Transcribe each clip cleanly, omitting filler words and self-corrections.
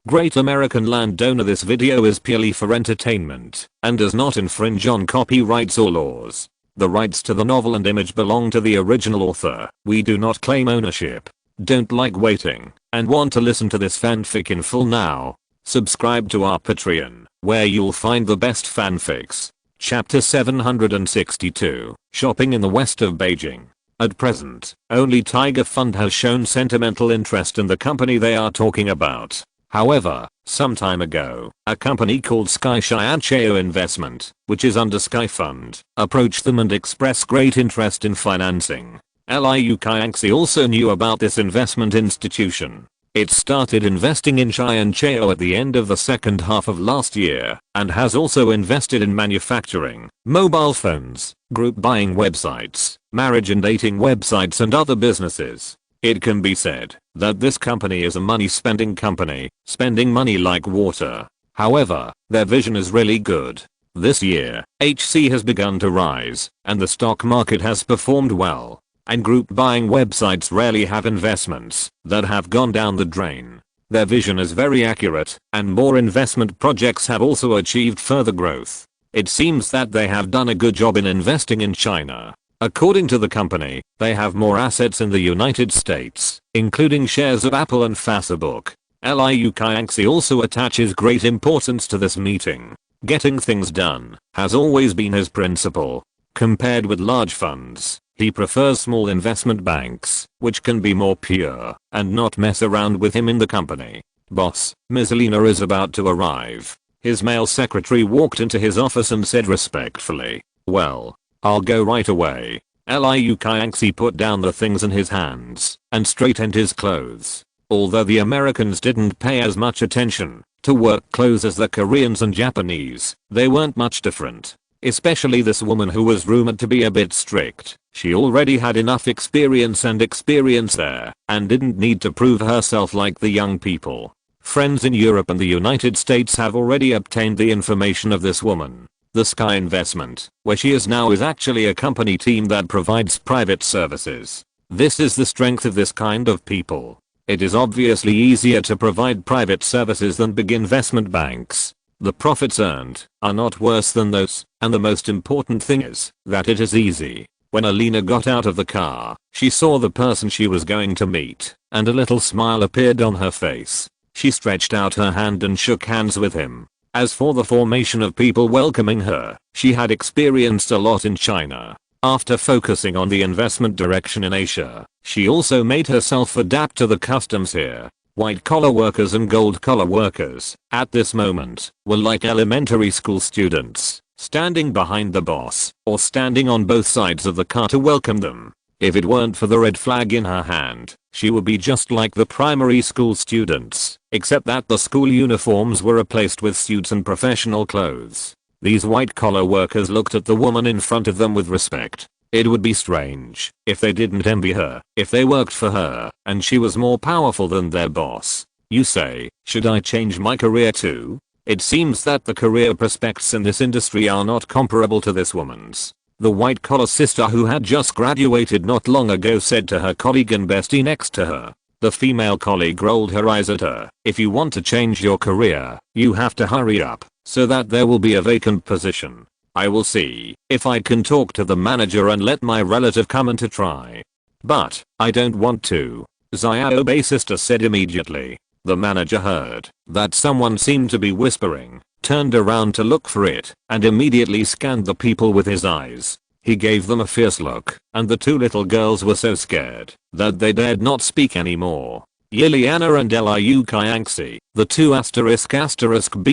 Great American Landowner. This video is purely for entertainment and does not infringe on copyrights or laws. The rights to the novel and image belong to the original author. We do not claim ownership. Don't like waiting and want to listen to this fanfic in full now? Subscribe to our Patreon, where you'll find the best fanfics. Chapter 762, Shopping in the West of Beijing. At present, only Tiger Fund has shown sentimental interest in the company they are talking about. However, some time ago, a company called Sky Xianqiao Investment, which is under Sky Fund, approached them and expressed great interest in financing. Liu Qiangxi also knew about this investment institution. It started investing in Xianqiao at the end of the second half of last year, and has also invested in manufacturing, mobile phones, group buying websites, marriage and dating websites and other businesses. It can be said that this company is a money-spending company, spending money like water. However, their vision is really good. This year, HC has begun to rise, and the stock market has performed well. And group buying websites rarely have investments that have gone down the drain. Their vision is very accurate, and more investment projects have also achieved further growth. It seems that they have done a good job in investing in China. According to the company, they have more assets in the United States, including shares of Apple and Facebook. Liu Qiangxi also attaches great importance to this meeting. Getting things done has always been his principle. Compared with large funds, he prefers small investment banks, which can be more pure and not mess around with him in the company. Boss, Ms. Lena is about to arrive. His male secretary walked into his office and said respectfully, "Well, I'll go right away." Liu Qiangxi put down the things in his hands and straightened his clothes. Although the Americans didn't pay as much attention to work clothes as the Koreans and Japanese, they weren't much different. Especially this woman who was rumored to be a bit strict. She already had enough experience there, and didn't need to prove herself like the young people. Friends in Europe and the United States have already obtained the information of this woman. The Sky Investment, where she is now, is actually a company team that provides private services. This is the strength of this kind of people. It is obviously easier to provide private services than big investment banks. The profits earned are not worse than those, and the most important thing is that it is easy. When Alina got out of the car, she saw the person she was going to meet, and a little smile appeared on her face. She stretched out her hand and shook hands with him. As for the formation of people welcoming her, she had experienced a lot in China. After focusing on the investment direction in Asia, she also made herself adapt to the customs here. White-collar workers and gold-collar workers, at this moment, were like elementary school students, standing behind the boss, or standing on both sides of the car to welcome them. If it weren't for the red flag in her hand, she would be just like the primary school students, except that the school uniforms were replaced with suits and professional clothes. These white-collar workers looked at the woman in front of them with respect. It would be strange if they didn't envy her, if they worked for her, and she was more powerful than their boss. You say, should I change my career too? It seems that the career prospects in this industry are not comparable to this woman's. The white-collar sister who had just graduated not long ago said to her colleague and bestie next to her. The female colleague rolled her eyes at her. If you want to change your career, you have to hurry up, so that there will be a vacant position. I will see if I can talk to the manager and let my relative come in to try. But I don't want to, Xiaobai sister said immediately. The manager heard that someone seemed to be whispering, turned around to look for it, and immediately scanned the people with his eyes. He gave them a fierce look, and the two little girls were so scared that they dared not speak anymore. Liliana and Liu Qiangxi, the two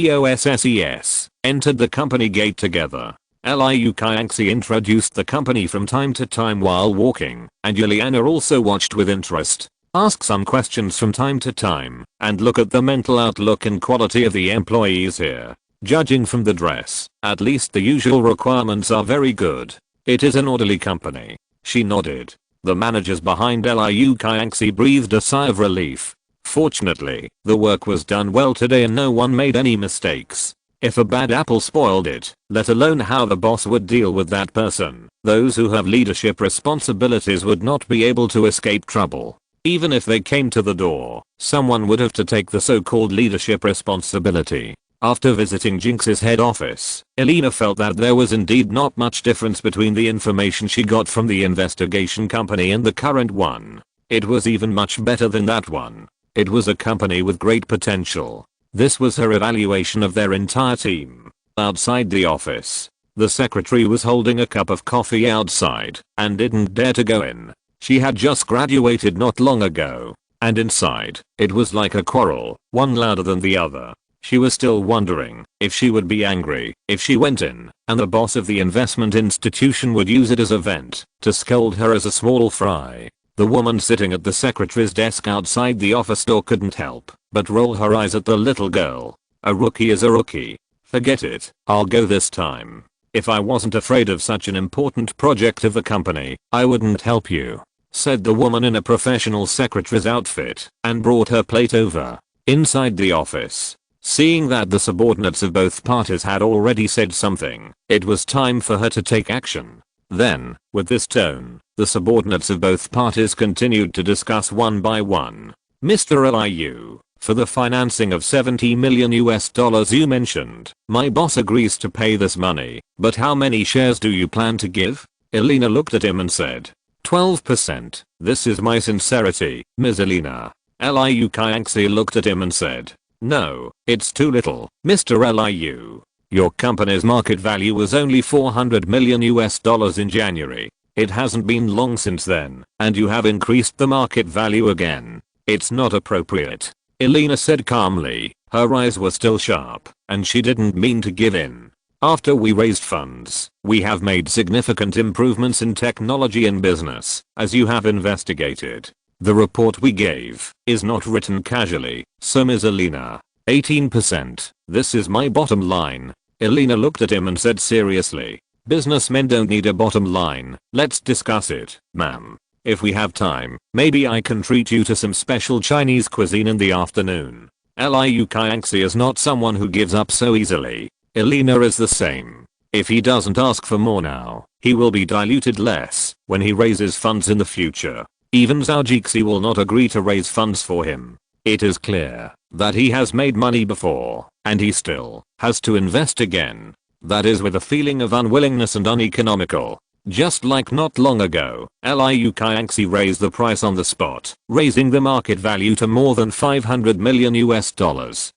**BOSSES, entered the company gate together. Liu Qiangxi introduced the company from time to time while walking, and Liliana also watched with interest, ask some questions from time to time, and look at the mental outlook and quality of the employees here. Judging from the dress, at least the usual requirements are very good. It is an orderly company. She nodded. The managers behind Liu Qiangxi breathed a sigh of relief. Fortunately, the work was done well today and no one made any mistakes. If a bad apple spoiled it, let alone how the boss would deal with that person, those who have leadership responsibilities would not be able to escape trouble. Even if they came to the door, someone would have to take the so-called leadership responsibility. After visiting Jinx's head office, Elena felt that there was indeed not much difference between the information she got from the investigation company and the current one. It was even much better than that one. It was a company with great potential. This was her evaluation of their entire team. Outside the office, the secretary was holding a cup of coffee outside and didn't dare to go in. She had just graduated not long ago, and inside, it was like a quarrel, one louder than the other. She was still wondering if she would be angry if she went in, and the boss of the investment institution would use it as a vent to scold her as a small fry. The woman sitting at the secretary's desk outside the office door couldn't help but roll her eyes at the little girl. A rookie is a rookie. Forget it, I'll go this time. If I wasn't afraid of such an important project of the company, I wouldn't help you, said the woman in a professional secretary's outfit and brought her plate over. Inside the office, seeing that the subordinates of both parties had already said something, it was time for her to take action. Then, with this tone, the subordinates of both parties continued to discuss one by one. Mr. Liu, for the financing of $70 million you mentioned, my boss agrees to pay this money, but how many shares do you plan to give? Elena looked at him and said, 12%. This is my sincerity, Ms. Elena. Liu Kaiangxi looked at him and said, no, it's too little, Mr. Liu. Your company's market value was only $400 million in January. It hasn't been long since then, and you have increased the market value again. It's not appropriate. Elena said calmly. Her eyes were still sharp, and she didn't mean to give in. After we raised funds, we have made significant improvements in technology and business, as you have investigated. The report we gave is not written casually, so Ms. Elena, 18%. This is my bottom line. Elena looked at him and said seriously, businessmen don't need a bottom line, let's discuss it, ma'am. If we have time, maybe I can treat you to some special Chinese cuisine in the afternoon. Liu Kaiangxi is not someone who gives up so easily. Elena is the same. If he doesn't ask for more now, he will be diluted less when he raises funds in the future. Even Zhou Jixi will not agree to raise funds for him. It is clear that he has made money before, and he still has to invest again. That is with a feeling of unwillingness and uneconomical. Just like not long ago, Liu Kaiangxi raised the price on the spot, raising the market value to more than $500 million,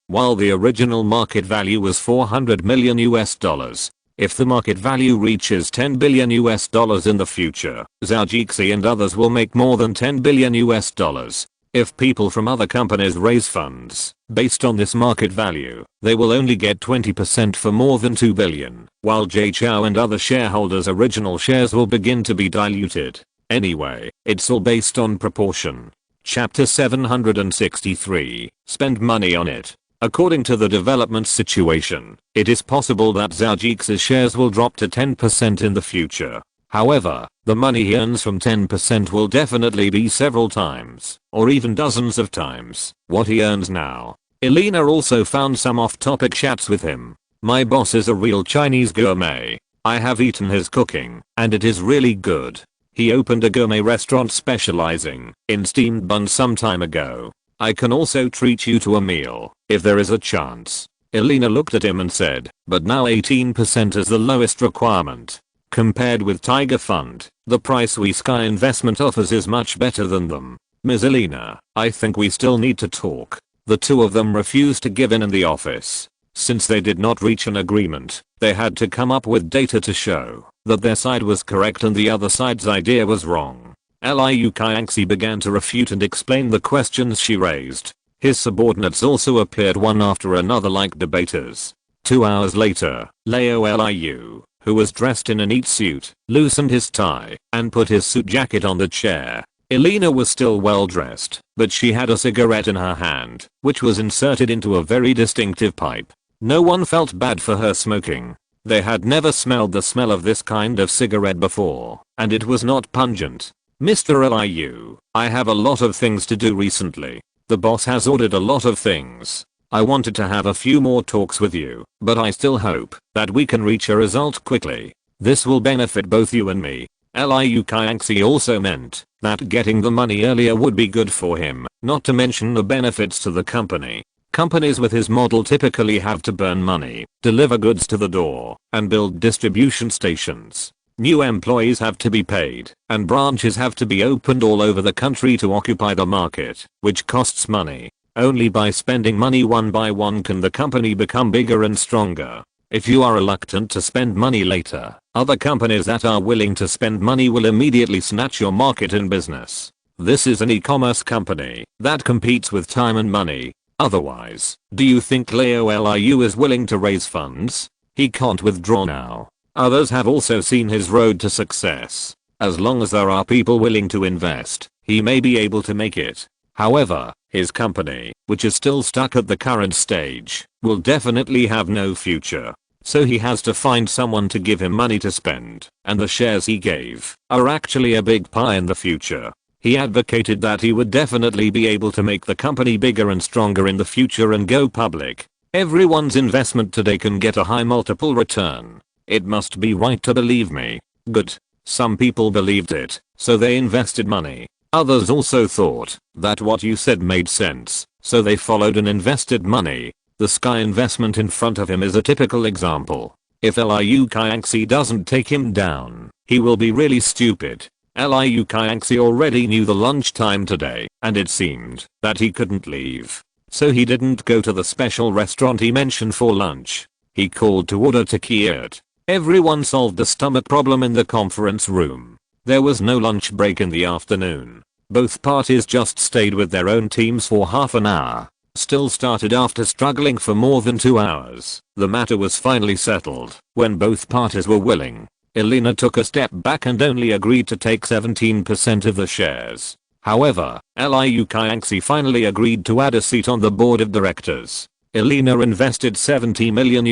while the original market value was $400 million. If the market value reaches $10 billion in the future, Zhou Jixi and others will make more than $10 billion. If people from other companies raise funds based on this market value, they will only get 20% for more than $2 billion, while Jay Chou and other shareholders' original shares will begin to be diluted. Anyway, it's all based on proportion. Chapter 763, spend money on it. According to the development situation, it is possible that Zhou Jixi's shares will drop to 10% in the future. However, the money he earns from 10% will definitely be several times, or even dozens of times, what he earns now. Elena also found some off-topic chats with him. My boss is a real Chinese gourmet. I have eaten his cooking, and it is really good. He opened a gourmet restaurant specializing in steamed buns some time ago. I can also treat you to a meal, if there is a chance. Elena looked at him and said, but now 18% is the lowest requirement. Compared with Tiger Fund, the price we Sky Investment offers is much better than them. Ms. Elena, I think we still need to talk. The two of them refused to give in the office. Since they did not reach an agreement, they had to come up with data to show that their side was correct and the other side's idea was wrong. Liu Kaiangxi began to refute and explain the questions she raised. His subordinates also appeared one after another like debaters. 2 hours later, Liu, who was dressed in a neat suit, loosened his tie and put his suit jacket on the chair. Elena was still well dressed, but she had a cigarette in her hand, which was inserted into a very distinctive pipe. No one felt bad for her smoking. They had never smelled the smell of this kind of cigarette before, and it was not pungent. Mr. Liu, I have a lot of things to do recently. The boss has ordered a lot of things. I wanted to have a few more talks with you, but I still hope that we can reach a result quickly. This will benefit both you and me. Liu Kaiangxi also meant that getting the money earlier would be good for him, not to mention the benefits to the company. Companies with his model typically have to burn money, deliver goods to the door, and build distribution stations. New employees have to be paid, and branches have to be opened all over the country to occupy the market, which costs money. Only by spending money one by one can the company become bigger and stronger. If you are reluctant to spend money later, other companies that are willing to spend money will immediately snatch your market and business. This is an e-commerce company that competes with time and money. Otherwise, do you think Liu is willing to raise funds? He can't withdraw now. Others have also seen his road to success. As long as there are people willing to invest, he may be able to make it. However, his company, which is still stuck at the current stage, will definitely have no future. So he has to find someone to give him money to spend, and the shares he gave are actually a big pie in the future. He advocated that he would definitely be able to make the company bigger and stronger in the future and go public. Everyone's investment today can get a high multiple return. It must be right to believe me. Good. Some people believed it, so they invested money. Others also thought that what you said made sense, so they followed and invested money. The Sky investment in front of him is a typical example. If Liu Kaiangxi doesn't take him down, he will be really stupid. Liu Kaiangxi already knew the lunchtime today, and it seemed that he couldn't leave. So he didn't go to the special restaurant he mentioned for lunch. He called to order takeout. Everyone solved the stomach problem in the conference room. There was no lunch break in the afternoon. Both parties just stayed with their own teams for half an hour. Still started after struggling for more than 2 hours. The matter was finally settled when both parties were willing. Elena took a step back and only agreed to take 17% of the shares. However, Liu Kaiangxi finally agreed to add a seat on the board of directors. Elena invested $70 million,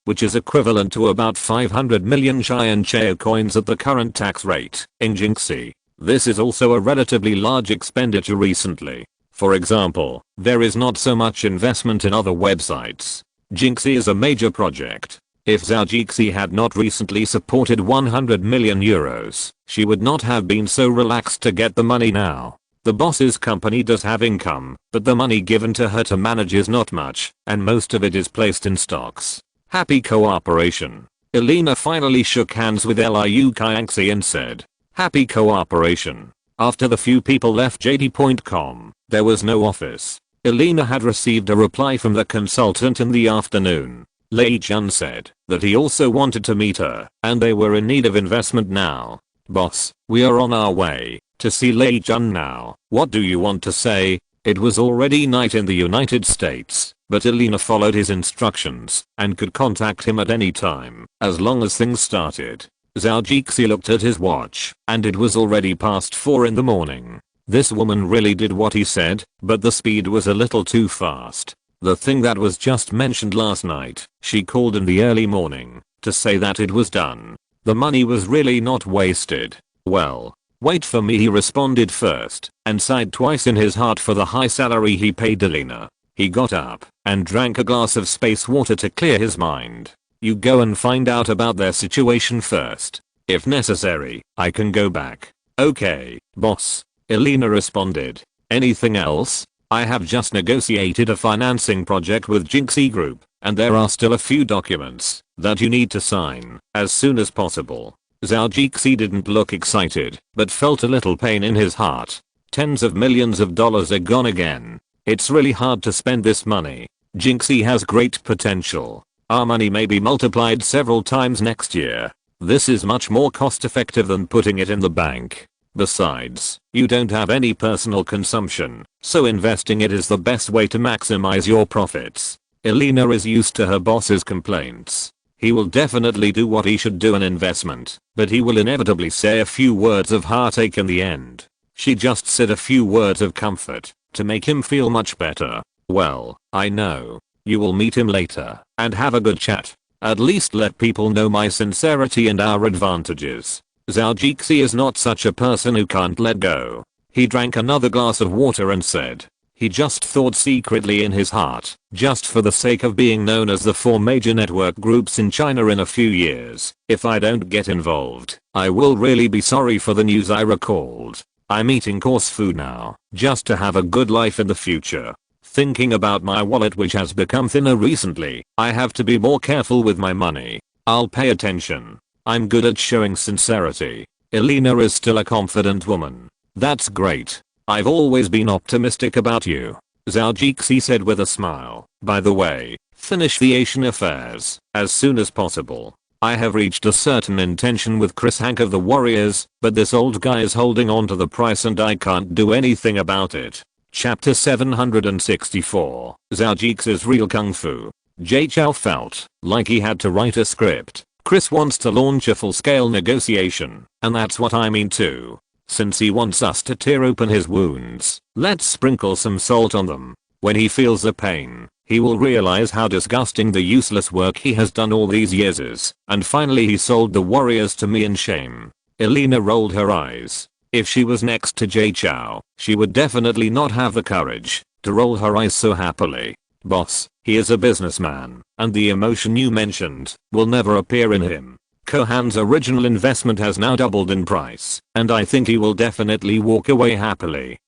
which is equivalent to about 500 million Chao coins at the current tax rate in Jinxi. This is also a relatively large expenditure recently. For example, there is not so much investment in other websites. Jinxi is a major project. If Zhou had not recently supported 100 million euros, she would not have been so relaxed to get the money now. The boss's company does have income, but the money given to her to manage is not much, and most of it is placed in stocks. Happy cooperation. Elena finally shook hands with Liu Kaiangxi and said, "Happy cooperation." After the few people left JD.com, there was no office. Elena had received a reply from the consultant in the afternoon. Lei Jun said that he also wanted to meet her, and they were in need of investment now. "Boss, we are on our way to see Lei Jun now. What do you want to say?" It was already night in the United States, but Elena followed his instructions and could contact him at any time, as long as things started. Zhou looked at his watch, and it was already past 4 in the morning. This woman really did what he said, but the speed was a little too fast. The thing that was just mentioned last night, she called in the early morning to say that it was done. The money was really not wasted. "Well, wait for me," he responded first, and sighed twice in his heart for the high salary he paid Elena. He got up and drank a glass of space water to clear his mind. "You go and find out about their situation first. If necessary, I can go back." "Okay, boss," Elena responded. "Anything else?" "I have just negotiated a financing project with Jinxi Group, and there are still a few documents that you need to sign as soon as possible." Zhou didn't look excited, but felt a little pain in his heart. Tens of millions of dollars are gone again. It's really hard to spend this money. Jinxi has great potential. Our money may be multiplied several times next year. This is much more cost effective than putting it in the bank. Besides, you don't have any personal consumption, so investing it is the best way to maximize your profits. Elena is used to her boss's complaints. He will definitely do what he should do in investment, but he will inevitably say a few words of heartache in the end. She just said a few words of comfort to make him feel much better. "Well, I know. You will meet him later and have a good chat. At least let people know my sincerity and our advantages." Zhou is not such a person who can't let go. He drank another glass of water and said, He just thought secretly in his heart, just for the sake of being known as the 4 major network groups in China in a few years, if I don't get involved, I will really be sorry for the news I recalled. I'm eating coarse food now, just to have a good life in the future. Thinking about my wallet which has become thinner recently, I have to be more careful with my money. I'll pay attention. I'm good at showing sincerity. Elena is still a confident woman. That's great. I've always been optimistic about you. Zhao Jixi said with a smile. By the way, finish the Asian affairs as soon as possible. I have reached a certain intention with Chris Hank of the Warriors, but this old guy is holding on to the price and I can't do anything about it. Chapter 764. Zhao Jixi's Real Kung Fu. Jay Chou felt like he had to write a script. Chris wants to launch a full-scale negotiation, and that's what I mean too. Since he wants us to tear open his wounds, let's sprinkle some salt on them. When he feels the pain, he will realize how disgusting the useless work he has done all these years is, and finally he sold the warriors to me in shame. Elena rolled her eyes. If she was next to Jay Chou, she would definitely not have the courage to roll her eyes so happily. Boss, he is a businessman, and the emotion you mentioned will never appear in him. Kohan's original investment has now doubled in price, and I think he will definitely walk away happily.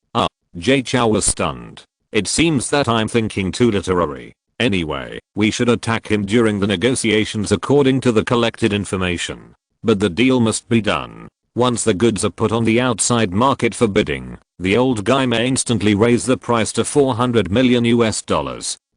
Jay Chou was stunned. It seems that I'm thinking too literary. Anyway, we should attack him during the negotiations according to the collected information. But the deal must be done. Once the goods are put on the outside market for bidding, the old guy may instantly raise the price to $400 million.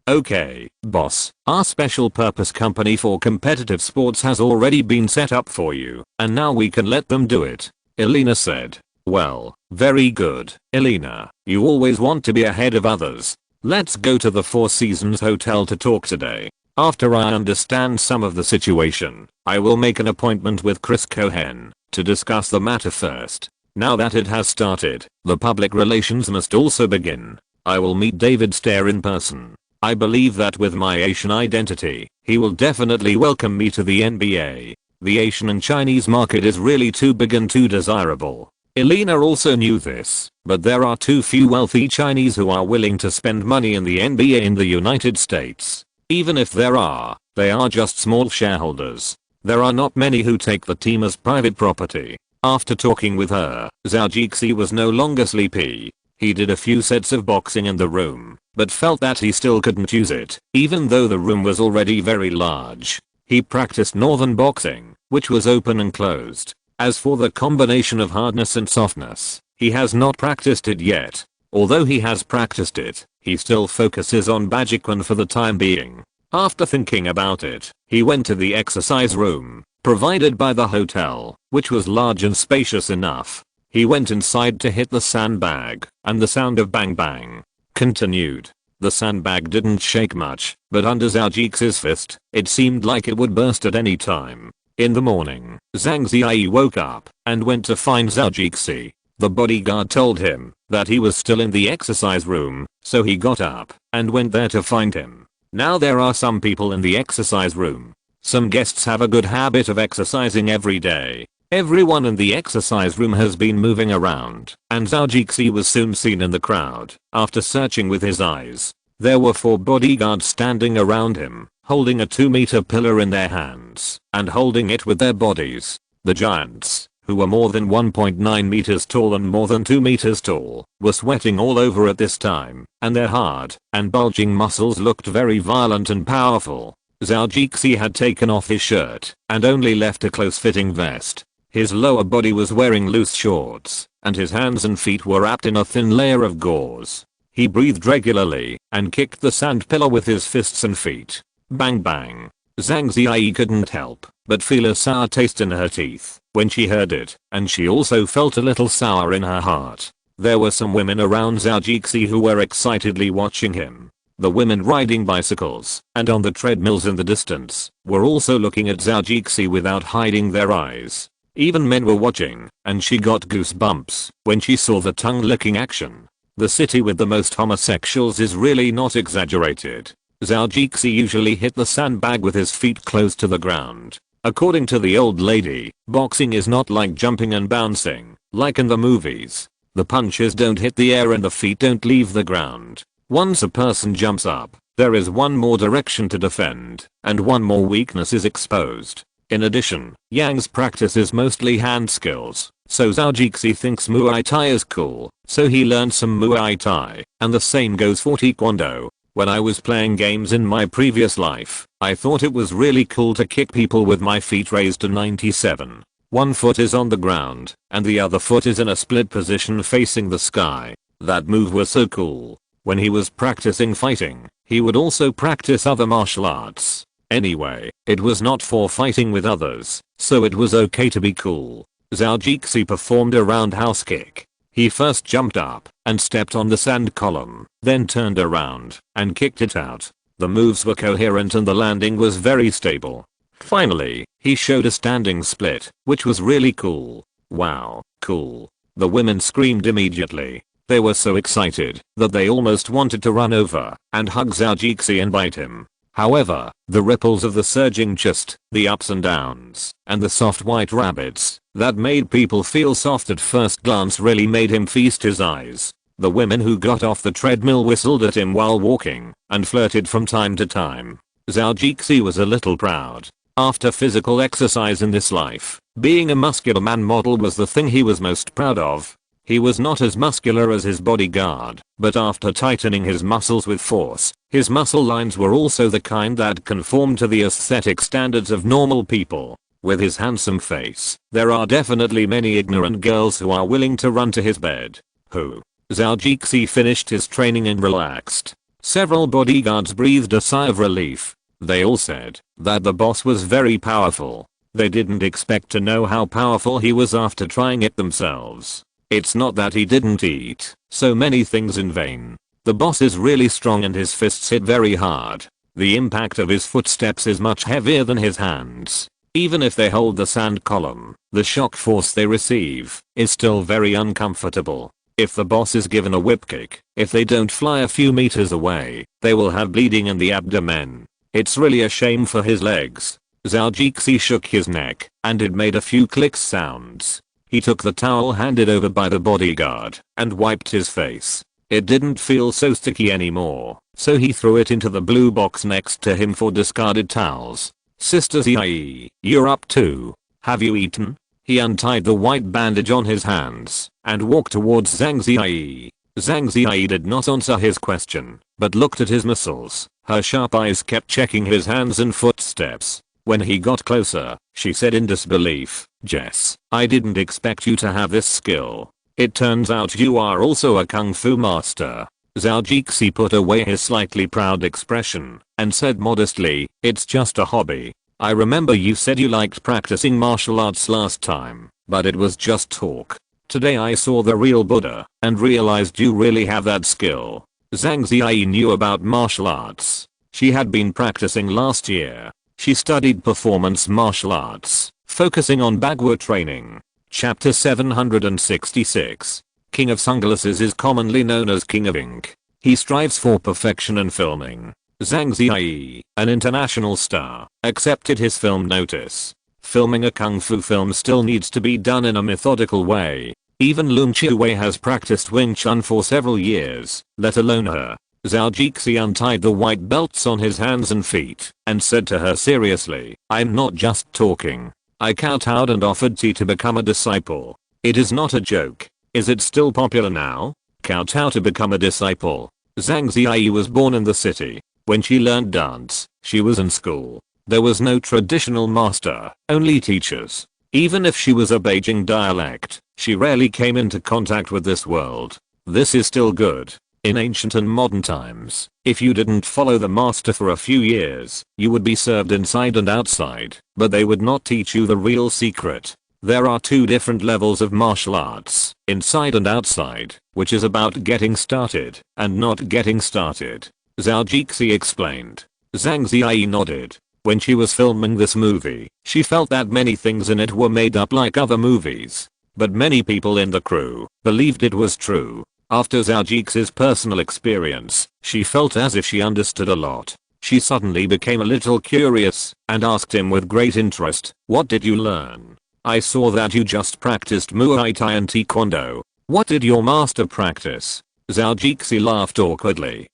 Okay, boss, our special purpose company for competitive sports has already been set up for you, and now we can let them do it. Elena said. Well, very good, Elena, you always want to be ahead of others. Let's go to the Four Seasons Hotel to talk today. After I understand some of the situation, I will make an appointment with Chris Cohen to discuss the matter first. Now that it has started, the public relations must also begin. I will meet David Stair in person. I believe that with my Asian identity, he will definitely welcome me to the NBA. The Asian and Chinese market is really too big and too desirable. Elena also knew this, but there are too few wealthy Chinese who are willing to spend money in the NBA in the United States. Even if there are, they are just small shareholders. There are not many who take the team as private property. After talking with her, Zhao Jixi was no longer sleepy. He did a few sets of boxing in the room, but felt that he still couldn't use it, even though the room was already very large. He practiced northern boxing, which was open and closed. As for the combination of hardness and softness, he has not practiced it yet. Although he has practiced it, he still focuses on Bajikwan for the time being. After thinking about it, he went to the exercise room, provided by the hotel, which was large and spacious enough. He went inside to hit the sandbag, and the sound of bang bang continued. The sandbag didn't shake much, but under Zhao Jixi's fist, it seemed like it would burst at any time. In the morning, Zhang Ziyi woke up and went to find Zhao Jixi. The bodyguard told him that he was still in the exercise room, so he got up and went there to find him. Now there are some people in the exercise room. Some guests have a good habit of exercising every day. Everyone in the exercise room has been moving around, and Zhao Jixi was soon seen in the crowd. After searching with his eyes, there were 4 bodyguards standing around him, holding a 2-meter pillar in their hands, and holding it with their bodies. The giants, who were more than 1.9 meters tall and more than 2 meters tall, were sweating all over at this time, and their hard and bulging muscles looked very violent and powerful. Zhao Jixi had taken off his shirt and only left a close-fitting vest. His lower body was wearing loose shorts, and his hands and feet were wrapped in a thin layer of gauze. He breathed regularly and kicked the sand pillar with his fists and feet. Bang bang. Zhang Ziyi couldn't help but feel a sour taste in her teeth when she heard it, and she also felt a little sour in her heart. There were some women around Zhao Jixi who were excitedly watching him. The women riding bicycles and on the treadmills in the distance were also looking at Zhao Jixi without hiding their eyes. Even men were watching, and she got goosebumps when she saw the tongue-licking action. The city with the most homosexuals is really not exaggerated. Zhao Jixi usually hit the sandbag with his feet close to the ground. According to the old lady, boxing is not like jumping and bouncing, like in the movies. The punches don't hit the air and the feet don't leave the ground. Once a person jumps up, there is one more direction to defend, and one more weakness is exposed. In addition, Yang's practice is mostly hand skills, so Zhou Jixi thinks Muay Thai is cool, so he learned some Muay Thai, and the same goes for Taekwondo. When I was playing games in my previous life, I thought it was really cool to kick people with my feet raised to 97. One foot is on the ground, and the other foot is in a split position facing the sky. That move was so cool. When he was practicing fighting, he would also practice other martial arts. Anyway, it was not for fighting with others, so it was okay to be cool. Zhou Jixi performed a roundhouse kick. He first jumped up and stepped on the sand column, then turned around and kicked it out. The moves were coherent and the landing was very stable. Finally, he showed a standing split, which was really cool. Wow, cool. The women screamed immediately. They were so excited that they almost wanted to run over and hug Zhou Jixi and bite him. However, the ripples of the surging chest, the ups and downs, and the soft white rabbits that made people feel soft at first glance really made him feast his eyes. The women who got off the treadmill whistled at him while walking and flirted from time to time. Zhou Jixi was a little proud. After physical exercise in this life, being a muscular man model was the thing he was most proud of. He was not as muscular as his bodyguard, but after tightening his muscles with force, his muscle lines were also the kind that conformed to the aesthetic standards of normal people. With his handsome face, there are definitely many ignorant girls who are willing to run to his bed. Zhou Jixi finished his training and relaxed. Several bodyguards breathed a sigh of relief. They all said that the boss was very powerful. They didn't expect to know how powerful he was after trying it themselves. It's not that he didn't eat so many things in vain. The boss is really strong and his fists hit very hard. The impact of his footsteps is much heavier than his hands. Even if they hold the sand column, the shock force they receive is still very uncomfortable. If the boss is given a whip kick, if they don't fly a few meters away, they will have bleeding in the abdomen. It's really a shame for his legs. Zhou Jixi shook his neck, and it made a few clicks sounds. He took the towel handed over by the bodyguard and wiped his face. It didn't feel so sticky anymore, so he threw it into the blue box next to him for discarded towels. Sister Zhai, you're up too. Have you eaten? He untied the white bandage on his hands and walked towards Zhang Zhai. Zhang Zhai did not answer his question, but looked at his muscles. Her sharp eyes kept checking his hands and footsteps. When he got closer, she said in disbelief, "Jess, I didn't expect you to have this skill. It turns out you are also a kung fu master." Zhou Jixi put away his slightly proud expression and said modestly, "It's just a hobby. I remember you said you liked practicing martial arts last time, but it was just talk. Today I saw the real Buddha and realized you really have that skill." Zhang Zhai knew about martial arts. She had been practicing last year. She studied performance martial arts, focusing on Bagua training. Chapter 766. King of Sunglasses is commonly known as King of Ink. He strives for perfection in filming. Zhang Zhai, an international star, accepted his film notice. Filming a kung fu film still needs to be done in a methodical way. Even Lun Chiwei has practiced Wing Chun for several years, let alone her. Zhou Jixi untied the white belts on his hands and feet and said to her seriously, "I'm not just talking. I kowtowed and offered tea to become a disciple. It is not a joke. Is it still popular now? Kowtow to become a disciple." Zhang Zhai was born in the city. When she learned dance, she was in school. There was no traditional master, only teachers. Even if she was a Beijing dialect, she rarely came into contact with this world. This is still good. In ancient and modern times, if you didn't follow the master for a few years, you would be served inside and outside, but they would not teach you the real secret. There are two different levels of martial arts, inside and outside, which is about getting started and not getting started. Zhou Jixi explained. Zhang Zhai nodded. When she was filming this movie, she felt that many things in it were made up like other movies. But many people in the crew believed it was true. After Zhou Jixi's personal experience, she felt as if she understood a lot. She suddenly became a little curious and asked him with great interest, "What did you learn? I saw that you just practiced Muay Thai and Taekwondo. What did your master practice? Zhao Jixi laughed awkwardly.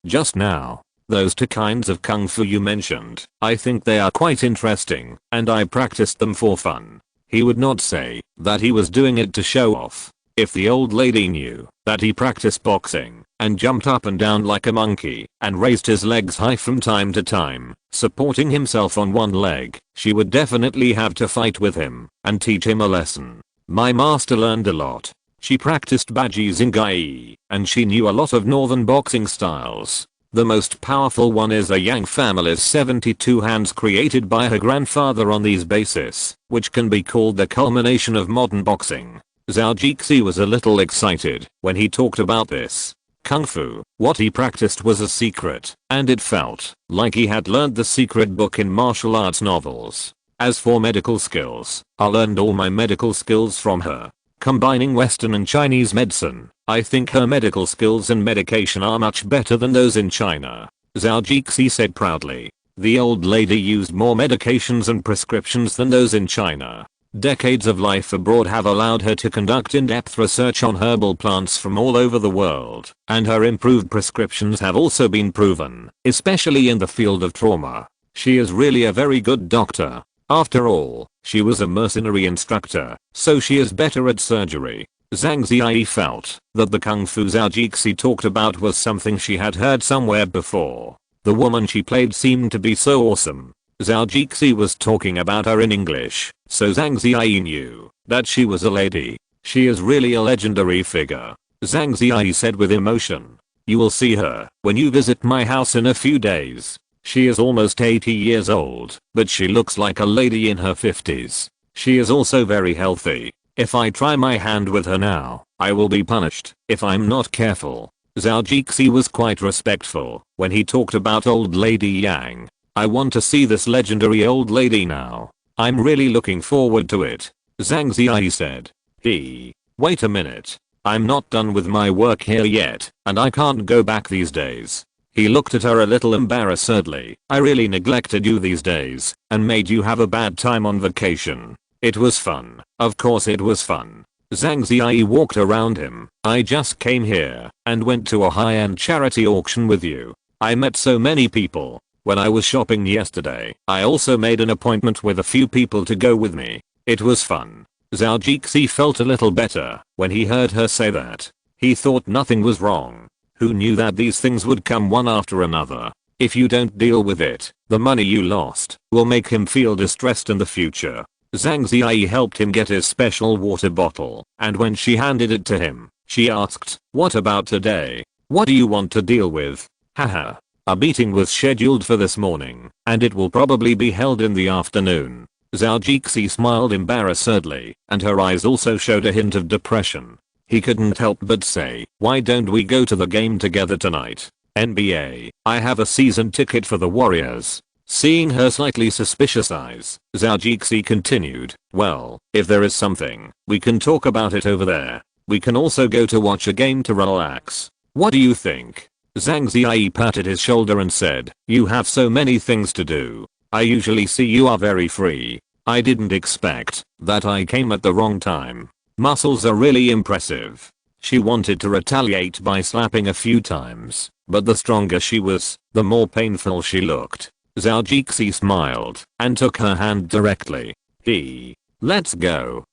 Just now. Those two kinds of kung fu you mentioned, I think they are quite interesting, and I practiced them for fun. He would not say that he was doing it to show off. If the old lady knew that he practiced boxing and jumped up and down like a monkey and raised his legs high from time to time, supporting himself on one leg, she would definitely have to fight with him and teach him a lesson. My master learned a lot. She practiced Baji Zingai, and she knew a lot of northern boxing styles. The most powerful one is the Yang family's 72 hands created by her grandfather on these basis, which can be called the culmination of modern boxing. Zhao Jixi was a little excited when he talked about this. Kung Fu, what he practiced was a secret, and it felt like he had learned the secret book in martial arts novels. As for medical skills, I learned all my medical skills from her. Combining Western and Chinese medicine, I think her medical skills and medication are much better than those in China. Zhao Jixi said proudly. The old lady used more medications and prescriptions than those in China. Decades of life abroad have allowed her to conduct in-depth research on herbal plants from all over the world, and her improved prescriptions have also been proven, especially in the field of trauma. She is really a very good doctor. After all, she was a mercenary instructor, so she is better at surgery. Zhang Ziyi felt that the Kung Fu Zhao Jixi talked about was something she had heard somewhere before. The woman she played seemed to be so awesome. Zhao Jixi was talking about her in English, so Zhang Ziyi knew that she was a lady. She is really a legendary figure. Zhang Ziyi said with emotion. You will see her when you visit my house in a few days. She is almost 80 years old, but she looks like a lady in her 50s. She is also very healthy. If I try my hand with her now, I will be punished if I'm not careful. Zhao Jixi was quite respectful when he talked about old lady Yang. I want to see this legendary old lady now. I'm really looking forward to it. Zhang Ziyi said. Wait a minute. I'm not done with my work here yet, and I can't go back these days. He looked at her a little embarrassedly. I really neglected you these days and made you have a bad time on vacation. It was fun. Of course it was fun. Zhang Ziyi walked around him. I just came here and went to a high-end charity auction with you. I met so many people. When I was shopping yesterday, I also made an appointment with a few people to go with me. It was fun. Zhao Jixi felt a little better when he heard her say that. He thought nothing was wrong. Who knew that these things would come one after another? If you don't deal with it, the money you lost will make him feel distressed in the future. Zhang Ziyi helped him get his special water bottle, and when she handed it to him, she asked, what about today? What do you want to deal with? Haha. A meeting was scheduled for this morning, and it will probably be held in the afternoon. Zhao Jixi smiled embarrassedly, and her eyes also showed a hint of depression. He couldn't help but say, why don't we go to the game together tonight? NBA, I have a season ticket for the Warriors. Seeing her slightly suspicious eyes, Zhao Jixi continued, well, if there is something, we can talk about it over there. We can also go to watch a game to relax. What do you think? Zhang Ziyi patted his shoulder and said, you have so many things to do. I usually see you are very free. I didn't expect that I came at the wrong time. Muscles are really impressive. She wanted to retaliate by slapping a few times, but the stronger she was, the more painful she looked. Zhao Jixi smiled and took her hand directly. Let's go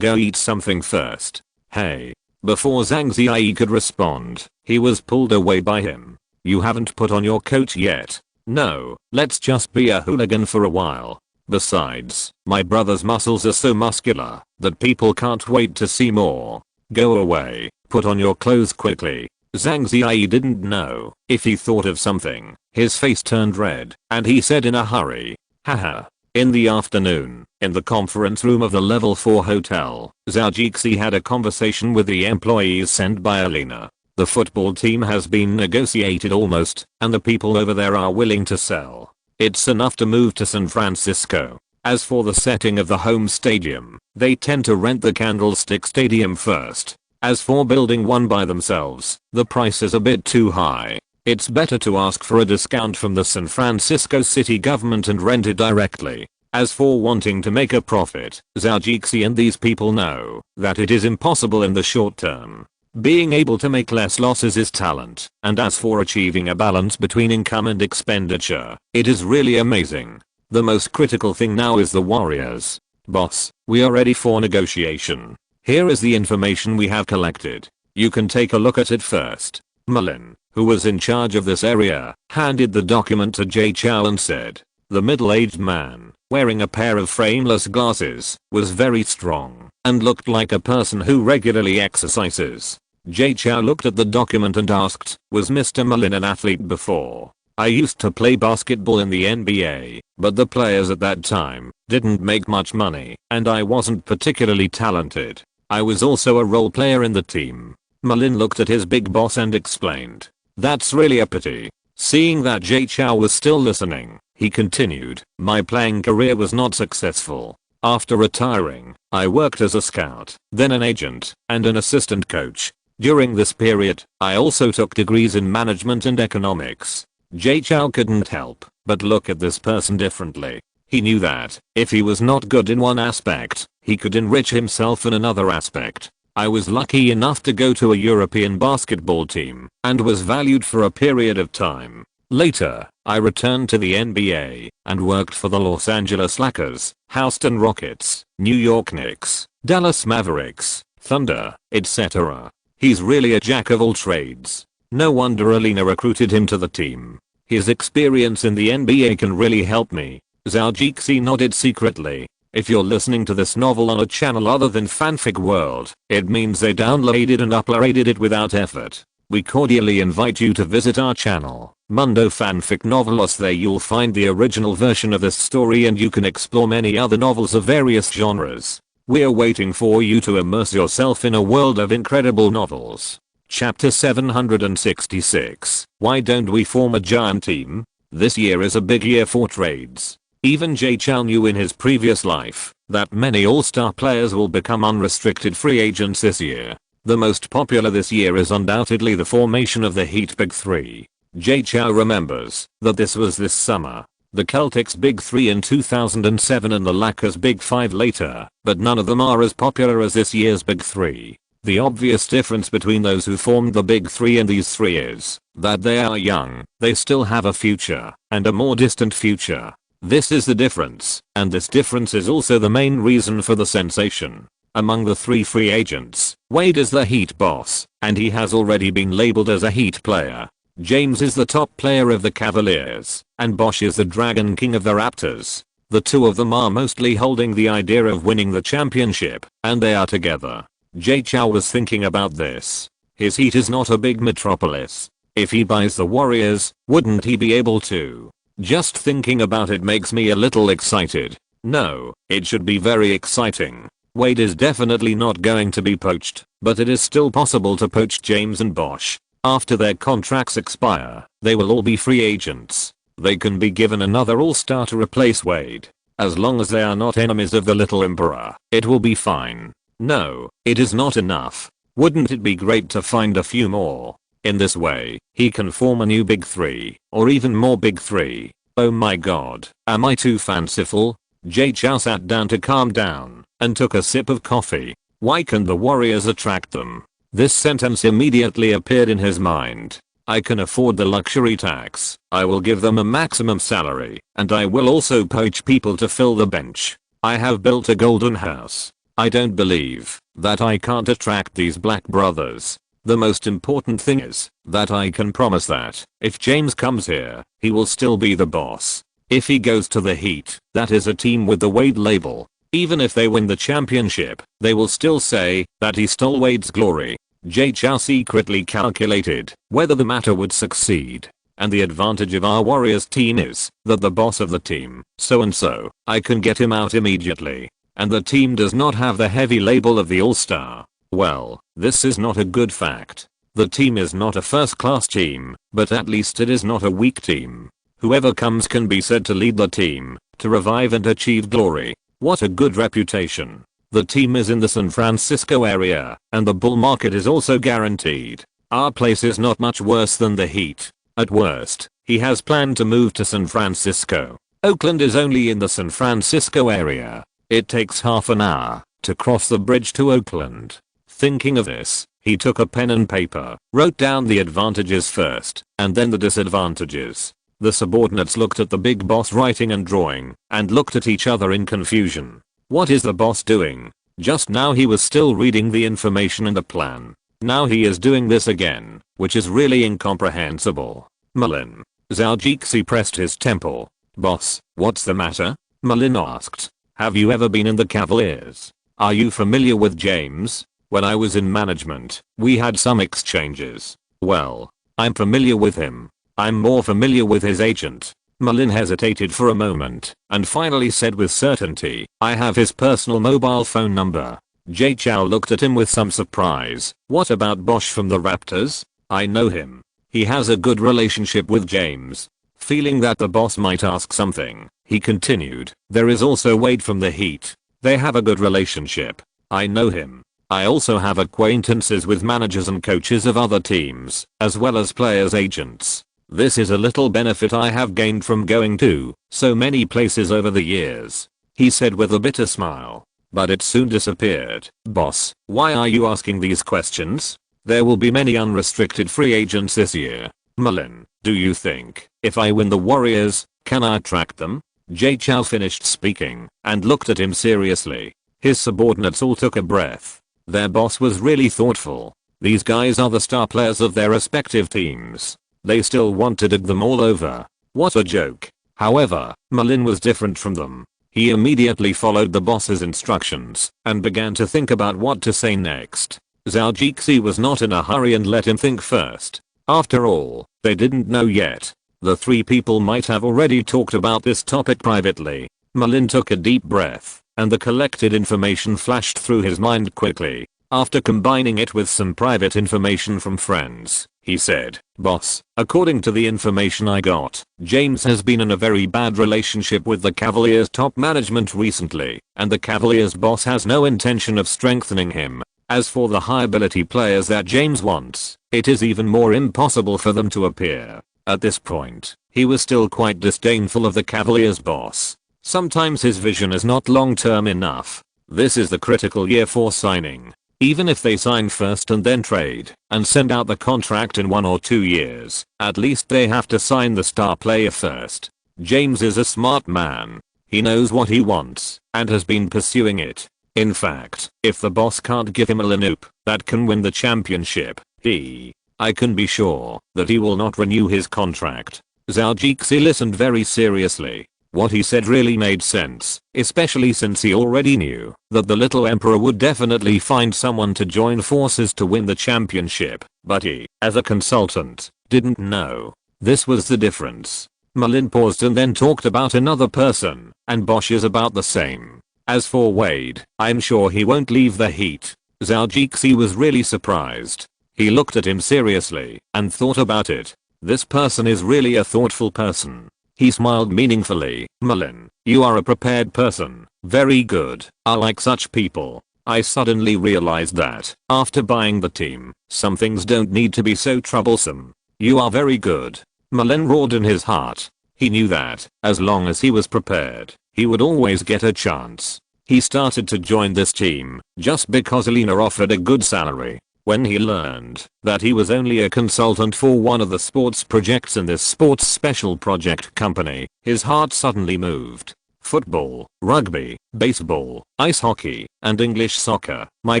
eat something first. Hey. Before Zhang Ziyi could respond, he was pulled away by him. You haven't put on your coat yet. No, let's just be a hooligan for a while. Besides, my brother's muscles are so muscular that people can't wait to see more. Go away, put on your clothes quickly. Zhang Ziyi didn't know if he thought of something. His face turned red, and he said in a hurry, haha. In the afternoon, in the conference room of the level 4 hotel, Zhao Jixi had a conversation with the employees sent by Alina. The football team has been negotiated almost, and the people over there are willing to sell. It's enough to move to San Francisco. As for the setting of the home stadium, they tend to rent the Candlestick Stadium first. As for building one by themselves, the price is a bit too high. It's better to ask for a discount from the San Francisco city government and rent it directly. As for wanting to make a profit, Zhou and these people know that it is impossible in the short term. Being able to make less losses is talent, and as for achieving a balance between income and expenditure, it is really amazing. The most critical thing now is the warriors. Boss, we are ready for negotiation. Here is the information we have collected. You can take a look at it first. Malin, who was in charge of this area, handed the document to Zhou and said, the middle-aged man, wearing a pair of frameless glasses, was very strong and looked like a person who regularly exercises. Zhou looked at the document and asked, was Mr. Malin an athlete before? I used to play basketball in the NBA, but the players at that time didn't make much money, and I wasn't particularly talented. I was also a role player in the team. Malin looked at his big boss and explained. That's really a pity. Seeing that Zhou was still listening, he continued, my playing career was not successful. After retiring, I worked as a scout, then an agent, and an assistant coach. During this period, I also took degrees in management and economics. Zhou couldn't help but look at this person differently. He knew that, if he was not good in one aspect, he could enrich himself in another aspect. I was lucky enough to go to a European basketball team, and was valued for a period of time. Later, I returned to the NBA, and worked for the Los Angeles Lakers, Houston Rockets, New York Knicks, Dallas Mavericks, Thunder, etc. He's really a jack of all trades. No wonder Alina recruited him to the team. His experience in the NBA can really help me. Zhou nodded secretly. If you're listening to this novel on a channel other than Fanfic World, it means they downloaded and uploaded it without effort. We cordially invite you to visit our channel, Mundo Fanfic Novelos. There you'll find the original version of this story and you can explore many other novels of various genres. We're waiting for you to immerse yourself in a world of incredible novels. Chapter 766. Why don't we form a giant team? This year is a big year for trades. Even Zhou knew in his previous life that many all-star players will become unrestricted free agents this year. The most popular this year is undoubtedly the formation of the Heat Big Three. Zhou remembers that this was this summer. The Celtics Big Three in 2007 and the Lakers Big Five later, but none of them are as popular as this year's Big Three. The obvious difference between those who formed the Big Three and these three is that they are young, they still have a future, and a more distant future. This is the difference, and this difference is also the main reason for the sensation. Among the three free agents, Wade is the Heat boss, and he has already been labeled as a Heat player. James is the top player of the Cavaliers, and Bosh is the Dragon King of the Raptors. The two of them are mostly holding the idea of winning the championship, and they are together. Zhou was thinking about this. His Heat is not a big metropolis. If he buys the Warriors, wouldn't he be able to? Just thinking about it makes me a little excited. No, it should be very exciting. Wade is definitely not going to be poached, but it is still possible to poach James and Bosh. After their contracts expire, they will all be free agents. They can be given another all-star to replace Wade. As long as they are not enemies of the Little Emperor, it will be fine. No, it is not enough. Wouldn't it be great to find a few more? In this way, he can form a new Big Three, or even more Big Three. Oh my god, am I too fanciful? Zhou sat down to calm down, and took a sip of coffee. Why can the Warriors attract them? This sentence immediately appeared in his mind. I can afford the luxury tax, I will give them a maximum salary, and I will also poach people to fill the bench. I have built a golden house. I don't believe that I can't attract these black brothers. The most important thing is that I can promise that if James comes here, he will still be the boss. If he goes to the Heat, that is a team with the Wade label. Even if they win the championship, they will still say that he stole Wade's glory. Zhou secretly calculated whether the matter would succeed. And the advantage of our Warriors team is that the boss of the team, so and so, I can get him out immediately. And the team does not have the heavy label of the All-Star. Well, this is not a good fact. The team is not a first-class team, but at least it is not a weak team. Whoever comes can be said to lead the team, to revive and achieve glory. What a good reputation. The team is in the San Francisco area, and the bull market is also guaranteed. Our place is not much worse than the Heat. At worst, he has planned to move to San Francisco. Oakland is only in the San Francisco area. It takes half an hour to cross the bridge to Oakland. Thinking of this, he took a pen and paper, wrote down the advantages first, and then the disadvantages. The subordinates looked at the big boss writing and drawing, and looked at each other in confusion. What is the boss doing? Just now he was still reading the information and the plan. Now he is doing this again, which is really incomprehensible. Malin. Zhou pressed his temple. Boss, what's the matter? Malin asked. Have you ever been in the Cavaliers? Are you familiar with James? When I was in management, we had some exchanges. Well, I'm familiar with him. I'm more familiar with his agent. Malin hesitated for a moment, and finally said with certainty, I have his personal mobile phone number. Zhou looked at him with some surprise. What about Bosch from the Raptors? I know him. He has a good relationship with James. Feeling that the boss might ask something, he continued, there is also Wade from the Heat. They have a good relationship. I know him. I also have acquaintances with managers and coaches of other teams, as well as players' agents. This is a little benefit I have gained from going to so many places over the years, he said with a bitter smile. But it soon disappeared. Boss, why are you asking these questions? There will be many unrestricted free agents this year. Malin, do you think, if I win the Warriors, can I attract them? Zhou finished speaking, and looked at him seriously. His subordinates all took a breath. Their boss was really thoughtful. These guys are the star players of their respective teams. They still want to dig them all over. What a joke. However, Malin was different from them. He immediately followed the boss's instructions, and began to think about what to say next. Zhou was not in a hurry and let him think first. After all, they didn't know yet. The three people might have already talked about this topic privately. Malin took a deep breath, and the collected information flashed through his mind quickly. After combining it with some private information from friends, he said, Boss, according to the information I got, James has been in a very bad relationship with the Cavaliers top management recently, and the Cavaliers boss has no intention of strengthening him. As for the high ability players that James wants, it is even more impossible for them to appear. At this point, he was still quite disdainful of the Cavaliers boss. Sometimes his vision is not long-term enough. This is the critical year for signing. Even if they sign first and then trade and send out the contract in 1 or 2 years, at least they have to sign the star player first. James is a smart man. He knows what he wants and has been pursuing it. In fact, if the boss can't give him a lineup that can win the championship, I can be sure that he will not renew his contract. Zhou listened very seriously. What he said really made sense, especially since he already knew that the little emperor would definitely find someone to join forces to win the championship, but he, as a consultant, didn't know. This was the difference. Malin paused and then talked about another person, and Bosch is about the same. As for Wade, I'm sure he won't leave the Heat. Zhou was really surprised. He looked at him seriously and thought about it. This person is really a thoughtful person. He smiled meaningfully. Malin, you are a prepared person. Very good. I like such people. I suddenly realized that, after buying the team, some things don't need to be so troublesome. You are very good. Malin roared in his heart. He knew that, as long as he was prepared, he would always get a chance. He started to join this team, just because Alina offered a good salary. When he learned that he was only a consultant for one of the sports projects in this sports special project company, his heart suddenly moved. Football, rugby, baseball, ice hockey, and English soccer. My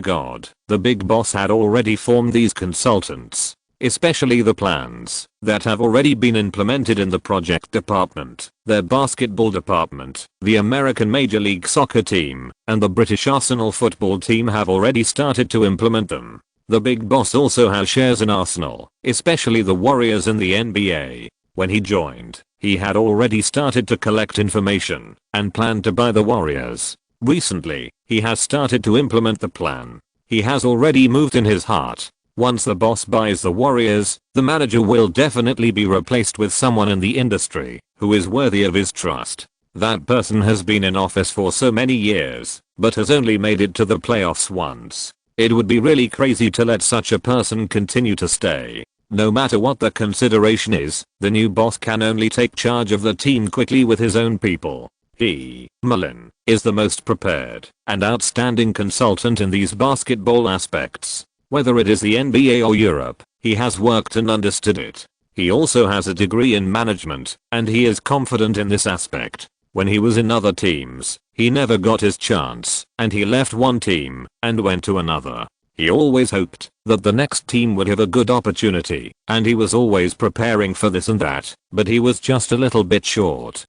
god, the big boss had already formed these consultants. Especially the plans that have already been implemented in the project department, their basketball department, the American Major League Soccer team, and the British Arsenal football team have already started to implement them. The big boss also has shares in Arsenal, especially the Warriors in the NBA. When he joined, he had already started to collect information and planned to buy the Warriors. Recently, he has started to implement the plan. He has already moved in his heart. Once the boss buys the Warriors, the manager will definitely be replaced with someone in the industry who is worthy of his trust. That person has been in office for so many years, but has only made it to the playoffs once. It would be really crazy to let such a person continue to stay. No matter what the consideration is, the new boss can only take charge of the team quickly with his own people. He, Millen, is the most prepared and outstanding consultant in these basketball aspects. Whether it is the NBA or Europe, he has worked and understood it. He also has a degree in management, and he is confident in this aspect. When he was in other teams, he never got his chance, and he left one team and went to another. He always hoped that the next team would have a good opportunity, and he was always preparing for this and that, but he was just a little bit short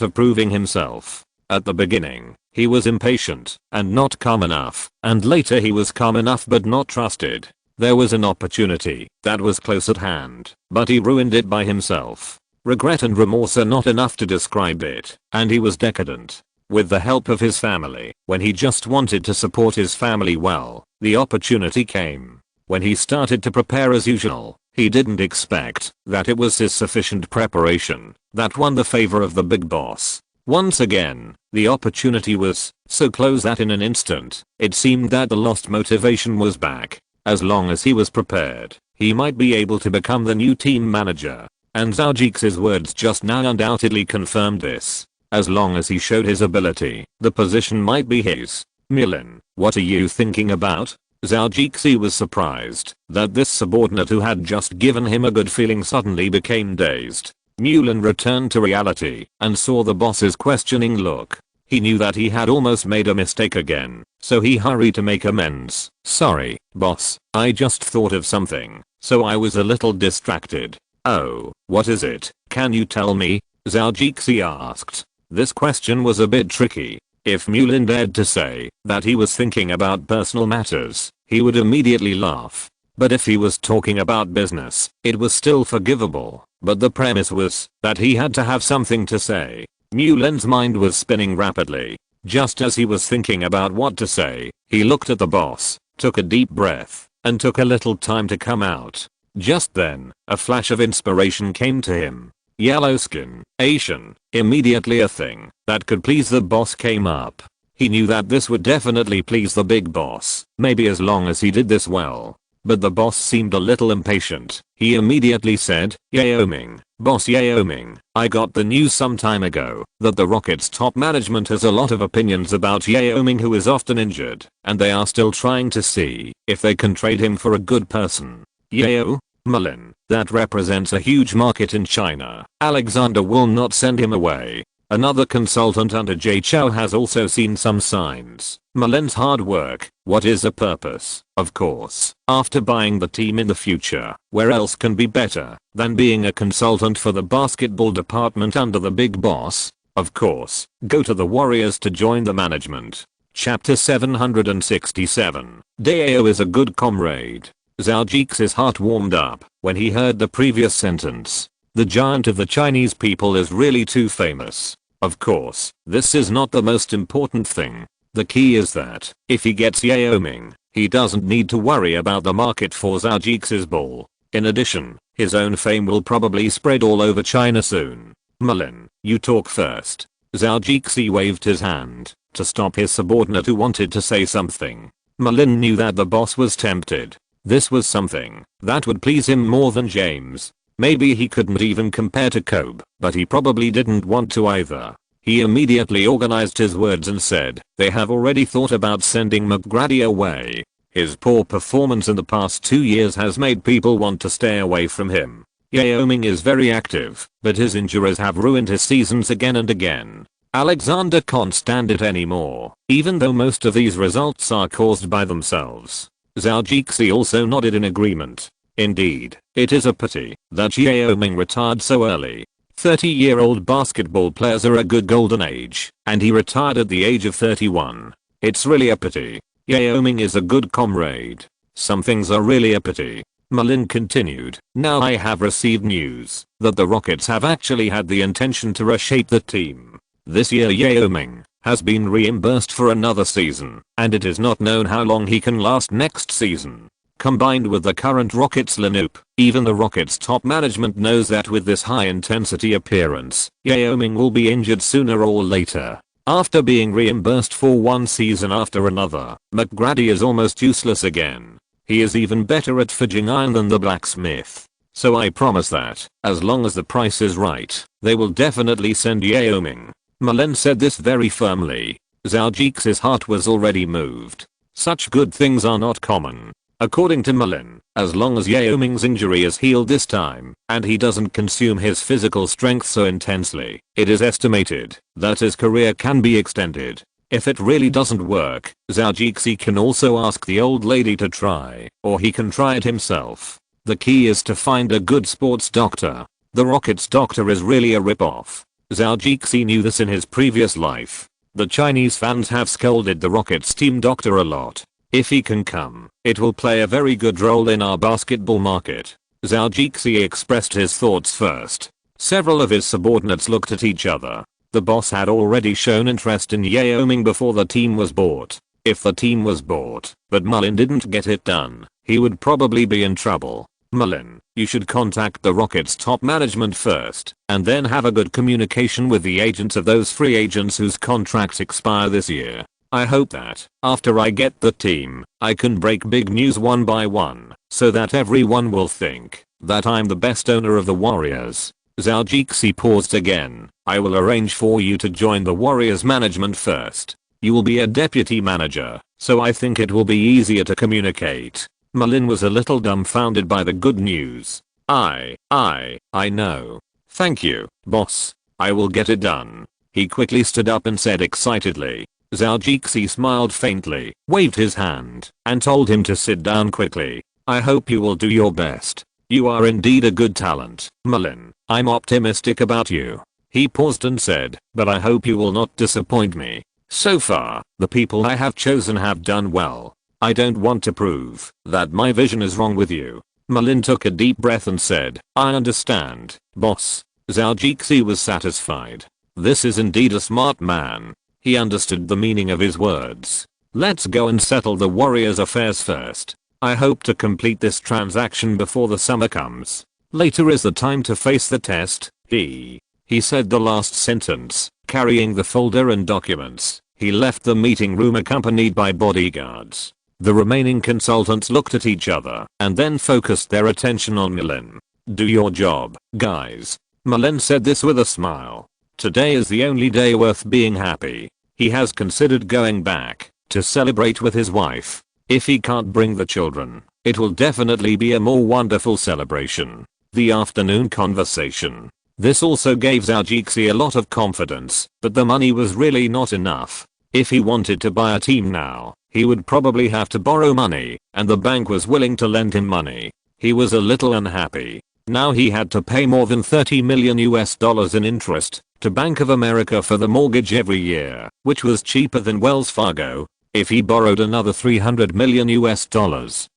of proving himself. At the beginning, he was impatient and not calm enough, and later he was calm enough but not trusted. There was an opportunity that was close at hand, but he ruined it by himself. Regret and remorse are not enough to describe it, and he was decadent. With the help of his family, when he just wanted to support his family well, the opportunity came. When he started to prepare as usual, he didn't expect that it was his sufficient preparation that won the favor of the big boss. Once again, the opportunity was so close that in an instant, it seemed that the lost motivation was back. As long as he was prepared, he might be able to become the new team manager. And Zhao's words just now undoubtedly confirmed this. As long as he showed his ability, the position might be his. Millen, what are you thinking about? Zhou was surprised that this subordinate who had just given him a good feeling suddenly became dazed. Millen returned to reality and saw the boss's questioning look. He knew that he had almost made a mistake again, so he hurried to make amends. Sorry, boss, I just thought of something, so I was a little distracted. Oh, what is it? Can you tell me? Zhou asked. This question was a bit tricky. If Millen dared to say that he was thinking about personal matters, he would immediately laugh. But if he was talking about business, it was still forgivable. But the premise was that he had to have something to say. Millen's mind was spinning rapidly. Just as he was thinking about what to say, he looked at the boss, took a deep breath, and took a little time to come out. Just then, a flash of inspiration came to him. Yellow skin, Asian, immediately a thing that could please the boss came up. He knew that this would definitely please the big boss, maybe as long as he did this well. But the boss seemed a little impatient. He immediately said, Yaoming, boss Yaoming, I got the news some time ago that the Rockets top management has a lot of opinions about Yaoming, who is often injured, and they are still trying to see if they can trade him for a good person. Yao? Millen, that represents a huge market in China. Alexander will not send him away. Another consultant under Zhou has also seen some signs. Millen's hard work. What is the purpose? Of course, after buying the team in the future, where else can be better than being a consultant for the basketball department under the big boss? Of course, go to the Warriors to join the management. Chapter 767. Dao is a good comrade. Zhao's heart warmed up when he heard the previous sentence. The giant of the Chinese people is really too famous. Of course, this is not the most important thing. The key is that, if he gets Yaoming, he doesn't need to worry about the market for Zhao's ball. In addition, his own fame will probably spread all over China soon. Millen, you talk first. Zhou waved his hand to stop his subordinate who wanted to say something. Millen knew that the boss was tempted. This was something that would please him more than James. Maybe he couldn't even compare to Kobe, but he probably didn't want to either. He immediately organized his words and said, they have already thought about sending McGrady away. His poor performance in the past 2 years has made people want to stay away from him. Yaoming is very active, but his injuries have ruined his seasons again and again. Alexander can't stand it anymore, even though most of these results are caused by themselves. Zhou also nodded in agreement. Indeed, it is a pity that Yaoming retired so early. 30-year-old basketball players are a good golden age, and he retired at the age of 31. It's really a pity. Yaoming is a good comrade. Some things are really a pity. Millen continued. Now I have received news that the Rockets have actually had the intention to reshape the team. This year Yaoming has been reimbursed for another season, and it is not known how long he can last next season. Combined with the current Rockets lineup, even the Rockets top management knows that with this high intensity appearance, Yaoming will be injured sooner or later. After being reimbursed for one season after another, McGrady is almost useless again. He is even better at forging iron than the blacksmith. So I promise that, as long as the price is right, they will definitely send Yao Ming. Millen said this very firmly. Zhao Jix's heart was already moved. Such good things are not common. According to Millen, as long as Yao Ming's injury is healed this time, and he doesn't consume his physical strength so intensely, it is estimated that his career can be extended. If it really doesn't work, Zhao Jixi can also ask the old lady to try, or he can try it himself. The key is to find a good sports doctor. The Rockets doctor is really a rip-off. Zhao Jixi knew this in his previous life. The Chinese fans have scolded the Rockets team doctor a lot. If he can come, it will play a very good role in our basketball market. Zhao Jixi expressed his thoughts first. Several of his subordinates looked at each other. The boss had already shown interest in Yao Ming before the team was bought. If the team was bought, but Millen didn't get it done, he would probably be in trouble. Millen, you should contact the Rockets top management first, and then have a good communication with the agents of those free agents whose contracts expire this year. I hope that, after I get the team, I can break big news one by one, so that everyone will think that I'm the best owner of the Warriors. Zhao Jixi paused again. I will arrange for you to join the Warriors management first. You will be a deputy manager, so I think it will be easier to communicate. Millen was a little dumbfounded by the good news. I know. Thank you, boss. I will get it done. He quickly stood up and said excitedly. Zhao Jixi smiled faintly, waved his hand, and told him to sit down quickly. I hope you will do your best. You are indeed a good talent, Millen. I'm optimistic about you. He paused and said, but I hope you will not disappoint me. So far, the people I have chosen have done well. I don't want to prove that my vision is wrong with you. Millen took a deep breath and said, I understand, boss. Zhao Jixi was satisfied. This is indeed a smart man. He understood the meaning of his words. Let's go and settle the Warriors' affairs first. I hope to complete this transaction before the summer comes. Later is the time to face the test. He said the last sentence, carrying the folder and documents. He left the meeting room accompanied by bodyguards. The remaining consultants looked at each other and then focused their attention on Millen. Do your job, guys. Millen said this with a smile. Today is the only day worth being happy. He has considered going back to celebrate with his wife. If he can't bring the children, it will definitely be a more wonderful celebration. The afternoon conversation. This also gave Zhao Jixi a lot of confidence, but the money was really not enough. If he wanted to buy a team now, he would probably have to borrow money, and the bank was willing to lend him money. He was a little unhappy. Now he had to pay more than $30 million in interest to Bank of America for the mortgage every year, which was cheaper than Wells Fargo. If he borrowed another $300 million,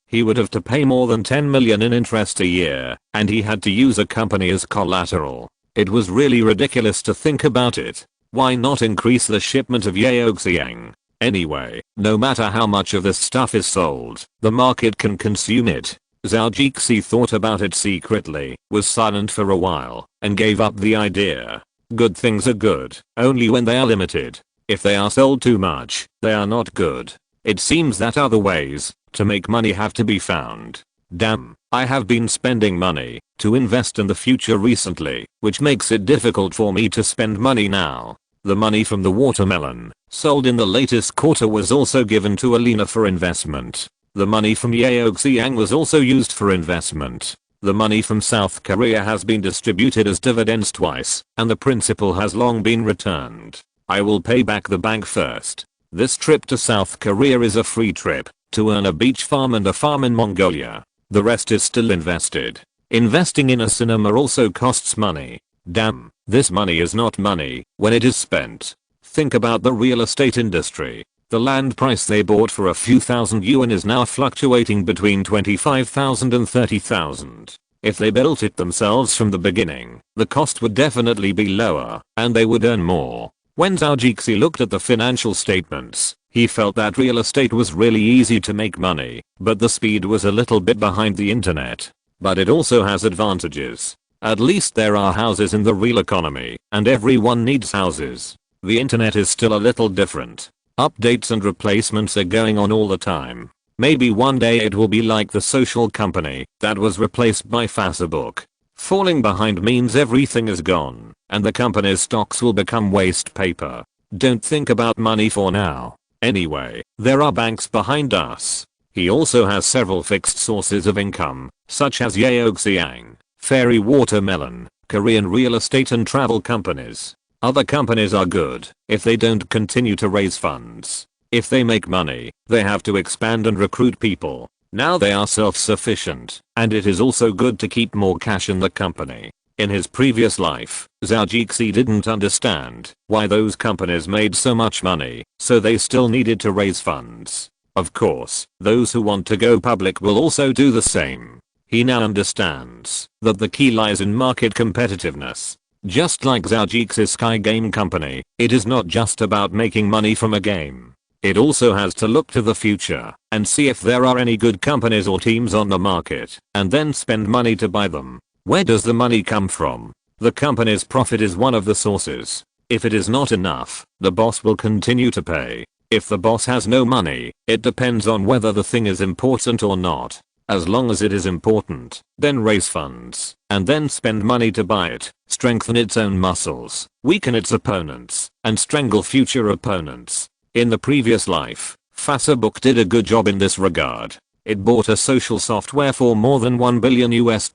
he would have to pay more than $10 million in interest a year, and he had to use a company as collateral. It was really ridiculous to think about it. Why not increase the shipment of Yaoxiang? Anyway, no matter how much of this stuff is sold, the market can consume it. Zhao Jixi thought about it secretly, was silent for a while, and gave up the idea. Good things are good, only when they are limited. If they are sold too much, they are not good. It seems that other ways to make money have to be found. Damn, I have been spending money to invest in the future recently, which makes it difficult for me to spend money now. The money from the watermelon sold in the latest quarter was also given to Alina for investment. The money from Yaoxiang was also used for investment. The money from South Korea has been distributed as dividends twice, and the principal has long been returned. I will pay back the bank first. This trip to South Korea is a free trip to earn a beach farm and a farm in Mongolia. The rest is still invested. Investing in a cinema also costs money. Damn, this money is not money when it is spent. Think about the real estate industry. The land price they bought for a few thousand yuan is now fluctuating between 25,000 and 30,000. If they built it themselves from the beginning, the cost would definitely be lower, and they would earn more. When Zhao Jixi looked at the financial statements, he felt that real estate was really easy to make money, but the speed was a little bit behind the internet. But it also has advantages. At least there are houses in the real economy, and everyone needs houses. The internet is still a little different. Updates and replacements are going on all the time. Maybe one day it will be like the social company that was replaced by Facebook. Falling behind means everything is gone, and the company's stocks will become waste paper. Don't think about money for now. Anyway, there are banks behind us. He also has several fixed sources of income, such as Yeoxiang, Fairy Watermelon, Korean real estate and travel companies. Other companies are good if they don't continue to raise funds. If they make money, they have to expand and recruit people. Now they are self-sufficient, and it is also good to keep more cash in the company. In his previous life, Zhou didn't understand why those companies made so much money, so they still needed to raise funds. Of course, those who want to go public will also do the same. He now understands that the key lies in market competitiveness. Just like Zhou's Sky Game Company, it is not just about making money from a game. It also has to look to the future and see if there are any good companies or teams on the market, and then spend money to buy them. Where does the money come from? The company's profit is one of the sources. If it is not enough, the boss will continue to pay. If the boss has no money, it depends on whether the thing is important or not. As long as it is important, then raise funds, and then spend money to buy it, strengthen its own muscles, weaken its opponents, and strangle future opponents. In the previous life, Facebook did a good job in this regard. It bought a social software for more than $1 billion US.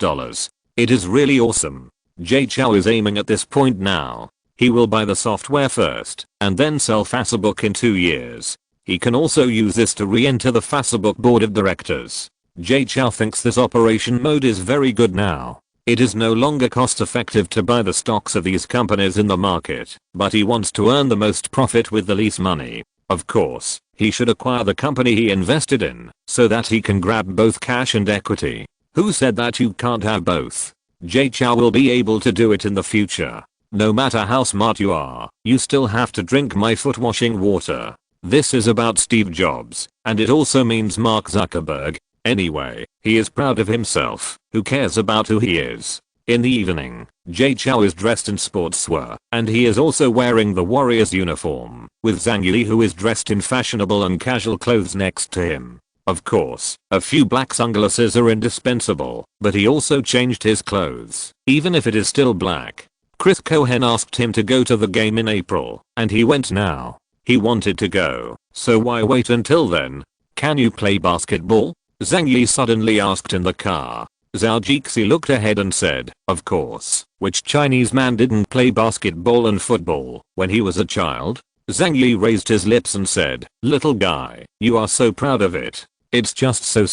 It is really awesome. Zhou is aiming at this point now. He will buy the software first, and then sell Facebook in 2 years. He can also use this to re-enter the Facebook board of directors. Zhou thinks this operation mode is very good now. It is no longer cost effective to buy the stocks of these companies in the market, but he wants to earn the most profit with the least money. Of course, he should acquire the company he invested in, so that he can grab both cash and equity. Who said that you can't have both? Zhou will be able to do it in the future. No matter how smart you are, you still have to drink my foot washing water. This is about Steve Jobs, and it also means Mark Zuckerberg. Anyway, he is proud of himself. Who cares about who he is? In the evening, Zhou is dressed in sportswear, and he is also wearing the Warriors uniform, with Zhang Yi who is dressed in fashionable and casual clothes next to him. Of course, a few black sunglasses are indispensable, but he also changed his clothes, even if it is still black. Chris Cohen asked him to go to the game in April, and he went now. He wanted to go, so why wait until then? Can you play basketball? Zhang Yi suddenly asked in the car. Zhou looked ahead and said, of course, which Chinese man didn't play basketball and football when he was a child? Zhang Yi raised his lips and said, little guy, you are so proud of it. It's just so.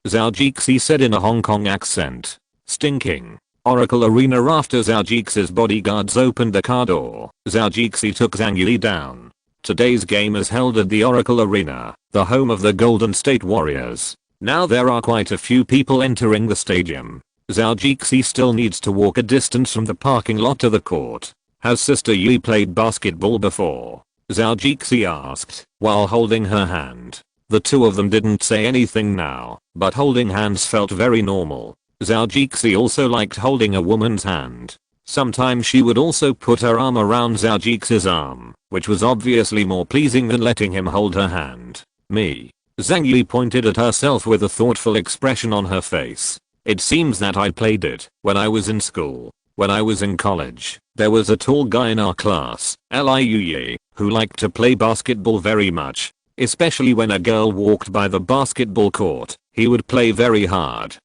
Zhou said in a Hong Kong accent. Stinking. Oracle Arena. After Zhou's bodyguards opened the car door, Zhou took Zhang Yi down. Today's game is held at the Oracle Arena, the home of the Golden State Warriors. Now there are quite a few people entering the stadium. Zhou still needs to walk a distance from the parking lot to the court. Has Sister Yi played basketball before? Zhou asked, while holding her hand. The two of them didn't say anything now, but holding hands felt very normal. Zhou also liked holding a woman's hand. Sometimes she would also put her arm around Zhou's arm, which was obviously more pleasing than letting him hold her hand. Me. Zhang Yi pointed at herself with a thoughtful expression on her face. It seems that I played it when I was in school. When I was in college, there was a tall guy in our class, Liu, who liked to play basketball very much. Especially when a girl walked by the basketball court, he would play very hard.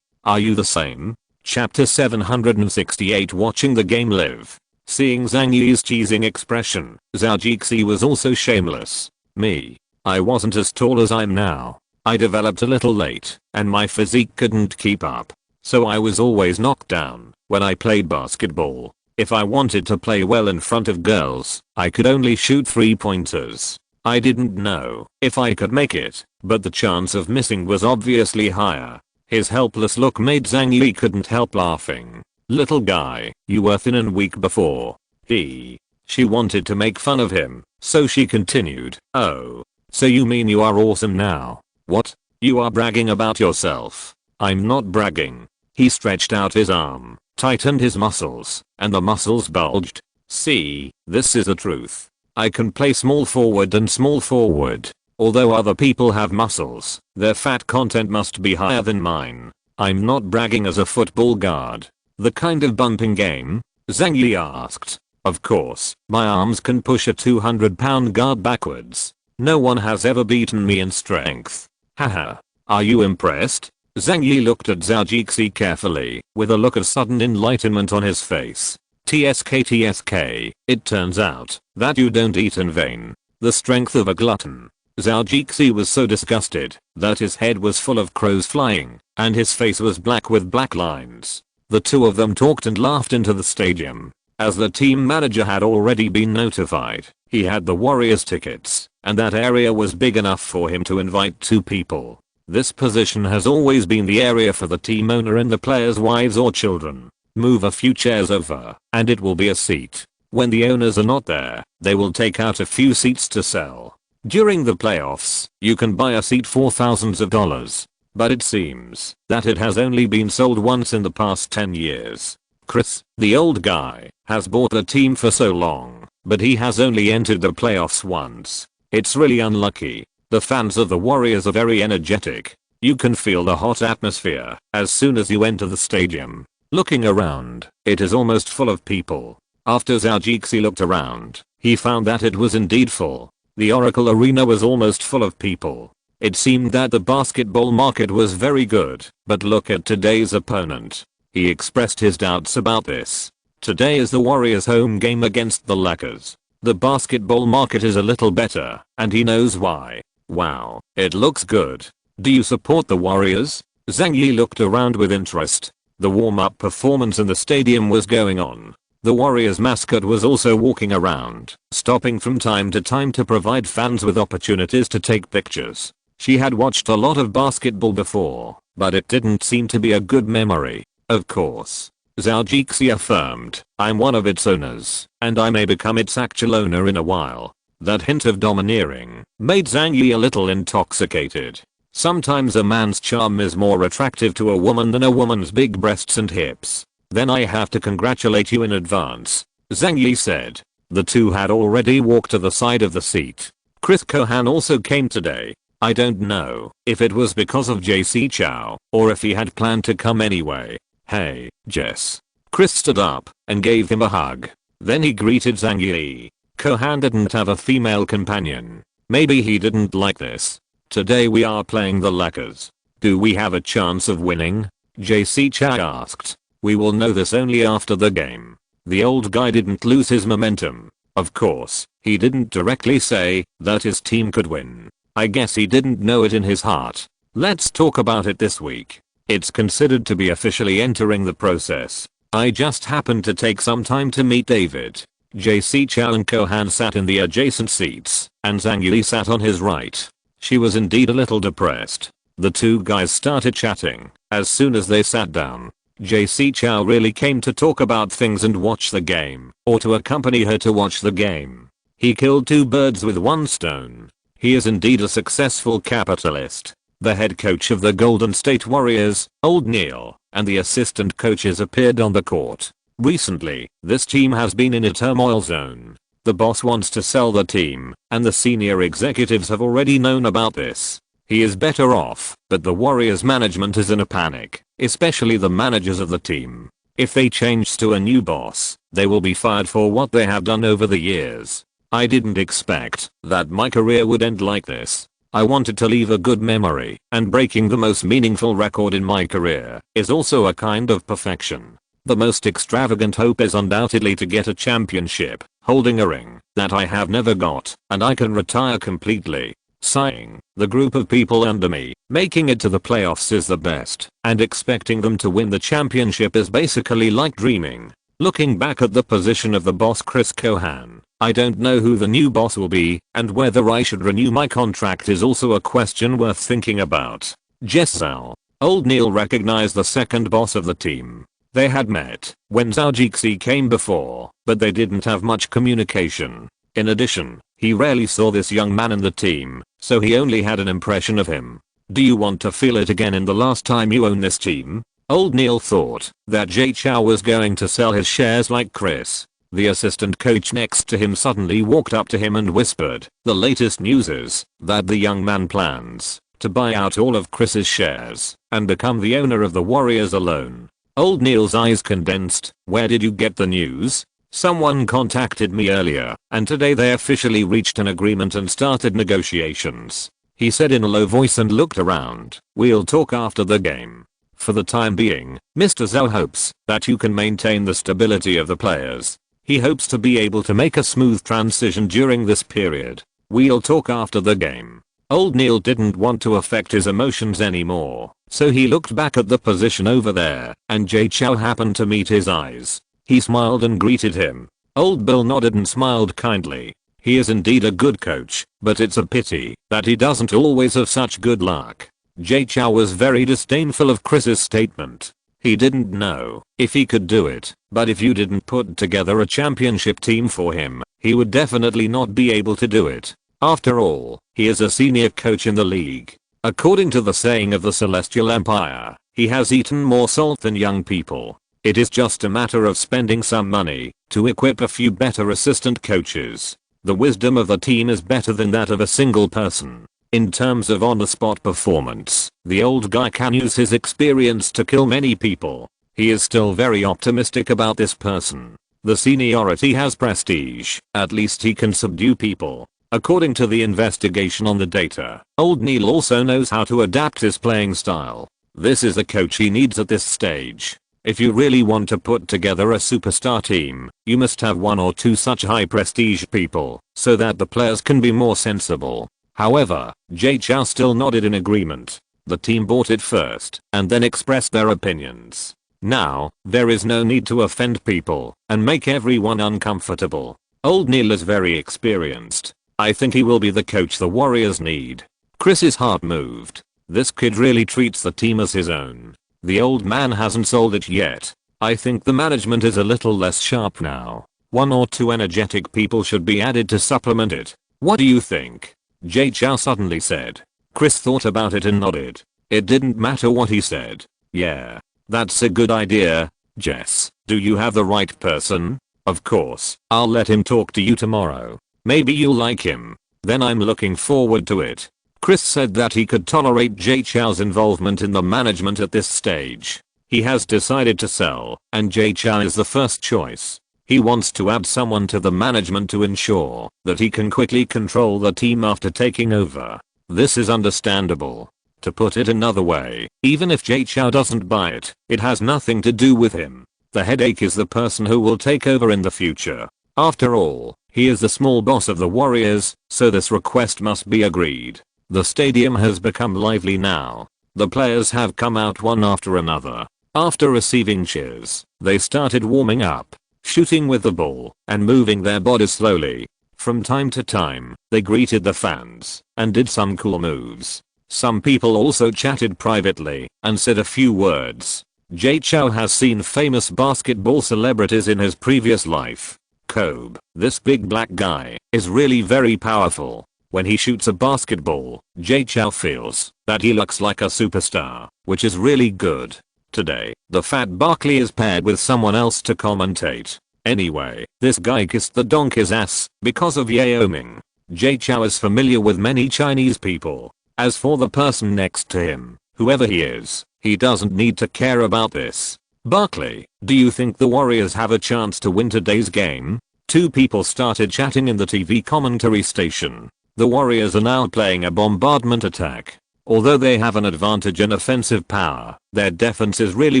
Are you the same? Chapter 768. Watching the game live. Seeing Zhang Yi's teasing expression, Zhou was also shameless. Me. I wasn't as tall as I'm now. I developed a little late, and my physique couldn't keep up. So I was always knocked down when I played basketball. If I wanted to play well in front of girls, I could only shoot 3-pointers. I didn't know if I could make it, but the chance of missing was obviously higher. His helpless look made Zhang Yi couldn't help laughing. Little guy, you were thin and weak before. She wanted to make fun of him, so she continued, oh. So you mean you are awesome now? What? You are bragging about yourself. I'm not bragging. He stretched out his arm, tightened his muscles, and the muscles bulged. See, this is the truth. I can play small forward and small forward. Although other people have muscles, their fat content must be higher than mine. I'm not bragging as a football guard. The kind of bumping game? Zhang Yi asked. Of course, my arms can push a 200-pound guard backwards. No one has ever beaten me in strength. Haha. Are you impressed? Zhang Yi looked at Zhao Jixi carefully, with a look of sudden enlightenment on his face. TSK, it turns out that you don't eat in vain. The strength of a glutton. Zhao Jixi was so disgusted that his head was full of crows flying, and his face was black with black lines. The two of them talked and laughed into the stadium. As the team manager had already been notified, he had the Warriors tickets, and that area was big enough for him to invite 2 people. This position has always been the area for the team owner and the players' wives or children. Move a few chairs over, and it will be a seat. When the owners are not there, they will take out a few seats to sell. During the playoffs, you can buy a seat for thousands of dollars. But it seems that it has only been sold once in the past 10 years. Chris, the old guy, has bought the team for so long, but he has only entered the playoffs once. It's really unlucky. The fans of the Warriors are very energetic. You can feel the hot atmosphere as soon as you enter the stadium. Looking around, it is almost full of people. After Zhao Jixi looked around, he found that it was indeed full. The Oracle Arena was almost full of people. It seemed that the basketball market was very good, but look at today's opponent. He expressed his doubts about this. Today is the Warriors' home game against the Lakers. The basketball market is a little better, and he knows why. Wow, it looks good. Do you support the Warriors? Zhang Yi looked around with interest. The warm-up performance in the stadium was going on. The Warriors mascot was also walking around, stopping from time to time to provide fans with opportunities to take pictures. She had watched a lot of basketball before, but it didn't seem to be a good memory. Of course. Zhao Jixi affirmed, I'm one of its owners, and I may become its actual owner in a while. That hint of domineering made Zhang Yi a little intoxicated. Sometimes a man's charm is more attractive to a woman than a woman's big breasts and hips. Then I have to congratulate you in advance, Zhang Yi said. The two had already walked to the side of the seat. Chris Kohan also came today. I don't know if it was because of JC Chow or if he had planned to come anyway. Hey, Jess. Chris stood up and gave him a hug. Then he greeted Zhang Yi. Kohan didn't have a female companion. Maybe he didn't like this. Today we are playing the Lakers. Do we have a chance of winning? JC Chow asked. We will know this only after the game. The old guy didn't lose his momentum. Of course, he didn't directly say that his team could win. I guess he didn't know it in his heart. Let's talk about it this week. It's considered to be officially entering the process. I just happened to take some time to meet David. JC Chow and Kohan sat in the adjacent seats, and Zhang Yi sat on his right. She was indeed a little depressed. The two guys started chatting as soon as they sat down. JC Chow really came to talk about things and watch the game, or to accompany her to watch the game. He killed 2 birds with 1 stone. He is indeed a successful capitalist. The head coach of the Golden State Warriors, Old Neil, and the assistant coaches appeared on the court. Recently, this team has been in a turmoil zone. The boss wants to sell the team, and the senior executives have already known about this. He is better off, but the Warriors management is in a panic, especially the managers of the team. If they change to a new boss, they will be fired for what they have done over the years. I didn't expect that my career would end like this. I wanted to leave a good memory, and breaking the most meaningful record in my career is also a kind of perfection. The most extravagant hope is undoubtedly to get a championship, holding a ring that I have never got, and I can retire completely. Sighing, the group of people under me, making it to the playoffs is the best, and expecting them to win the championship is basically like dreaming. Looking back at the position of the boss Chris Kohan, I don't know who the new boss will be, and whether I should renew my contract is also a question worth thinking about. Jessal. Old Neil recognized the second boss of the team. They had met when Zhao Jixi came before, but they didn't have much communication. In addition, he rarely saw this young man in the team, so he only had an impression of him. Do you want to feel it again in the last time you own this team? Old Neil thought that Jay Chow was going to sell his shares like Chris. The assistant coach next to him suddenly walked up to him and whispered, "The latest news is that the young man plans to buy out all of Chris's shares and become the owner of the Warriors alone." Old Neil's eyes condensed. "Where did you get the news?" "Someone contacted me earlier, and today they officially reached an agreement and started negotiations," he said in a low voice and looked around. "We'll talk after the game. For the time being, Mr. Zhou hopes that you can maintain the stability of the players. He hopes to be able to make a smooth transition during this period. We'll talk after the game." Old Neil didn't want to affect his emotions anymore, so he looked back at the position over there, and Jay Chou happened to meet his eyes. He smiled and greeted him. Old Bill nodded and smiled kindly. He is indeed a good coach, but it's a pity that he doesn't always have such good luck. Jay Chou was very disdainful of Chris's statement. He didn't know if he could do it, but if you didn't put together a championship team for him, he would definitely not be able to do it. After all, he is a senior coach in the league. According to the saying of the Celestial Empire, he has eaten more salt than young people. It is just a matter of spending some money to equip a few better assistant coaches. The wisdom of the team is better than that of a single person. In terms of on-the-spot performance, the old guy can use his experience to kill many people. He is still very optimistic about this person. The seniority has prestige. At least he can subdue people. According to the investigation on the data, Old Neil also knows how to adapt his playing style. This is the coach he needs at this stage. If you really want to put together a superstar team, you must have one or two such high prestige people, so that the players can be more sensible. However, Jay Chou still nodded in agreement. The team bought it first, and then expressed their opinions. Now, there is no need to offend people and make everyone uncomfortable. Old Neil is very experienced. I think he will be the coach the Warriors need. Chris's heart moved. This kid really treats the team as his own. The old man hasn't sold it yet. I think the management is a little less sharp now. One or two energetic people should be added to supplement it. What do you think? Jay Chou suddenly said. Chris thought about it and nodded. It didn't matter what he said. Yeah, that's a good idea. Jess, do you have the right person? Of course, I'll let him talk to you tomorrow. Maybe you'll like him. Then I'm looking forward to it. Chris said that he could tolerate Jay Chou's involvement in the management at this stage. He has decided to sell, and Jay Chou is the first choice. He wants to add someone to the management to ensure that he can quickly control the team after taking over. This is understandable. To put it another way, even if Jay Chou doesn't buy it, it has nothing to do with him. The headache is the person who will take over in the future. After all, he is the small boss of the Warriors, so this request must be agreed. The stadium has become lively now. The players have come out one after another. After receiving cheers, they started warming up, shooting with the ball, and moving their bodies slowly. From time to time, they greeted the fans, and did some cool moves. Some people also chatted privately, and said a few words. Jay Chou has seen famous basketball celebrities in his previous life. Kobe, this big black guy, is really very powerful. When he shoots a basketball, Jay Chou feels that he looks like a superstar, which is really good. Today, the fat Barkley is paired with someone else to commentate. Anyway, this guy kissed the donkey's ass because of Yao Ming. Jay Chou is familiar with many Chinese people. As for the person next to him, whoever he is, he doesn't need to care about this. Barkley, do you think the Warriors have a chance to win today's game? Two people started chatting in the TV commentary station. The Warriors are now playing a bombardment attack. Although they have an advantage in offensive power, their defense is really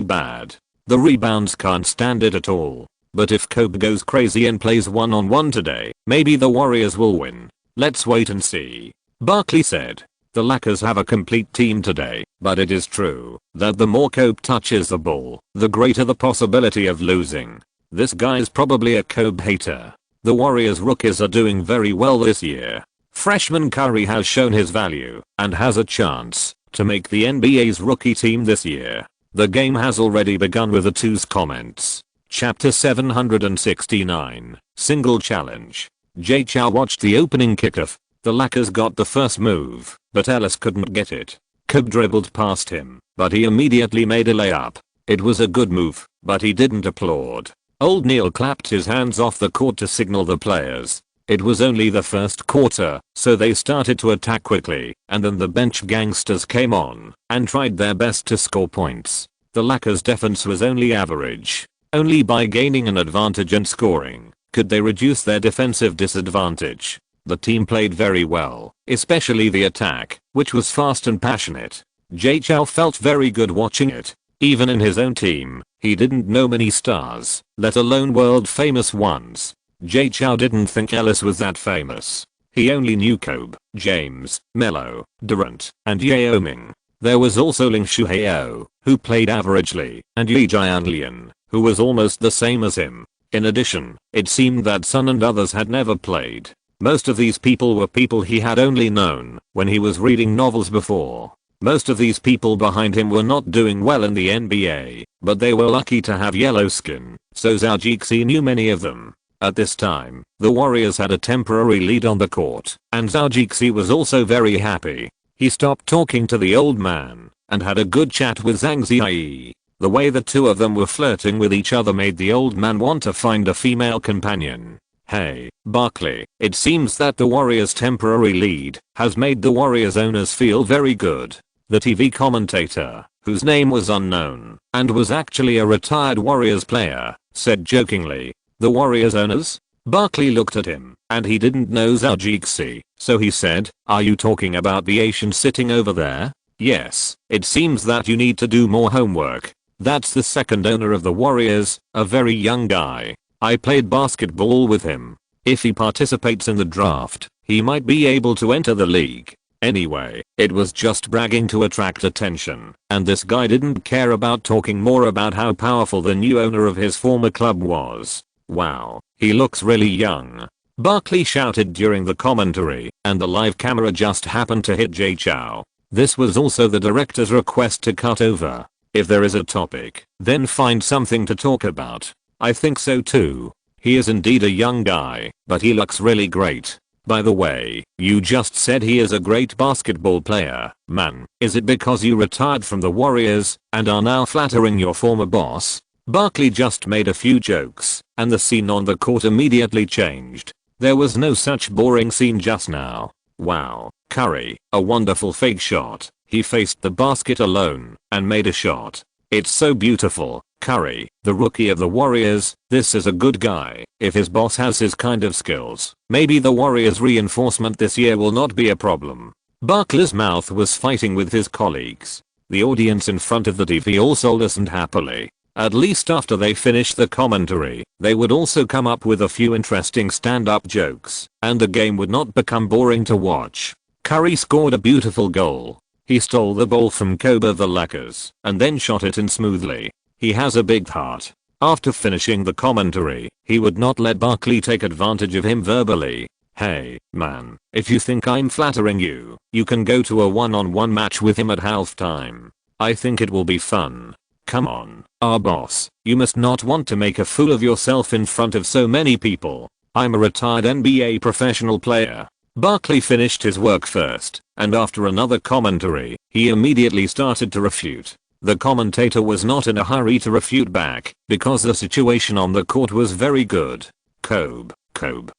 bad. The rebounds can't stand it at all. But if Kobe goes crazy and plays one-on-one today, maybe the Warriors will win. Let's wait and see. Barkley said. The Lakers have a complete team today, but it is true that the more Kobe touches the ball, the greater the possibility of losing. This guy's probably a Kobe hater. The Warriors rookies are doing very well this year. Freshman Curry has shown his value and has a chance to make the NBA's rookie team this year. The game has already begun with the two's comments. Chapter 769, Single Challenge. Jay Chou watched the opening kickoff. The Lakers got the first move, but Ellis couldn't get it. Kobe dribbled past him, but he immediately made a layup. It was a good move, but he didn't applaud. Old Neil clapped his hands off the court to signal the players. It was only the first quarter, so they started to attack quickly, and then the bench gangsters came on and tried their best to score points. The Lacquers' defense was only average. Only by gaining an advantage and scoring could they reduce their defensive disadvantage. The team played very well, especially the attack, which was fast and passionate. Zhou felt very good watching it. Even in his own team, he didn't know many stars, let alone world famous ones. Zhou didn't think Ellis was that famous. He only knew Kobe, James, Melo, Durant, and Yao Ming. There was also Ling Shuhao, who played averagely, and Yi Jianlian, who was almost the same as him. In addition, it seemed that Sun and others had never played. Most of these people were people he had only known when he was reading novels before. Most of these people behind him were not doing well in the NBA, but they were lucky to have yellow skin, so Zhao Jixi knew many of them. At this time, the Warriors had a temporary lead on the court, and Zhao Jixi was also very happy. He stopped talking to the old man and had a good chat with Zhang Ziyi. The way the two of them were flirting with each other made the old man want to find a female companion. Hey, Barkley, it seems that the Warriors' temporary lead has made the Warriors owners feel very good. The TV commentator, whose name was unknown and was actually a retired Warriors player, said jokingly, "The Warriors owners?" Barkley looked at him, and he didn't know Zhao Jixi, so he said, "Are you talking about the Asian sitting over there?" "Yes, it seems that you need to do more homework. That's the second owner of the Warriors, a very young guy. I played basketball with him. If he participates in the draft, he might be able to enter the league." Anyway, it was just bragging to attract attention, and this guy didn't care about talking more about how powerful the new owner of his former club was. "Wow, he looks really young," Barkley shouted during the commentary, and the live camera just happened to hit Zhou. This was also the director's request to cut over. If there is a topic, then find something to talk about. I think so too. He is indeed a young guy, but he looks really great. By the way, you just said he is a great basketball player, man. Is it because you retired from the Warriors and are now flattering your former boss? Barkley just made a few jokes, and the scene on the court immediately changed. There was no such boring scene just now. Wow, Curry, a wonderful fake shot. He faced the basket alone and made a shot. It's so beautiful. Curry, the rookie of the Warriors, this is a good guy. If his boss has his kind of skills, maybe the Warriors reinforcement this year will not be a problem. Barkley's mouth was fighting with his colleagues. The audience in front of the TV also listened happily. At least after they finished the commentary, they would also come up with a few interesting stand-up jokes, and the game would not become boring to watch. Curry scored a beautiful goal. He stole the ball from Kobe of the Lakers and then shot it in smoothly. He has a big heart. After finishing the commentary, he would not let Barkley take advantage of him verbally. "Hey, man, if you think I'm flattering you, you can go to a one-on-one match with him at halftime. I think it will be fun. Come on, our boss, you must not want to make a fool of yourself in front of so many people. I'm a retired NBA professional player." Barkley finished his work first, and after another commentary, he immediately started to refute. The commentator was not in a hurry to refute back, because the situation on the court was very good. Kobe,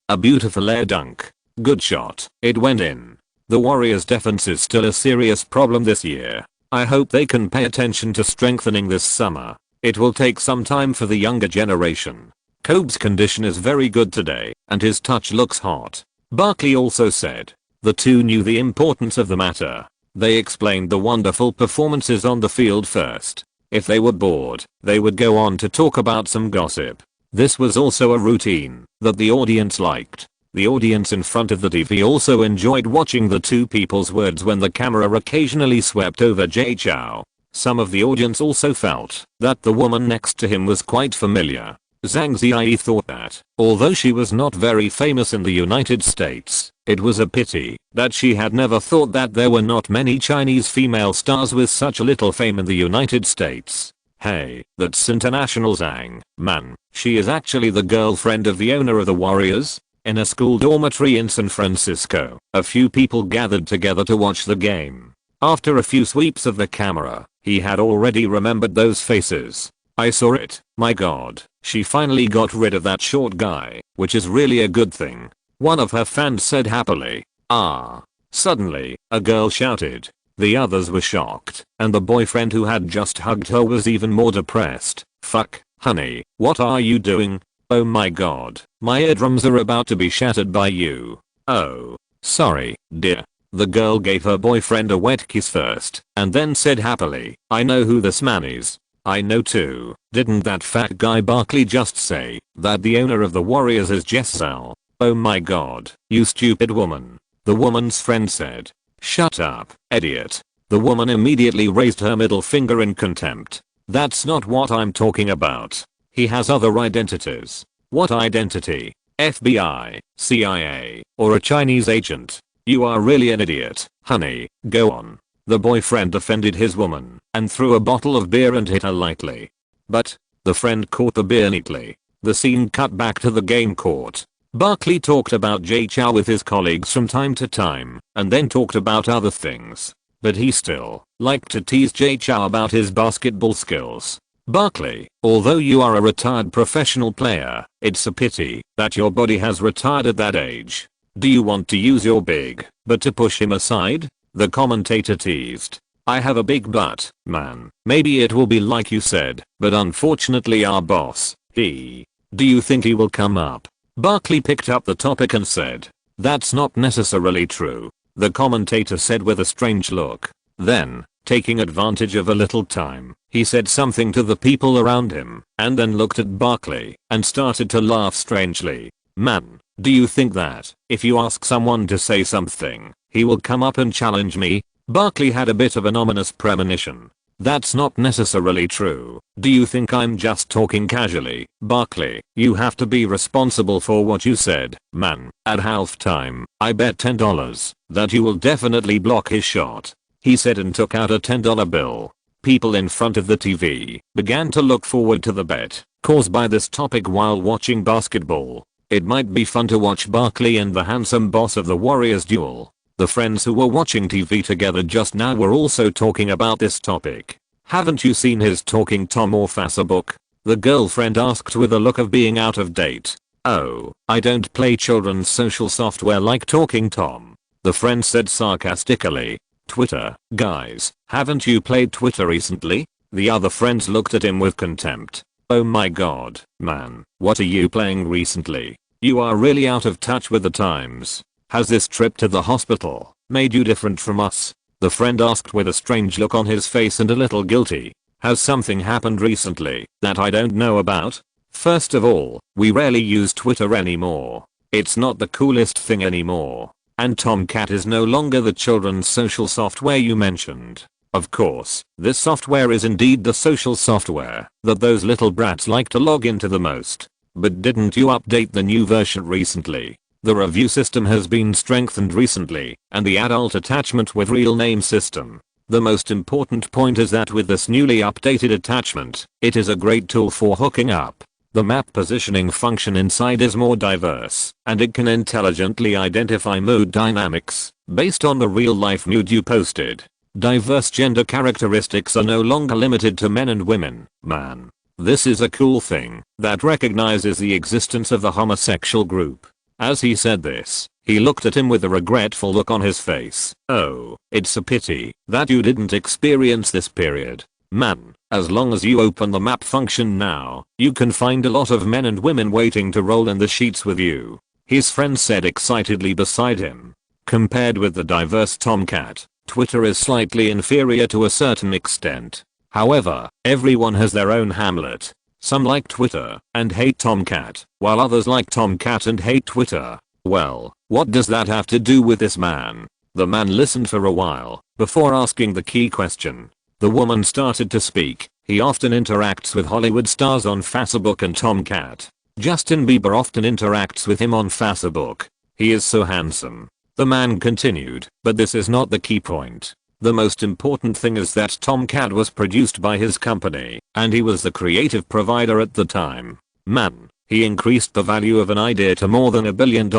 a beautiful air dunk. Good shot, it went in. The Warriors' defense is still a serious problem this year. I hope they can pay attention to strengthening this summer. It will take some time for the younger generation. Kobe's condition is very good today, and his touch looks hot. Barkley also said. The two knew the importance of the matter. They explained the wonderful performances on the field first. If they were bored, they would go on to talk about some gossip. This was also a routine that the audience liked. The audience in front of the TV also enjoyed watching the two people's words when the camera occasionally swept over Zhou. Some of the audience also felt that the woman next to him was quite familiar. Zhang Ziyi thought that, although she was not very famous in the United States, it was a pity that she had never thought that there were not many Chinese female stars with such little fame in the United States. Hey, that's international Zhang, man, she is actually the girlfriend of the owner of the Warriors? In a school dormitory in San Francisco, a few people gathered together to watch the game. After a few sweeps of the camera, he had already remembered those faces. I saw it. My god. She finally got rid of that short guy, which is really a good thing. One of her fans said happily. Ah. Suddenly, a girl shouted. The others were shocked, and the boyfriend who had just hugged her was even more depressed. Fuck, honey, what are you doing? Oh my god, my eardrums are about to be shattered by you. Oh. Sorry, dear. The girl gave her boyfriend a wet kiss first, and then said happily, I know who this man is. I know too. Didn't that fat guy Barkley just say that the owner of the Warriors is Zhou? Oh my god, you stupid woman. The woman's friend said. Shut up, idiot. The woman immediately raised her middle finger in contempt. That's not what I'm talking about. He has other identities. What identity? FBI, CIA, or a Chinese agent? You are really an idiot, honey, go on. The boyfriend defended his woman and threw a bottle of beer and hit her lightly. But the friend caught the beer neatly. The scene cut back to the game court. Barkley talked about Zhou with his colleagues from time to time and then talked about other things. But he still liked to tease Zhou about his basketball skills. Barkley, although you are a retired professional player, it's a pity that your body has retired at that age. Do you want to use your big butt to push him aside? The commentator teased. I have a big butt, man. Maybe it will be like you said, but unfortunately our boss, he. Do you think he will come up? Barkley picked up the topic and said. That's not necessarily true. The commentator said with a strange look. Then, taking advantage of a little time, he said something to the people around him, and then looked at Barkley and started to laugh strangely. Man, do you think that, if you ask someone to say something, he will come up and challenge me? Barkley had a bit of an ominous premonition. That's not necessarily true. Do you think I'm just talking casually? Barkley, you have to be responsible for what you said, man. At halftime, I bet $10 that you will definitely block his shot. He said and took out a $10 bill. People in front of the TV began to look forward to the bet caused by this topic while watching basketball. It might be fun to watch Barkley and the handsome boss of the Warriors duel. The friends who were watching TV together just now were also talking about this topic. Haven't you seen his Talking Tom or Facebook? The girlfriend asked with a look of being out of date. Oh, I don't play children's social software like Talking Tom. The friend said sarcastically. Twitter, guys, haven't you played Twitter recently? The other friends looked at him with contempt. Oh my god, man, what are you playing recently? You are really out of touch with the times. Has this trip to the hospital made you different from us? The friend asked with a strange look on his face and a little guilty. Has something happened recently that I don't know about? First of all, we rarely use Twitter anymore. It's not the coolest thing anymore. And Tomcat is no longer the children's social software you mentioned. Of course, this software is indeed the social software that those little brats like to log into the most. But didn't you update the new version recently? The review system has been strengthened recently, and the adult attachment with real name system. The most important point is that with this newly updated attachment, it is a great tool for hooking up. The map positioning function inside is more diverse, and it can intelligently identify mood dynamics based on the real-life mood you posted. Diverse gender characteristics are no longer limited to men and women, man. This is a cool thing that recognizes the existence of the homosexual group. As he said this, he looked at him with a regretful look on his face. Oh, it's a pity that you didn't experience this period. Man, as long as you open the map function now, you can find a lot of men and women waiting to roll in the sheets with you. His friend said excitedly beside him. Compared with the diverse Tomcat, Twitter is slightly inferior to a certain extent. However, everyone has their own Hamlet. Some like Twitter and hate Tomcat, while others like Tomcat and hate Twitter. Well, what does that have to do with this man? The man listened for a while before asking the key question. The woman started to speak. He often interacts with Hollywood stars on Facebook and Tomcat. Justin Bieber often interacts with him on Facebook. He is so handsome. The man continued, but this is not the key point. The most important thing is that Tomcat was produced by his company, and he was the creative provider at the time. Man, he increased the value of an idea to more than $1 billion.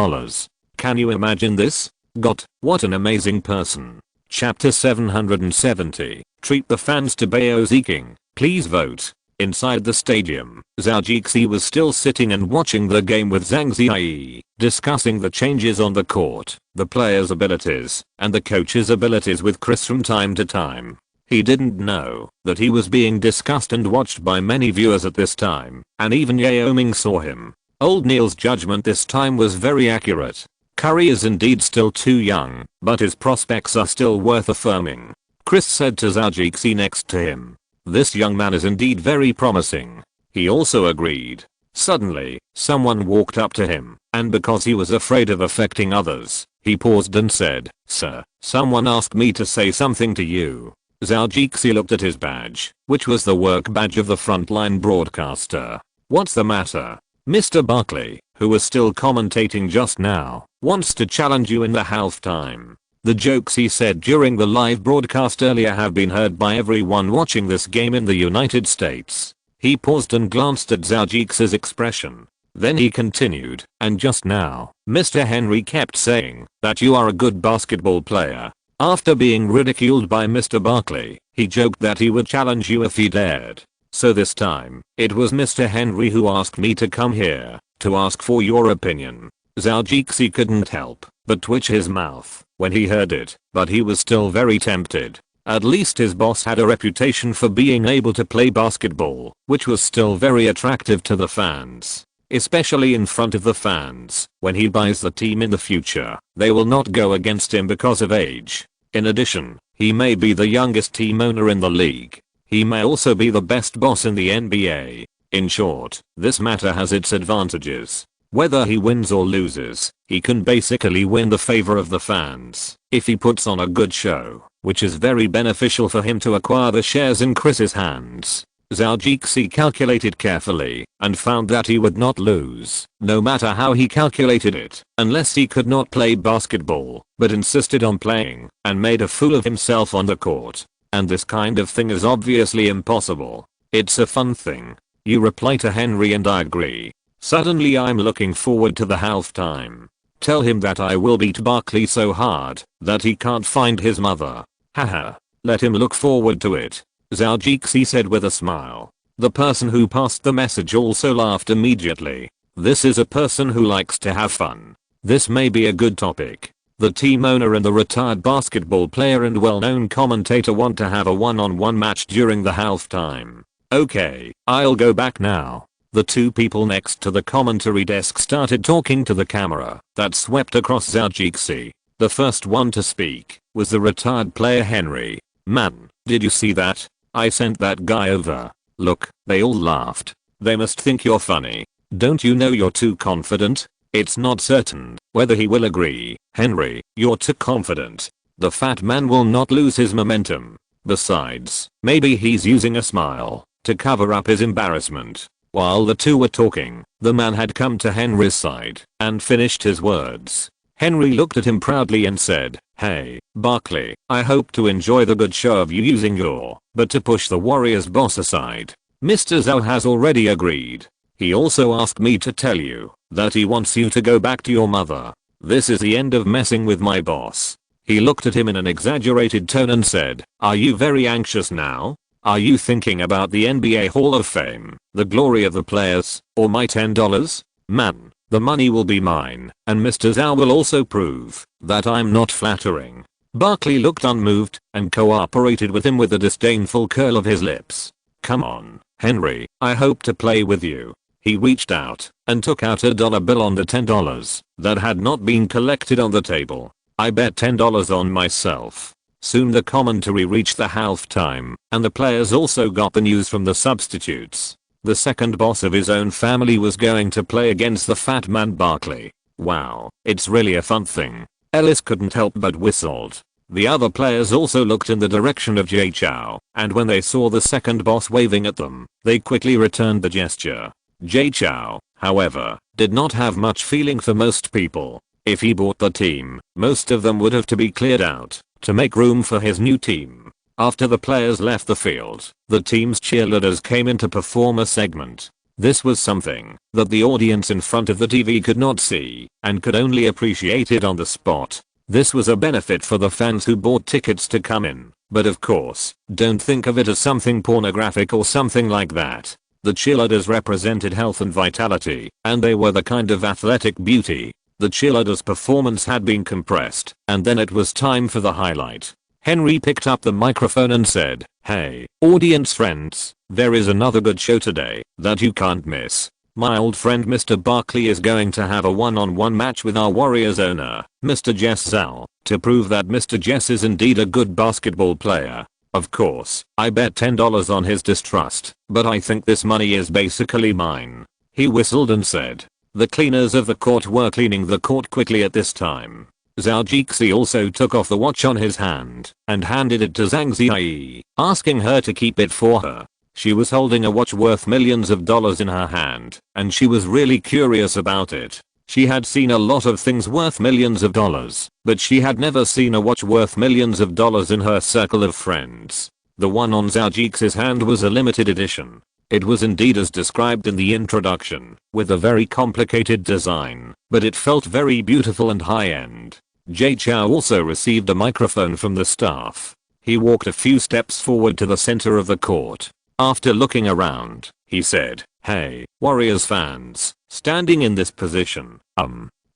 Can you imagine this? God, what an amazing person. Chapter 770. Treat the fans to Baoziking. Please vote. Inside the stadium, Zhao Jixi was still sitting and watching the game with Zhang Ziyi, discussing the changes on the court, the players' abilities, and the coach's abilities with Chris from time to time. He didn't know that he was being discussed and watched by many viewers at this time, and even Yao Ming saw him. Old Neil's judgment this time was very accurate. Curry is indeed still too young, but his prospects are still worth affirming. Chris said to Zhao Jixi next to him. This young man is indeed very promising. He also agreed. Suddenly, someone walked up to him, and because he was afraid of affecting others, he paused and said, "Sir, someone asked me to say something to you." Zhao Jixi looked at his badge, which was the work badge of the frontline broadcaster. "What's the matter?" "Mr. Barkley, who was still commentating just now, wants to challenge you in the halftime." The jokes he said during the live broadcast earlier have been heard by everyone watching this game in the United States. He paused and glanced at Zhao Jixi's expression. Then he continued, "And just now, Mr. Henry kept saying that you are a good basketball player. After being ridiculed by Mr. Barkley, he joked that he would challenge you if he dared. So this time, it was Mr. Henry who asked me to come here to ask for your opinion." Zhao Jixi couldn't help but twitch his mouth when he heard it, but he was still very tempted. At least his boss had a reputation for being able to play basketball, which was still very attractive to the fans. Especially in front of the fans, when he buys the team in the future, they will not go against him because of age. In addition, he may be the youngest team owner in the league. He may also be the best boss in the NBA. In short, this matter has its advantages. Whether he wins or loses, he can basically win the favor of the fans if he puts on a good show, which is very beneficial for him to acquire the shares in Chris's hands. Zhao Jixi calculated carefully and found that he would not lose, no matter how he calculated it, unless he could not play basketball, but insisted on playing and made a fool of himself on the court. And this kind of thing is obviously impossible. It's a fun thing. You reply to Henry and I agree. Suddenly I'm looking forward to the halftime. Tell him that I will beat Barkley so hard that he can't find his mother. Haha. Let him look forward to it. Zhao Jixi said with a smile. The person who passed the message also laughed immediately. This is a person who likes to have fun. This may be a good topic. The team owner and the retired basketball player and well-known commentator want to have a one-on-one match during the halftime. Okay, I'll go back now. The two people next to the commentary desk started talking to the camera that swept across Zhao Jixi. The first one to speak was the retired player Henry. "Man, did you see that? I sent that guy over. Look." They all laughed. "They must think you're funny. Don't you know you're too confident? It's not certain whether he will agree." "Henry, you're too confident. The fat man will not lose his momentum. Besides, maybe he's using a smile to cover up his embarrassment." While the two were talking, the man had come to Henry's side and finished his words. Henry looked at him proudly and said, "Hey, Barkley, I hope to enjoy the good show of you using your, but to push the Warriors boss aside. Mr. Zhou has already agreed. He also asked me to tell you that he wants you to go back to your mother. This is the end of messing with my boss." He looked at him in an exaggerated tone and said, "Are you very anxious now? Are you thinking about the NBA Hall of Fame, the glory of the players, or my $10? Man, the money will be mine, and Mr. Zhou will also prove that I'm not flattering." Barkley looked unmoved and cooperated with him with a disdainful curl of his lips. "Come on, Henry, I hope to play with you." He reached out and took out a dollar bill on the $10 that had not been collected on the table. "I bet $10 on myself." Soon the commentary reached the halftime, and the players also got the news from the substitutes. The second boss of his own family was going to play against the fat man Barkley. Wow, it's really a fun thing. Ellis couldn't help but whistled. The other players also looked in the direction of Jay Chou, and when they saw the second boss waving at them, they quickly returned the gesture. Jay Chou, however, did not have much feeling for most people. If he bought the team, most of them would have to be cleared out to make room for his new team. After the players left the field, the team's cheerleaders came in to perform a segment. This was something that the audience in front of the TV could not see and could only appreciate it on the spot. This was a benefit for the fans who bought tickets to come in, but of course, don't think of it as something pornographic or something like that. The cheerleaders represented health and vitality, and they were the kind of athletic beauty. The cheerleaders' performance had been compressed, and then it was time for the highlight. Henry picked up the microphone and said, "Hey, audience friends, there is another good show today that you can't miss. My old friend Mr. Barkley is going to have a one-on-one match with our Warriors owner, Mr. Zhou, to prove that Mr. Jess is indeed a good basketball player. Of course, I bet $10 on his distrust, but I think this money is basically mine." He whistled and said. The cleaners of the court were cleaning the court quickly at this time. Zhou also took off the watch on his hand and handed it to Zhang Ziyi, asking her to keep it for her. She was holding a watch worth millions of dollars in her hand, and she was really curious about it. She had seen a lot of things worth millions of dollars, but she had never seen a watch worth millions of dollars in her circle of friends. The one on Zhou hand was a limited edition. It was indeed as described in the introduction, with a very complicated design, but it felt very beautiful and high-end. Zhou also received a microphone from the staff. He walked a few steps forward to the center of the court. After looking around, he said, "Hey, Warriors fans, standing in this position,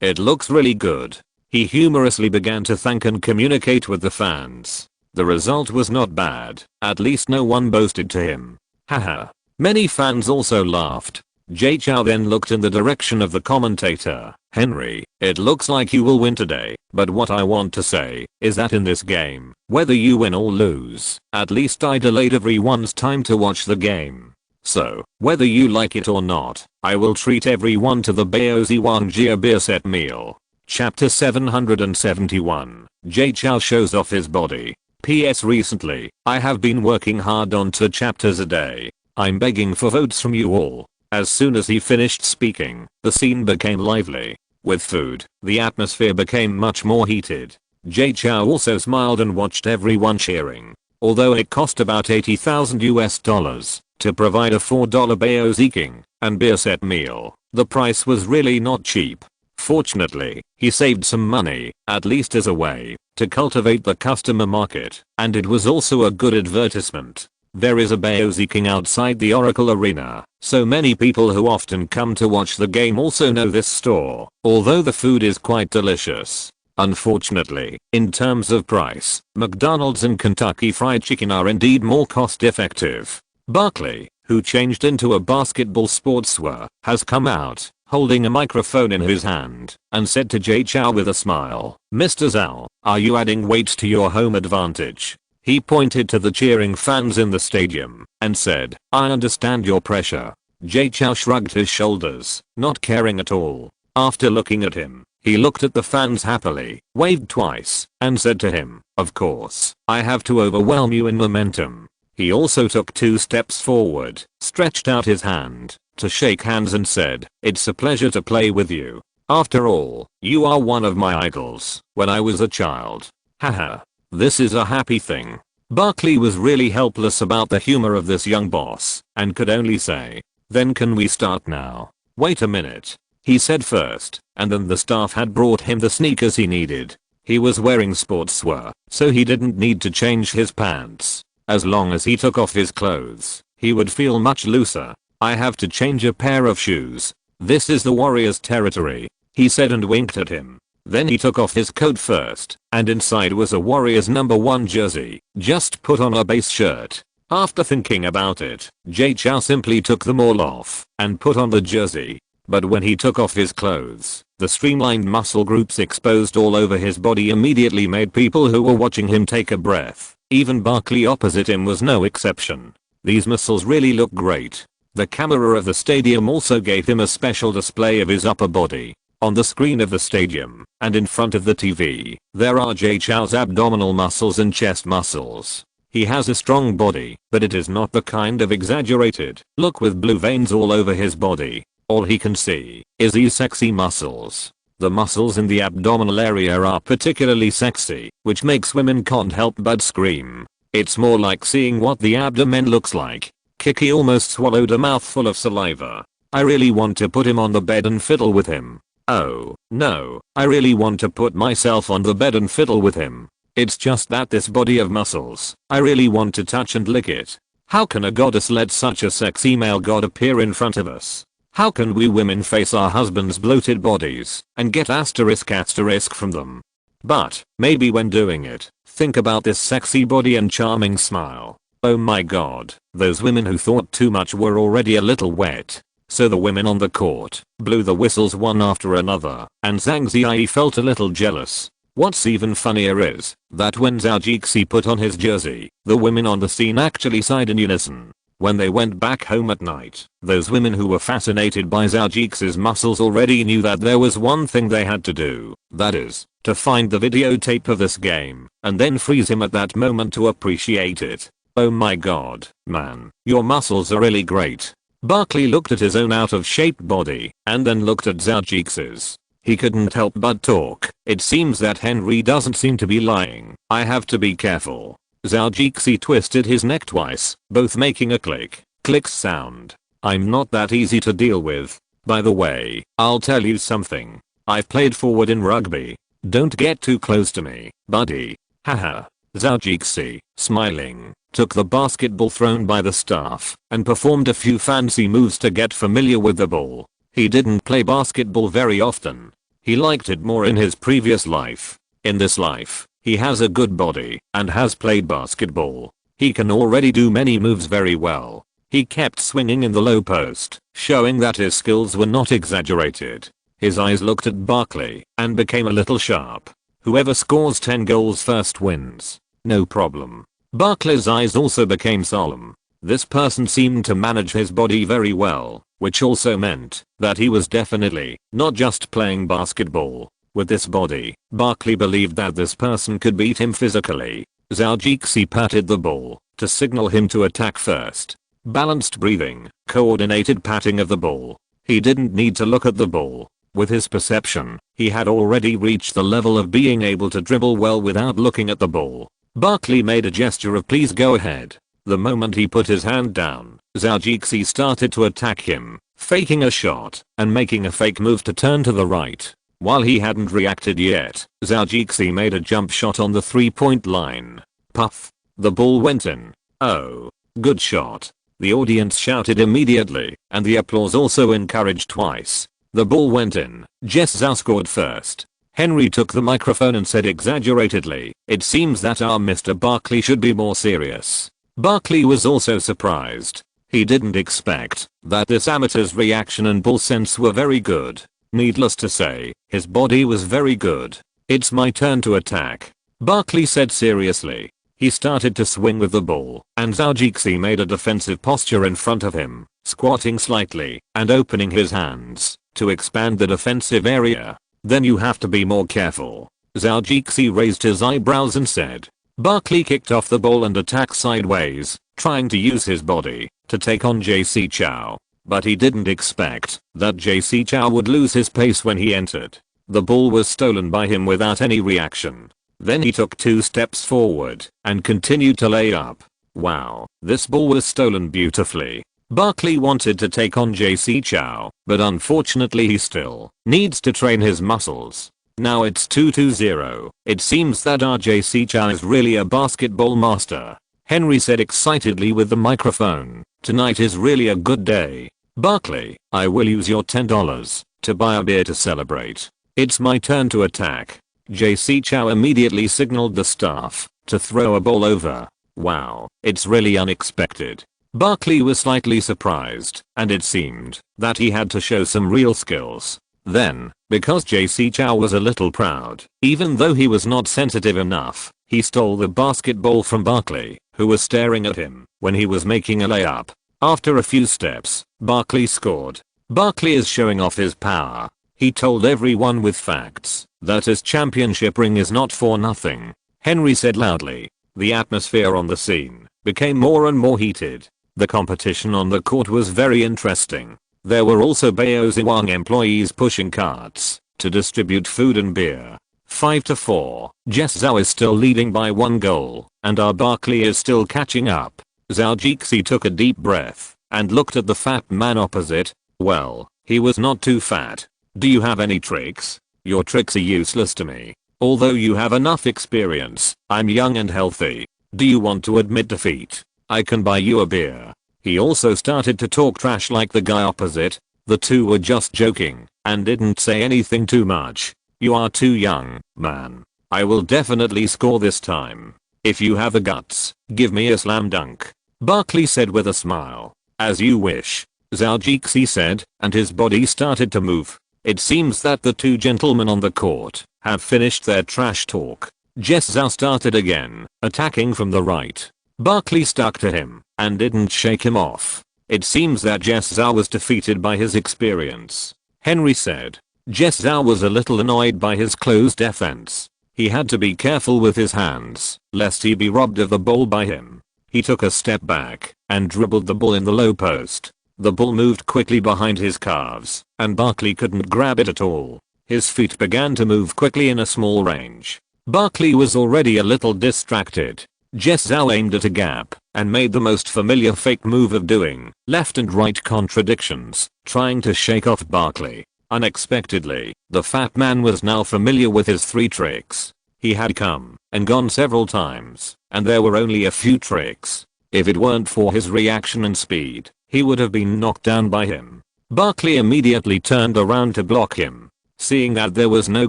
it looks really good." He humorously began to thank and communicate with the fans. The result was not bad, at least no one boasted to him. Haha. Many fans also laughed. Zhou then looked in the direction of the commentator. "Henry, it looks like you will win today, but what I want to say is that in this game, whether you win or lose, at least I delayed everyone's time to watch the game. So, whether you like it or not, I will treat everyone to the Baozi Wangjia beer set meal." Chapter 771. Zhou shows off his body. PS Recently, I have been working hard on 2 chapters a day. I'm begging for votes from you all. As soon as he finished speaking, the scene became lively. With food, the atmosphere became much more heated. Zhou also smiled and watched everyone cheering. Although it cost about $80,000 to provide a $4 Baozi King and beer set meal, the price was really not cheap. Fortunately, he saved some money, at least as a way to cultivate the customer market, and it was also a good advertisement. There is a Baozi King outside the Oracle Arena, so many people who often come to watch the game also know this store, although the food is quite delicious. Unfortunately, in terms of price, McDonald's and Kentucky Fried Chicken are indeed more cost effective. Barkley, who changed into a basketball sportswear, has come out, holding a microphone in his hand, and said to Zhou with a smile, "Mr. Zhou, are you adding weight to your home advantage?" He pointed to the cheering fans in the stadium and said, "I understand your pressure." Zhou shrugged his shoulders, not caring at all. After looking at him, he looked at the fans happily, waved twice, and said to him, "Of course, I have to overwhelm you in momentum." He also took 2 steps forward, stretched out his hand to shake hands and said, "It's a pleasure to play with you. After all, you are one of my idols when I was a child." Haha. This is a happy thing. Barkley was really helpless about the humor of this young boss and could only say, "Then can we start now?" "Wait a minute," he said first, and then the staff had brought him the sneakers he needed. He was wearing sportswear, so he didn't need to change his pants. As long as he took off his clothes, he would feel much looser. "I have to change a pair of shoes. This is the Warriors' territory," he said and winked at him. Then he took off his coat first, and inside was a Warriors #1 jersey, just put on a base shirt. After thinking about it, Zhou simply took them all off and put on the jersey. But when he took off his clothes, the streamlined muscle groups exposed all over his body immediately made people who were watching him take a breath. Even Barkley opposite him was no exception. These muscles really look great. The camera of the stadium also gave him a special display of his upper body. On the screen of the stadium, and in front of the TV, there are Zhou's abdominal muscles and chest muscles. He has a strong body, but it is not the kind of exaggerated look with blue veins all over his body. All he can see is these sexy muscles. The muscles in the abdominal area are particularly sexy, which makes women can't help but scream. It's more like seeing what the abdomen looks like. Kiki almost swallowed a mouthful of saliva. I really want to put him on the bed and fiddle with him. Oh, no, I really want to put myself on the bed and fiddle with him. It's just that this body of muscles, I really want to touch and lick it. How can a goddess let such a sexy male god appear in front of us? How can we women face our husbands' bloated bodies and get asterisk from them? But, maybe when doing it, think about this sexy body and charming smile. Oh my god, those women who thought too much were already a little wet. So the women on the court blew the whistles one after another, and Zhang Ziyi felt a little jealous. What's even funnier is that when Zhao Jixi put on his jersey, the women on the scene actually sighed in unison. When they went back home at night, those women who were fascinated by Zhao Jixi's muscles already knew that there was one thing they had to do, that is, to find the videotape of this game, and then freeze him at that moment to appreciate it. Oh my god, man, your muscles are really great. Barkley looked at his own out-of-shape body, and then looked at Zhao Jixi's. He couldn't help but talk. It seems that Henry doesn't seem to be lying. I have to be careful. Zhao Jixi twisted his neck twice, both making a click sound. I'm not that easy to deal with. By the way, I'll tell you something. I've played forward in rugby. Don't get too close to me, buddy. Haha. Zhao Jixi, smiling, took the basketball thrown by the staff and performed a few fancy moves to get familiar with the ball. He didn't play basketball very often. He liked it more in his previous life. In this life, he has a good body and has played basketball. He can already do many moves very well. He kept swinging in the low post, showing that his skills were not exaggerated. His eyes looked at Barkley and became a little sharp. Whoever scores 10 goals first wins. No problem. Barkley's eyes also became solemn. This person seemed to manage his body very well, which also meant that he was definitely not just playing basketball. With this body, Barkley believed that this person could beat him physically. Zhao Jixi patted the ball to signal him to attack first. Balanced breathing, coordinated patting of the ball. He didn't need to look at the ball. With his perception, he had already reached the level of being able to dribble well without looking at the ball. Barkley made a gesture of please go ahead. The moment he put his hand down, Zhao Jixi started to attack him, faking a shot and making a fake move to turn to the right. While he hadn't reacted yet, Zhao Jixi made a jump shot on the 3-point line. Puff. The ball went in. Oh. Good shot. The audience shouted immediately, and the applause also encouraged twice. The ball went in. Jess Zhao scored first. Henry took the microphone and said exaggeratedly, it seems that our Mr. Barkley should be more serious. Barkley was also surprised. He didn't expect that this amateur's reaction and ball sense were very good. Needless to say, his body was very good. It's my turn to attack. Barkley said seriously. He started to swing with the ball, and Zhao Jixi made a defensive posture in front of him, squatting slightly and opening his hands to expand the defensive area. Then you have to be more careful. Zhao Jixi raised his eyebrows and said. Barkley kicked off the ball and attacked sideways, trying to use his body to take on JC Chao. But he didn't expect that JC Chao would lose his pace when he entered. The ball was stolen by him without any reaction. Then he took 2 steps forward and continued to lay up. Wow, this ball was stolen beautifully. Barkley wanted to take on JC Chao, but unfortunately he still needs to train his muscles. Now it's 2-0. It seems that our JC Chao is really a basketball master. Henry said excitedly with the microphone. Tonight is really a good day. Barkley, I will use your $10 to buy a beer to celebrate. It's my turn to attack. JC Chao immediately signaled the staff to throw a ball over. Wow, it's really unexpected. Barkley was slightly surprised, and it seemed that he had to show some real skills. Then, because JC Chao was a little proud, even though he was not sensitive enough, he stole the basketball from Barkley, who was staring at him when he was making a layup. After a few steps, Barkley scored. Barkley is showing off his power. He told everyone with facts that his championship ring is not for nothing. Henry said loudly. The atmosphere on the scene became more and more heated. The competition on the court was very interesting. There were also Bao Zhuang employees pushing carts to distribute food and beer. 5-4. Jess Zhou is still leading by 1 goal, and our Barkley is still catching up. Zhao Jixi took a deep breath and looked at the fat man opposite. Well, he was not too fat. Do you have any tricks? Your tricks are useless to me. Although you have enough experience, I'm young and healthy. Do you want to admit defeat? I can buy you a beer. He also started to talk trash like the guy opposite. The two were just joking and didn't say anything too much. You are too young, man. I will definitely score this time. If you have the guts, give me a slam dunk. Barkley said with a smile. As you wish, Zhou said, and his body started to move. It seems that the two gentlemen on the court have finished their trash talk. Zhou started again, attacking from the right. Barkley stuck to him and didn't shake him off. It seems that Zhou was defeated by his experience. Henry said. Zhou was a little annoyed by his close defense. He had to be careful with his hands, lest he be robbed of the ball by him. He took a step back and dribbled the ball in the low post. The ball moved quickly behind his calves, and Barkley couldn't grab it at all. His feet began to move quickly in a small range. Barkley was already a little distracted. Zhou aimed at a gap and made the most familiar fake move of doing left and right contradictions, trying to shake off Barkley. Unexpectedly, the fat man was now familiar with his 3 tricks. He had come and gone several times, and there were only a few tricks. If it weren't for his reaction and speed, he would have been knocked down by him. Barkley immediately turned around to block him. Seeing that there was no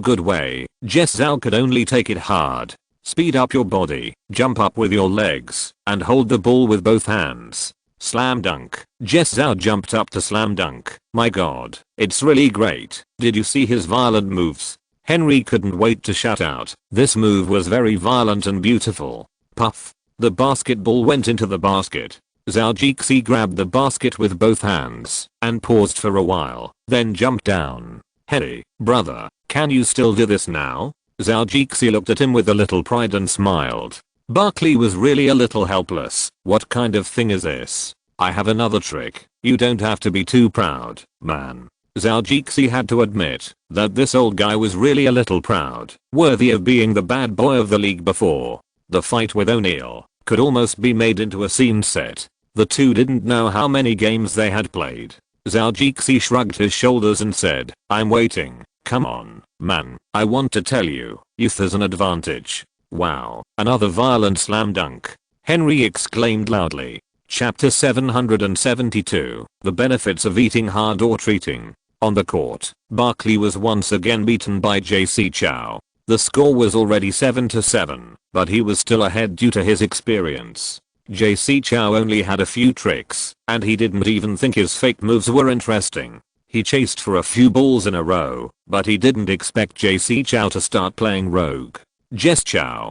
good way, Zhou could only take it hard. Speed up your body, jump up with your legs, and hold the ball with both hands. Slam dunk. Zhou jumped up to slam dunk. My god, it's really great. Did you see his violent moves? Henry couldn't wait to shout out. This move was very violent and beautiful. Puff. The basketball went into the basket. Zhou grabbed the basket with both hands and paused for a while, then jumped down. Hey, brother, can you still do this now? Zhou looked at him with a little pride and smiled. Barkley was really a little helpless. What kind of thing is this? I have another trick. You don't have to be too proud, man. Zhou had to admit that this old guy was really a little proud, worthy of being the bad boy of the league before. The fight with O'Neal could almost be made into a scene set. The two didn't know how many games they had played. Zhou shrugged his shoulders and said, I'm waiting. Come on, man. I want to tell you, youth is an advantage. Wow, another violent slam dunk. Henry exclaimed loudly. Chapter 772, The Benefits of Eating Hard or Treating. On the court, Barkley was once again beaten by Zhou. The score was already 7-7, but he was still ahead due to his experience. Zhou only had a few tricks, and he didn't even think his fake moves were interesting. He chased for a few balls in a row, but he didn't expect Zhou to start playing rogue. Zhou.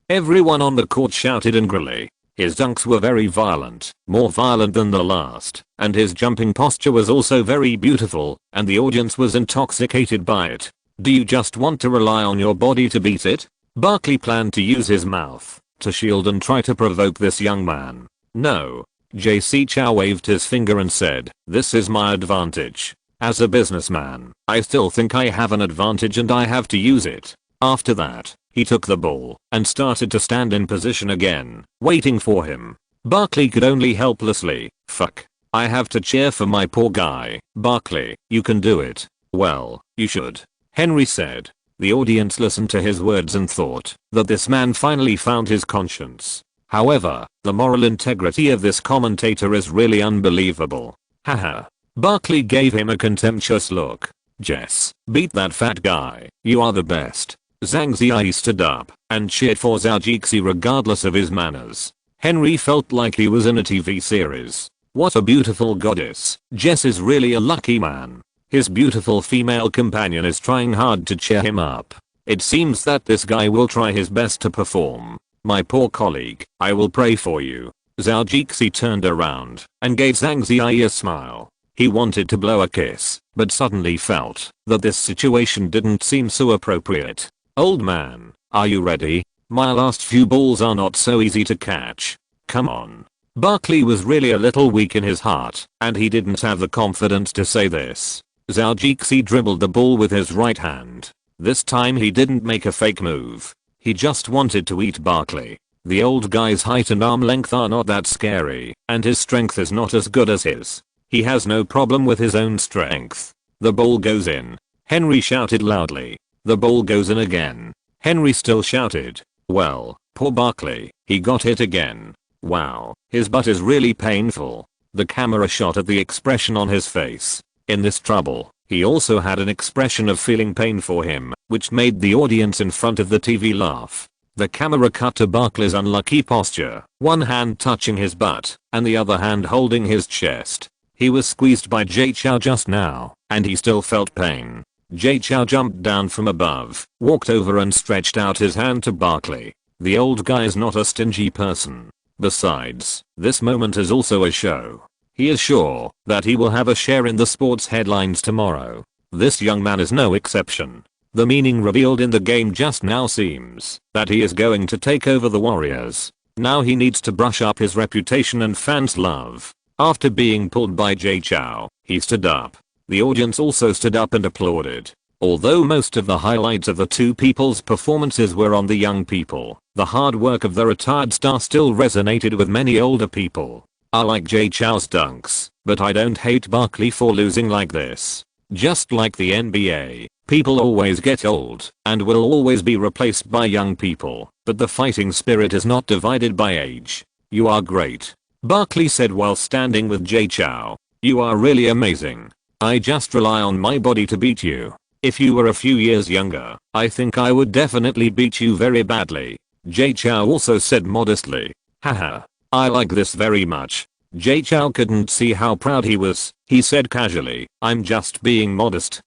Everyone on the court shouted angrily. His dunks were very violent, more violent than the last, and his jumping posture was also very beautiful, and the audience was intoxicated by it. Do you just want to rely on your body to beat it? Barkley planned to use his mouth to shield and try to provoke this young man. No. Zhou waved his finger and said, this is my advantage. As a businessman, I still think I have an advantage and I have to use it. After that, he took the ball and started to stand in position again, waiting for him. Barkley could only helplessly, fuck. I have to cheer for my poor guy. Barkley, you can do it. Well, you should. Henry said. The audience listened to his words and thought that this man finally found his conscience. However, the moral integrity of this commentator is really unbelievable. Haha. Barkley gave him a contemptuous look. Jess, beat that fat guy. You are the best. Zhang Ziyi stood up and cheered for Zhou regardless of his manners. Henry felt like he was in a TV series. What a beautiful goddess. Jess is really a lucky man. His beautiful female companion is trying hard to cheer him up. It seems that this guy will try his best to perform. My poor colleague, I will pray for you. Zhou turned around and gave Zhang Ziyi a smile. He wanted to blow a kiss, but suddenly felt that this situation didn't seem so appropriate. Old man, are you ready? My last few balls are not so easy to catch. Come on. Barkley was really a little weak in his heart, and he didn't have the confidence to say this. Zhou dribbled the ball with his right hand. This time he didn't make a fake move. He just wanted to eat Barkley. The old guy's height and arm length are not that scary, and his strength is not as good as his. He has no problem with his own strength. The ball goes in. Henry shouted loudly. The ball goes in again. Henry still shouted. Well, poor Barkley, he got hit again. Wow, his butt is really painful. The camera shot at the expression on his face. In this trouble, he also had an expression of feeling pain for him, which made the audience in front of the TV laugh. The camera cut to Barkley's unlucky posture, one hand touching his butt, and the other hand holding his chest. He was squeezed by Zhou just now, and he still felt pain. Zhou jumped down from above, walked over and stretched out his hand to Barkley. The old guy is not a stingy person. Besides, this moment is also a show. He is sure that he will have a share in the sports headlines tomorrow. This young man is no exception. The meaning revealed in the game just now seems that he is going to take over the Warriors. Now he needs to brush up his reputation and fans' love. After being pulled by Zhou, he stood up. The audience also stood up and applauded. Although most of the highlights of the two people's performances were on the young people, the hard work of the retired star still resonated with many older people. I like Zhou's dunks, but I don't hate Barkley for losing like this. Just like the NBA, people always get old and will always be replaced by young people, but the fighting spirit is not divided by age. You are great, Barkley said while standing with Zhou. You are really amazing. I just rely on my body to beat you. If you were a few years younger, I think I would definitely beat you very badly. Zhou also said modestly. Haha. I like this very much. Zhou couldn't see how proud he was. He said casually, I'm just being modest.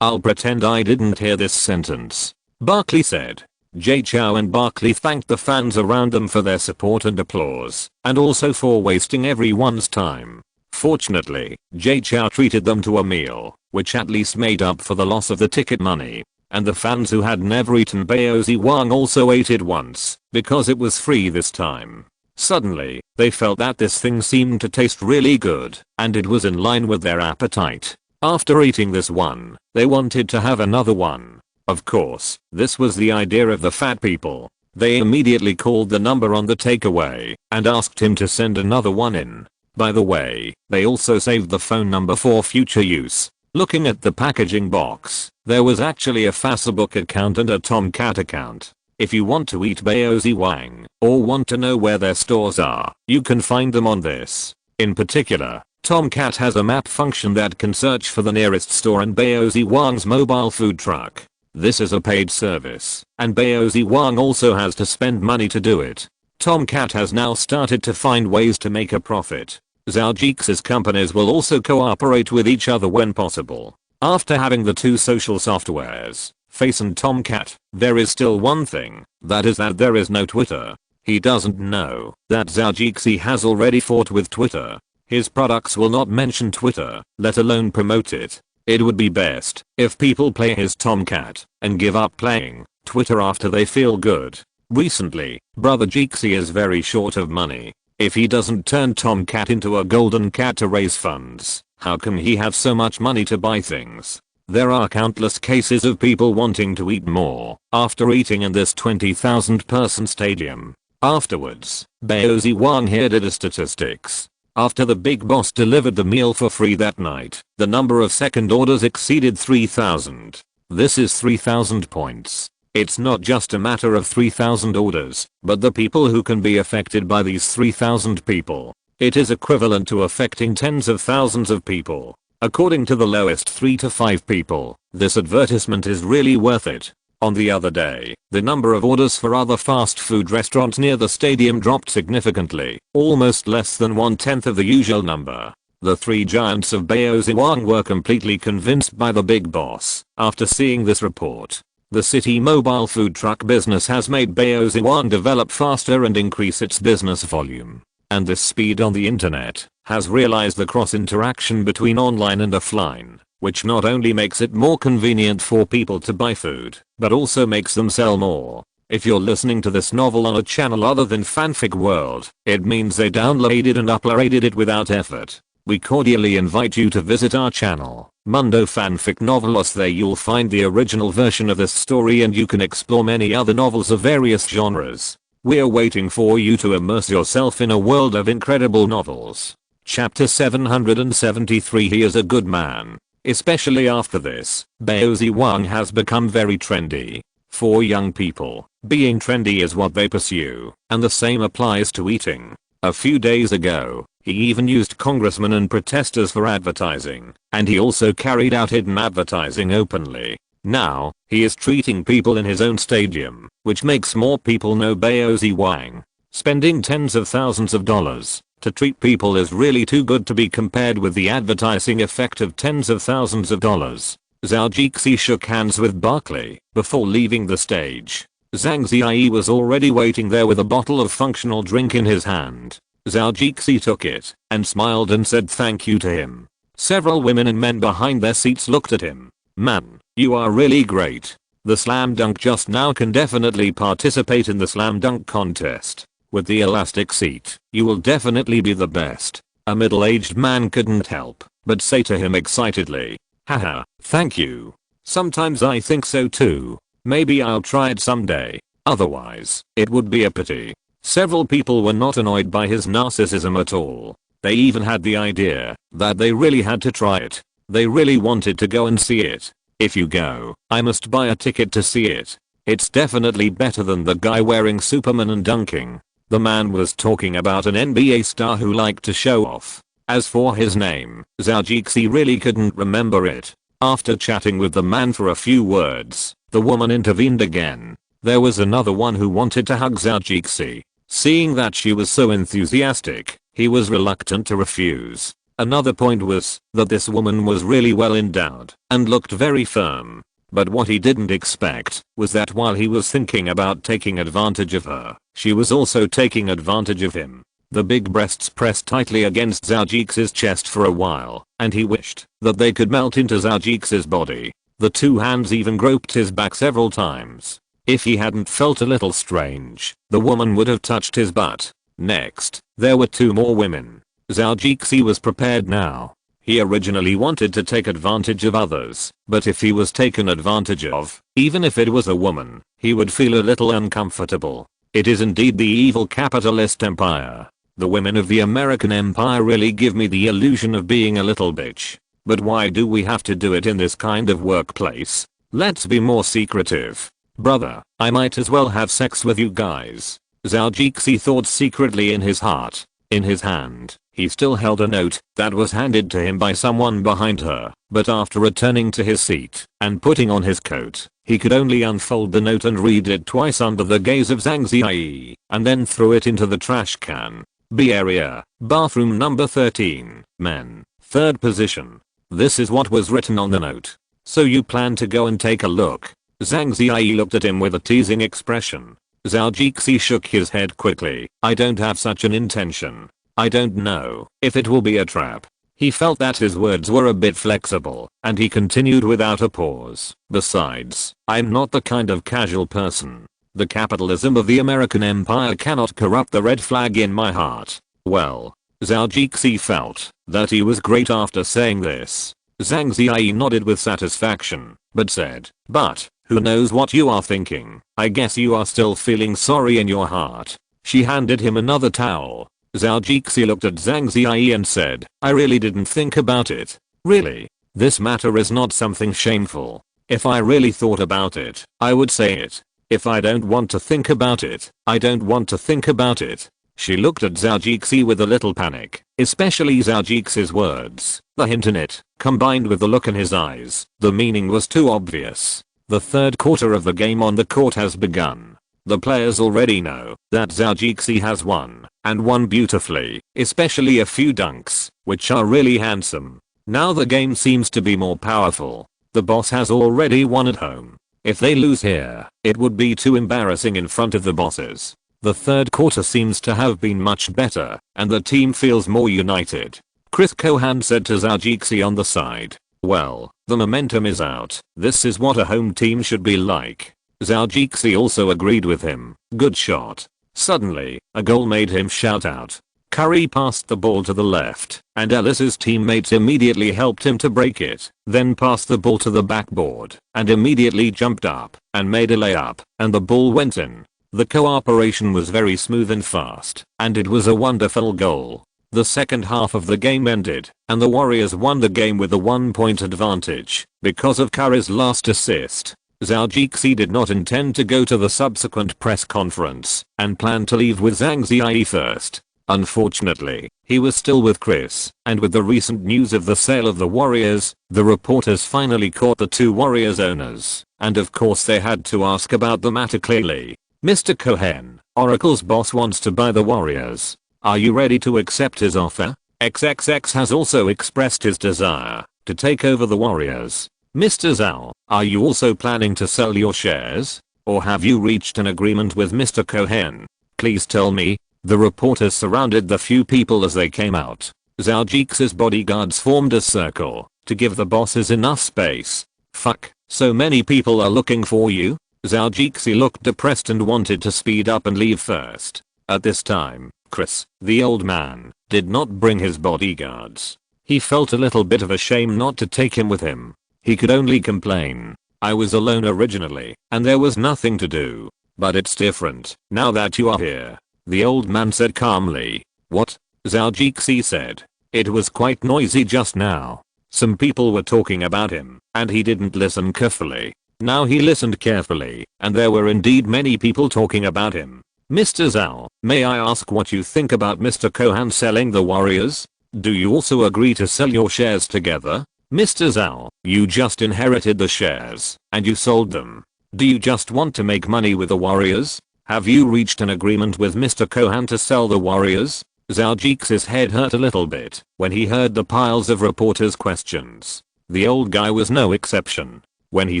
I'll pretend I didn't hear this sentence. Barkley said. Zhou and Barkley thanked the fans around them for their support and applause, and also for wasting everyone's time. Fortunately, Zhou treated them to a meal, which at least made up for the loss of the ticket money. And the fans who had never eaten baozi wang also ate it once, because it was free this time. Suddenly, they felt that this thing seemed to taste really good, and it was in line with their appetite. After eating this one, they wanted to have another one. Of course, this was the idea of the fat people. They immediately called the number on the takeaway and asked him to send another one in. By the way, they also saved the phone number for future use. Looking at the packaging box, there was actually a Facebook account and a Tomcat account. If you want to eat baozi wang, or want to know where their stores are, you can find them on this. In particular, Tomcat has a map function that can search for the nearest store and baozi wang's mobile food truck. This is a paid service, and baozi wang also has to spend money to do it. Tomcat has now started to find ways to make a profit. Zhou's companies will also cooperate with each other when possible. After having the two social softwares, Face and Tomcat, there is still one thing, that is that there is no Twitter. He doesn't know that Zhou has already fought with Twitter. His products will not mention Twitter, let alone promote it. It would be best if people play his Tomcat and give up playing Twitter after they feel good. Recently, Brother Jeeksy is very short of money. If he doesn't turn Tomcat into a golden cat to raise funds, how can he have so much money to buy things? There are countless cases of people wanting to eat more after eating in this 20,000 person stadium. Afterwards, baozi wang here did the statistics. After the big boss delivered the meal for free that night, the number of second orders exceeded 3,000. This is 3,000 points. It's not just a matter of 3,000 orders, but the people who can be affected by these 3,000 people. It is equivalent to affecting tens of thousands of people. According to the lowest 3 to 5 people, this advertisement is really worth it. On the other day, the number of orders for other fast food restaurants near the stadium dropped significantly, almost less than 1/10 of the usual number. The three giants of baozi wang were completely convinced by the big boss after seeing this report. The city mobile food truck business has made baozi wang develop faster and increase its business volume. And this speed on the internet has realized the cross interaction between online and offline, which not only makes it more convenient for people to buy food, but also makes them sell more. If you're listening to this novel on a channel other than Fanfic World, it means they downloaded and uploaded it without effort. We cordially invite you to visit our channel, Mundo Fanfic Novelos. There you'll find the original version of this story and you can explore many other novels of various genres. We're waiting for you to immerse yourself in a world of incredible novels. Chapter 773. He is a good man. Especially after this, Baozi Wang has become very trendy. For young people, being trendy is what they pursue, and the same applies to eating. A few days ago, he even used congressmen and protesters for advertising, and he also carried out hidden advertising openly. Now, he is treating people in his own stadium, which makes more people know Baozi Wang. Spending tens of thousands of dollars to treat people is really too good to be compared with the advertising effect of tens of thousands of dollars. Zhao Jixi shook hands with Barkley before leaving the stage. Zhang Ziyi was already waiting there with a bottle of functional drink in his hand. Zhao Jixi took it and smiled and said thank you to him. Several women and men behind their seats looked at him. Man, you are really great. The slam dunk just now can definitely participate in the slam dunk contest. With the elastic seat, you will definitely be the best. A middle-aged man couldn't help but say to him excitedly. Haha, thank you. Sometimes I think so too. Maybe I'll try it someday. Otherwise, it would be a pity. Several people were not annoyed by his narcissism at all. They even had the idea that they really had to try it. They really wanted to go and see it. If you go, I must buy a ticket to see it. It's definitely better than the guy wearing Superman and dunking. The man was talking about an NBA star who liked to show off. As for his name, Zhao Jixi really couldn't remember it. After chatting with the man for a few words, the woman intervened again. There was another one who wanted to hug Zhao Jixi. Seeing that she was so enthusiastic, he was reluctant to refuse. Another point was that this woman was really well endowed and looked very firm. But what he didn't expect was that while he was thinking about taking advantage of her, she was also taking advantage of him. The big breasts pressed tightly against Zhao Jixi's chest for a while, and he wished that they could melt into Zhao Jixi's body. The two hands even groped his back several times. If he hadn't felt a little strange, the woman would have touched his butt. Next, there were two more women. Zhao Jixi was prepared now. He originally wanted to take advantage of others, but if he was taken advantage of, even if it was a woman, he would feel a little uncomfortable. It is indeed the evil capitalist empire. The women of the American empire really give me the illusion of being a little bitch. But why do we have to do it in this kind of workplace? Let's be more secretive. Brother, I might as well have sex with you guys. Zhao Jixi thought secretly in his heart. In his hand, he still held a note that was handed to him by someone behind her, but after returning to his seat and putting on his coat, he could only unfold the note and read it twice under the gaze of Zhang Ziyi, and then threw it into the trash can. B area, bathroom number 13, men, third position. This is what was written on the note. So you plan to go and take a look? Zhang Ziyi looked at him with a teasing expression. Zhao Jixi shook his head quickly. I don't have such an intention. I don't know if it will be a trap. He felt that his words were a bit flexible, and he continued without a pause. Besides, I'm not the kind of casual person. The capitalism of the American empire cannot corrupt the red flag in my heart. Well, Zhao Jixi felt that he was great after saying this. Zhang Ziyi nodded with satisfaction, but said, but, who knows what you are thinking? I guess you are still feeling sorry in your heart. She handed him another towel. Zhao Jixi looked at Zhang Ziyi and said, I really didn't think about it. Really? This matter is not something shameful. If I really thought about it, I would say it. If I don't want to think about it, I don't want to think about it. She looked at Zhao Jixi with a little panic, especially Zhao Jixi's words. The hint in it, combined with the look in his eyes, the meaning was too obvious. The third quarter of the game on the court has begun. The players already know that Zhao Jixi has won, and won beautifully, especially a few dunks, which are really handsome. Now the game seems to be more powerful. The boss has already won at home. If they lose here, it would be too embarrassing in front of the bosses. The third quarter seems to have been much better, and the team feels more united. Chris Cohan said to Zhao Jixi on the side. Well, the momentum is out. This is what a home team should be like. Zhao Jixi also agreed with him. Good shot. Suddenly, a goal made him shout out. Curry passed the ball to the left, and Ellis's teammates immediately helped him to break it, then passed the ball to the backboard, and immediately jumped up, and made a layup, and the ball went in. The cooperation was very smooth and fast, and it was a wonderful goal. The second half of the game ended, and the Warriors won the game with a 1-point advantage because of Curry's last assist. Zhou did not intend to go to the subsequent press conference and planned to leave with Zhang Ziyi first. Unfortunately, he was still with Chris, and with the recent news of the sale of the Warriors, the reporters finally caught the two Warriors owners, and of course they had to ask about the matter clearly. Mr. Cohen, Oracle's boss, wants to buy the Warriors. Are you ready to accept his offer? XXX has also expressed his desire to take over the Warriors. Mr. Zhou, are you also planning to sell your shares? Or have you reached an agreement with Mr. Cohen? Please tell me. The reporters surrounded the few people as they came out. Zhou's bodyguards formed a circle to give the bosses enough space. Fuck, so many people are looking for you? Zhou looked depressed and wanted to speed up and leave first. At this time, Chris, the old man, did not bring his bodyguards. He felt a little bit of a shame not to take him with him. He could only complain. I was alone originally, and there was nothing to do. But it's different now that you are here. The old man said calmly. What? Zhou said. It was quite noisy just now. Some people were talking about him, and he didn't listen carefully. Now he listened carefully, and there were indeed many people talking about him. Mr. Zhou, may I ask what you think about Mr. Cohen selling the Warriors? Do you also agree to sell your shares together? Mr. Zhou, you just inherited the shares, and you sold them. Do you just want to make money with the Warriors? Have you reached an agreement with Mr. Cohen to sell the Warriors? Zhou's head hurt a little bit when he heard the piles of reporters' questions. The old guy was no exception. When he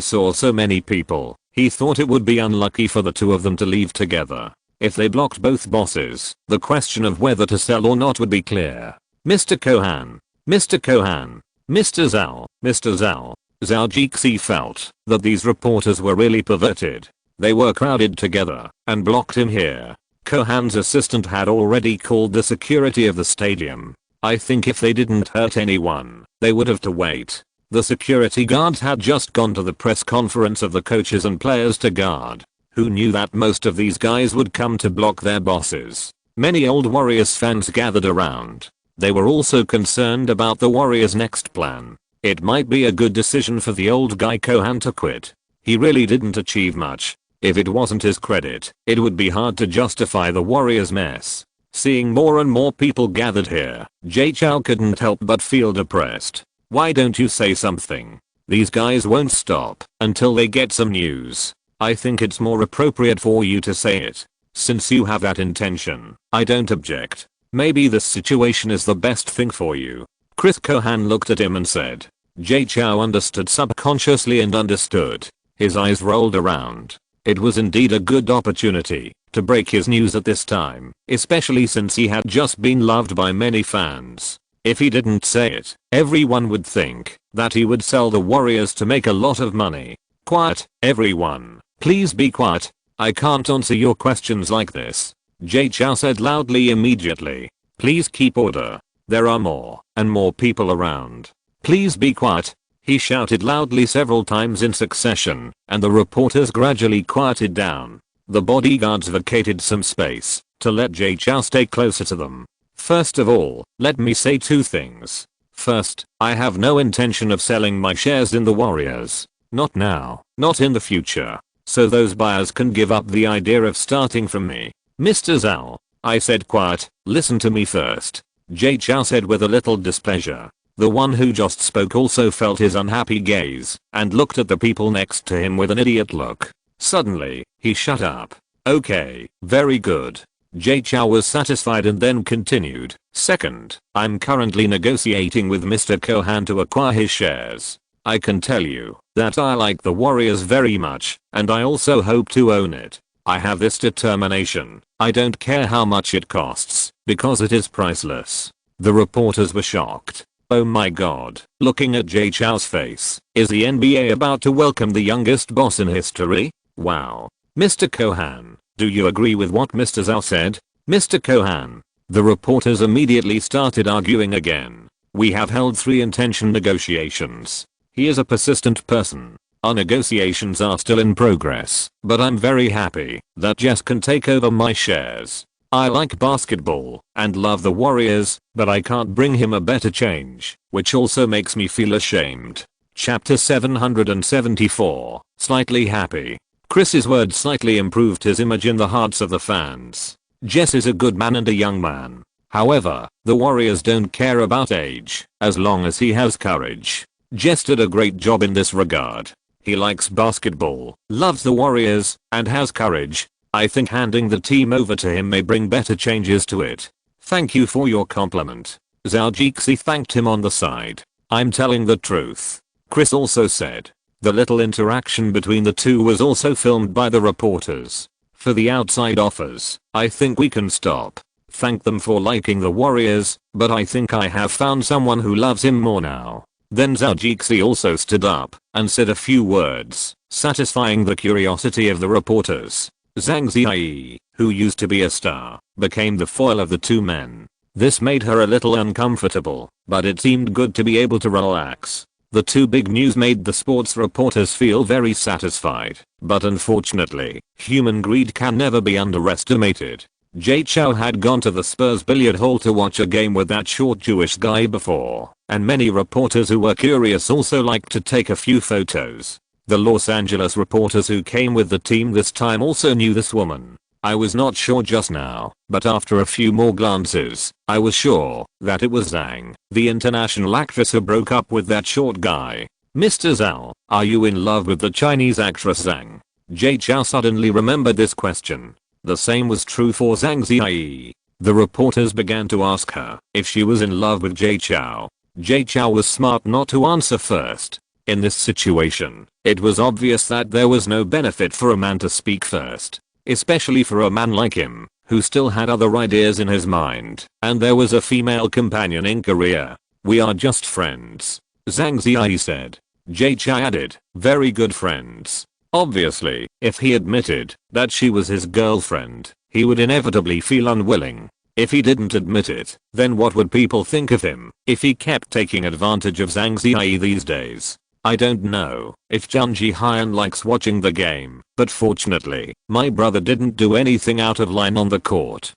saw so many people, he thought it would be unlucky for the two of them to leave together. If they blocked both bosses, the question of whether to sell or not would be clear. Mr. Cohen. Mr. Cohen. Mr. Zhou. Mr. Zhou. Zhou felt that these reporters were really perverted. They were crowded together and blocked him here. Cohen's assistant had already called the security of the stadium. I think if they didn't hurt anyone, they would have to wait. The security guards had just gone to the press conference of the coaches and players to guard. Who knew that most of these guys would come to block their bosses? Many old Warriors fans gathered around. They were also concerned about the Warriors' next plan. It might be a good decision for the old guy Cohen to quit. He really didn't achieve much. If it wasn't his credit, it would be hard to justify the Warriors' mess. Seeing more and more people gathered here, Zhou couldn't help but feel depressed. Why don't you say something? These guys won't stop until they get some news. I think it's more appropriate for you to say it. Since you have that intention, I don't object. Maybe this situation is the best thing for you. Chris Cohen looked at him and said. Zhou understood subconsciously and understood. His eyes rolled around. It was indeed a good opportunity to break his news at this time, especially since he had just been loved by many fans. If he didn't say it, everyone would think that he would sell the Warriors to make a lot of money. Quiet, everyone. Please be quiet. I can't answer your questions like this. Zhou said loudly immediately. Please keep order. There are more and more people around. Please be quiet. He shouted loudly several times in succession, and the reporters gradually quieted down. The bodyguards vacated some space to let Zhou stay closer to them. First of all, let me say two things. First, I have no intention of selling my shares in the Warriors. Not now, not in the future. So those buyers can give up the idea of starting from me. Mr. Zhou, I said quiet, listen to me first. Zhou said with a little displeasure. The one who just spoke also felt his unhappy gaze and looked at the people next to him with an idiot look. Suddenly, he shut up. Okay, very good. Zhou was satisfied and then continued. Second, I'm currently negotiating with Mr. Cohen to acquire his shares. I can tell you that I like the Warriors very much, and I also hope to own it. I have this determination. I don't care how much it costs, because it is priceless. The reporters were shocked. Oh my god, looking at Zhou's face, is the NBA about to welcome the youngest boss in history? Wow. Mr. Cohen, do you agree with what Mr. Zhou said? Mr. Cohen. The reporters immediately started arguing again. We have held 3 intention negotiations. He is a persistent person. Our negotiations are still in progress, but I'm very happy that Jess can take over my shares. I like basketball and love the Warriors, but I can't bring him a better change, which also makes me feel ashamed. Chapter 774, Slightly Happy. Chris's words slightly improved his image in the hearts of the fans. Jess is a good man and a young man. However, the Warriors don't care about age, as long as he has courage. Jess did a great job in this regard. He likes basketball, loves the Warriors, and has courage. I think handing the team over to him may bring better changes to it. Thank you for your compliment. Zhou thanked him on the side. I'm telling the truth. Chris also said. The little interaction between the two was also filmed by the reporters. For the outside offers, I think we can stop. Thank them for liking the Warriors, but I think I have found someone who loves him more now. Then Zhou also stood up and said a few words, satisfying the curiosity of the reporters. Zhang Ziyi, who used to be a star, became the foil of the two men. This made her a little uncomfortable, but it seemed good to be able to relax. The two big news made the sports reporters feel very satisfied, but unfortunately, human greed can never be underestimated. Zhou had gone to the Spurs billiard hall to watch a game with that short Jewish guy before, and many reporters who were curious also liked to take a few photos. The Los Angeles reporters who came with the team this time also knew this woman. I was not sure just now, but after a few more glances, I was sure that it was Zhang, the international actress who broke up with that short guy. Mr. Zhou, are you in love with the Chinese actress Zhang? Zhou suddenly remembered this question. The same was true for Zhang Ziyi. The reporters began to ask her if she was in love with Zhou. Zhou was smart not to answer first. In this situation, it was obvious that there was no benefit for a man to speak first. Especially for a man like him, who still had other ideas in his mind, and there was a female companion in Korea. We are just friends. Zhang Ziyi said. Zhou added, very good friends. Obviously, if he admitted that she was his girlfriend, he would inevitably feel unwilling. If he didn't admit it, then what would people think of him if he kept taking advantage of Zhang Ziyi these days? I don't know if Zhang Ziyi likes watching the game, but fortunately, my brother didn't do anything out of line on the court.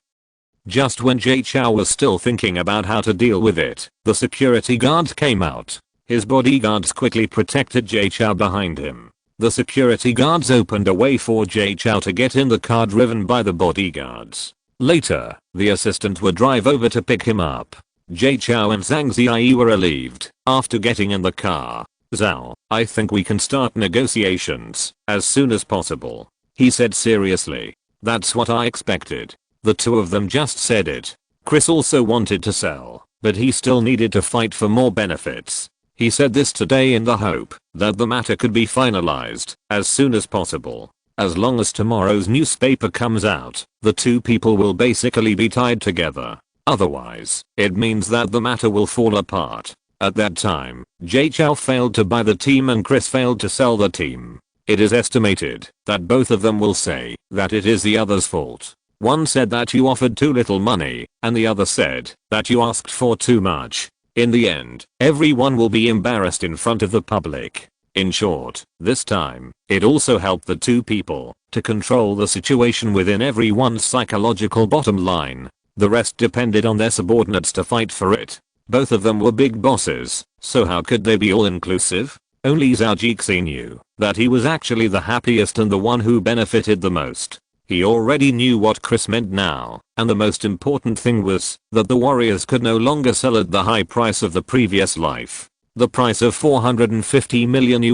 Just when Zhou was still thinking about how to deal with it, the security guards came out. His bodyguards quickly protected Zhou behind him. The security guards opened a way for Zhou to get in the car driven by the bodyguards. Later, the assistant would drive over to pick him up. Zhou and Zhang Ziyi were relieved after getting in the car. Zhou, I think we can start negotiations as soon as possible. He said seriously. That's what I expected. The two of them just said it. Chris also wanted to sell, but he still needed to fight for more benefits. He said this today in the hope that the matter could be finalized as soon as possible. As long as tomorrow's newspaper comes out, the two people will basically be tied together. Otherwise, it means that the matter will fall apart. At that time, Zhou failed to buy the team and Chris failed to sell the team. It is estimated that both of them will say that it is the other's fault. One said that you offered too little money, and the other said that you asked for too much. In the end, everyone will be embarrassed in front of the public. In short, this time, it also helped the two people to control the situation within everyone's psychological bottom line. The rest depended on their subordinates to fight for it. Both of them were big bosses, so how could they be all-inclusive? Only Zhou knew that he was actually the happiest and the one who benefited the most. He already knew what Chris meant now, and the most important thing was that the Warriors could no longer sell at the high price of the previous life. The price of $450 million.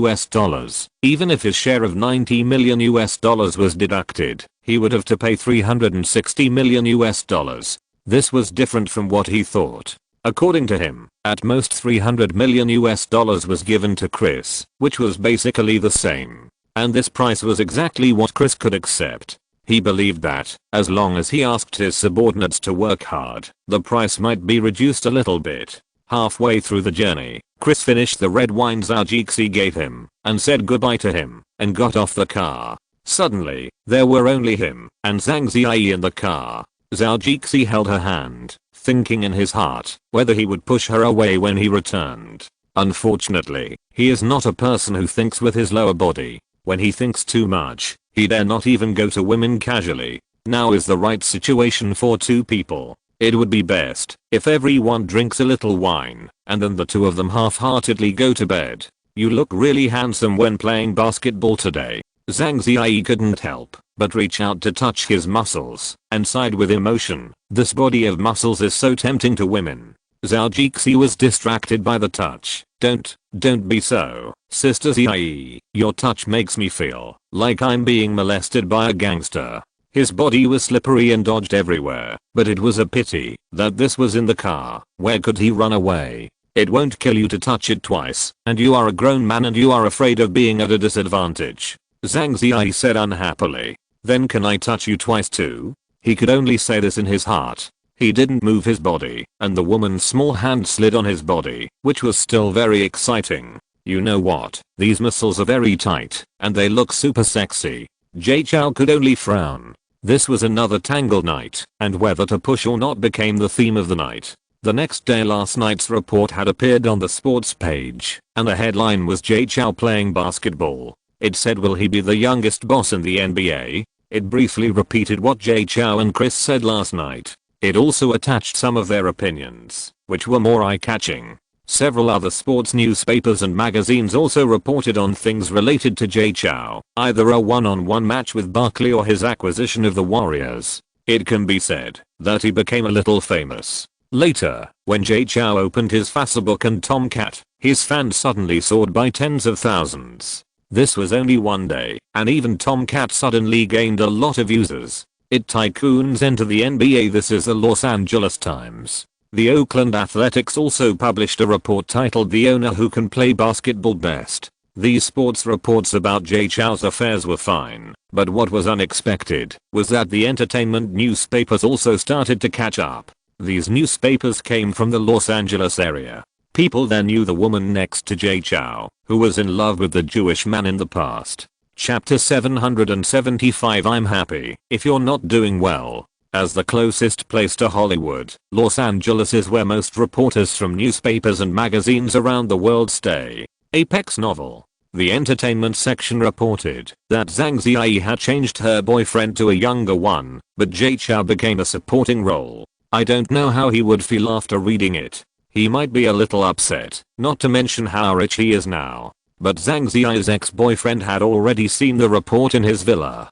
Even if his share of $90 million was deducted, he would have to pay $360 million. This was different from what he thought. According to him, at most $300 million was given to Chris, which was basically the same. And this price was exactly what Chris could accept. He believed that, as long as he asked his subordinates to work hard, the price might be reduced a little bit. Halfway through the journey, Chris finished the red wine Zhou gave him, and said goodbye to him, and got off the car. Suddenly, there were only him and Zhang Ziyi in the car. Zhou held her hand, thinking in his heart whether he would push her away when he returned. Unfortunately, he is not a person who thinks with his lower body. When he thinks too much, he dare not even go to women casually. Now is the right situation for two people. It would be best if everyone drinks a little wine and then the two of them half-heartedly go to bed. You look really handsome when playing basketball today. Zhang Ziyi couldn't help but reach out to touch his muscles and sighed with emotion. This body of muscles is so tempting to women. Zhao Jixi was distracted by the touch. Don't be so, Sister Ziyi. Your touch makes me feel like I'm being molested by a gangster. His body was slippery and dodged everywhere, but it was a pity that this was in the car. Where could he run away? It won't kill you to touch it twice, and you are a grown man and you are afraid of being at a disadvantage. Zhang Ziyi said unhappily. Then can I touch you twice too? He could only say this in his heart. He didn't move his body, and the woman's small hand slid on his body, which was still very exciting. You know what? These muscles are very tight, and they look super sexy. Jay Chou could only frown. This was another tangled night, and whether to push or not became the theme of the night. The next day last night's report had appeared on the sports page, and the headline was Jay Chou playing basketball. It said, will he be the youngest boss in the NBA? It briefly repeated what Jay Chou and Chris said last night. It also attached some of their opinions, which were more eye-catching. Several other sports newspapers and magazines also reported on things related to Jay Chou, either a one-on-one match with Barkley or his acquisition of the Warriors. It can be said that he became a little famous. Later, when Jay Chou opened his Facebook and Tomcat, his fans suddenly soared by tens of thousands. This was only one day, and even Tomcat suddenly gained a lot of users. It tycoons enter the NBA. This is the Los Angeles Times. The Oakland Athletics also published a report titled The Owner Who Can Play Basketball Best. These sports reports about Jay Chou's affairs were fine, but what was unexpected was that the entertainment newspapers also started to catch up. These newspapers came from the Los Angeles area. People there knew the woman next to Jay Chou, who was in love with the Jewish man in the past. Chapter 775. I'm happy if you're not doing well. As the closest place to Hollywood, Los Angeles is where most reporters from newspapers and magazines around the world stay. Apex novel. The entertainment section reported that Zhang Ziyi had changed her boyfriend to a younger one, but Jay Chou became a supporting role. I don't know how he would feel after reading it. He might be a little upset, not to mention how rich he is now. But Zhang Ziyi's ex-boyfriend had already seen the report in his villa.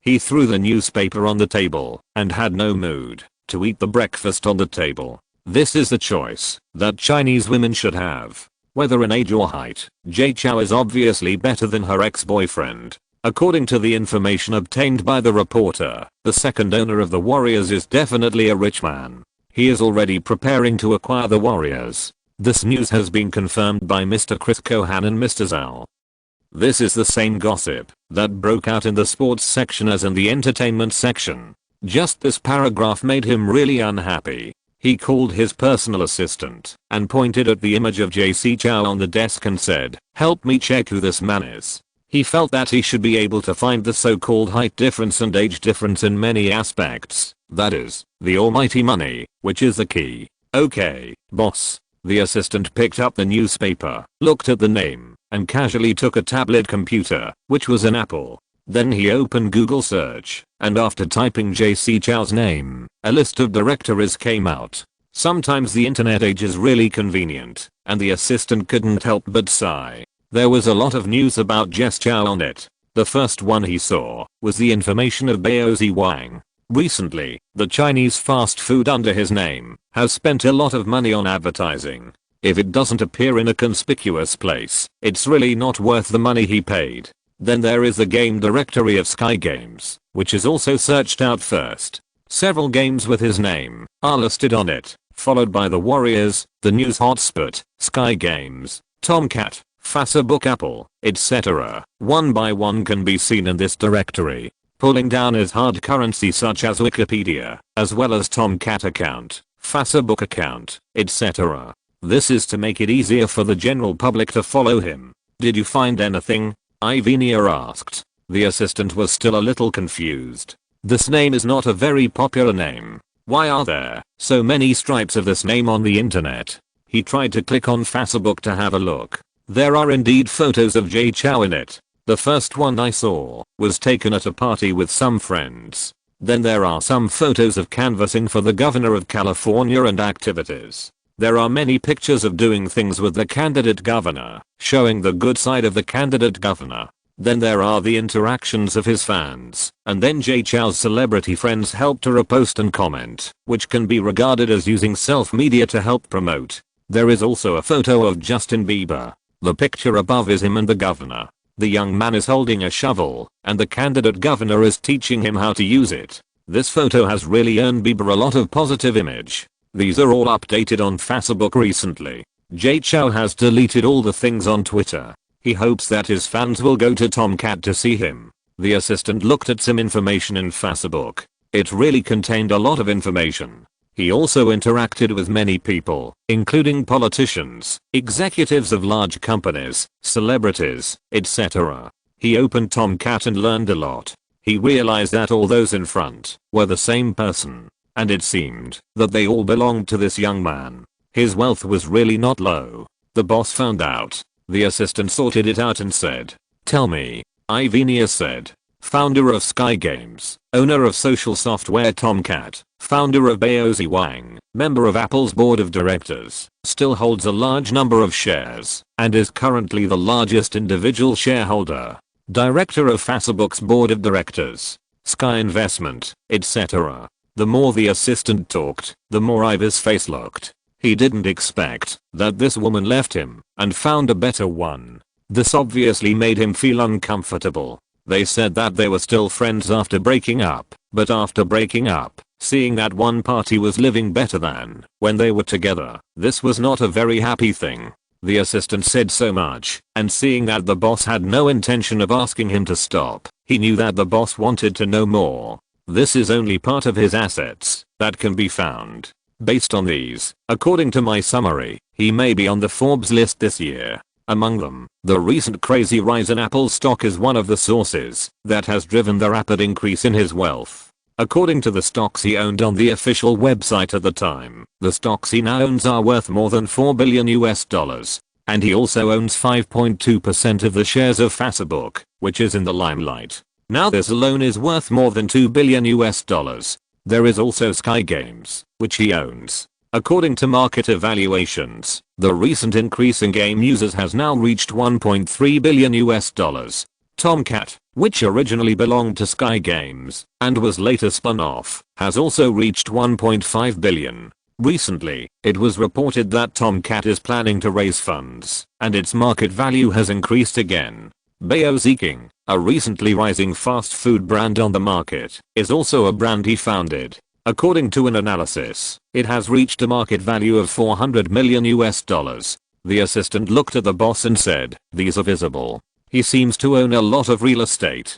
He threw the newspaper on the table and had no mood to eat the breakfast on the table. This is the choice that Chinese women should have. Whether in age or height, Jay Chou is obviously better than her ex-boyfriend. According to the information obtained by the reporter, the second owner of the Warriors is definitely a rich man. He is already preparing to acquire the Warriors. This news has been confirmed by Mr. Chris Cohan and Mr. Zhou. This is the same gossip that broke out in the sports section as in the entertainment section. Just this paragraph made him really unhappy. He called his personal assistant and pointed at the image of Jay Chou on the desk and said, "Help me check who this man is." He felt that he should be able to find the so-called height difference and age difference in many aspects. That is, the almighty money, which is the key. Okay, boss. The assistant picked up the newspaper, looked at the name, and casually took a tablet computer, which was an Apple. Then he opened Google search, and after typing Jay Chou's name, a list of directories came out. Sometimes the internet age is really convenient, and the assistant couldn't help but sigh. There was a lot of news about Jay Chou on it. The first one he saw was the information of Baozi Wang. Recently, the Chinese fast food under his name has spent a lot of money on advertising. If it doesn't appear in a conspicuous place, it's really not worth the money he paid. Then there is the game directory of Sky Games, which is also searched out first. Several games with his name are listed on it, followed by the Warriors, the news hotspot, Sky Games, Tomcat, Facebook, Apple, etc. One by one can be seen in this directory. Pulling down is hard currency such as Wikipedia, as well as Tomcat account, Facebook account, etc. This is to make it easier for the general public to follow him. Did you find anything? Ivenia asked. The assistant was still a little confused. This name is not a very popular name. Why are there so many stripes of this name on the internet? He tried to click on Facebook to have a look. There are indeed photos of Jay Chou in it. The first one I saw was taken at a party with some friends. Then there are some photos of canvassing for the governor of California and activities. There are many pictures of doing things with the candidate governor, showing the good side of the candidate governor. Then there are the interactions of his fans, and then Jay Chou's celebrity friends help to repost and comment, which can be regarded as using self-media to help promote. There is also a photo of Justin Bieber. The picture above is him and the governor. The young man is holding a shovel, and the candidate governor is teaching him how to use it. This photo has really earned Bieber a lot of positive image. These are all updated on Facebook recently. Jay Chou has deleted all the things on Twitter. He hopes that his fans will go to Tomcat to see him. The assistant looked at some information in Facebook. It really contained a lot of information. He also interacted with many people, including politicians, executives of large companies, celebrities, etc. He opened Tomcat and learned a lot. He realized that all those in front were the same person, and it seemed that they all belonged to this young man. His wealth was really not low. The boss found out. The assistant sorted it out and said, "Tell me." Ivenia said, "Founder of Sky Games, owner of social software Tomcat, founder of Baozi Wang, member of Apple's board of directors, still holds a large number of shares, and is currently the largest individual shareholder. Director of Facebook's board of directors, Sky Investment, etc." The more the assistant talked, the more Ivor's face looked. He didn't expect that this woman left him and found a better one. This obviously made him feel uncomfortable. They said that they were still friends after breaking up, but after breaking up, seeing that one party was living better than when they were together, this was not a very happy thing. The assistant said so much, and seeing that the boss had no intention of asking him to stop, he knew that the boss wanted to know more. This is only part of his assets that can be found. Based on these, according to my summary, he may be on the Forbes list this year. Among them, the recent crazy rise in Apple stock is one of the sources that has driven the rapid increase in his wealth. According to the stocks he owned on the official website at the time, the stocks he now owns are worth more than $4 billion US, and he also owns 5.2% of the shares of Facebook, which is in the limelight. Now this alone is worth more than $2 billion US. There is also Sky Games, which he owns. According to market evaluations, the recent increase in game users has now reached $1.3 billion US. Tomcat, which originally belonged to Sky Games and was later spun off, has also reached $1.5 billion. Recently, it was reported that Tomcat is planning to raise funds, and its market value has increased again. Baozi King, a recently rising fast food brand on the market, is also a brand he founded. According to an analysis, it has reached a market value of $400 million US. The assistant looked at the boss and said, "These are visible." He seems to own a lot of real estate,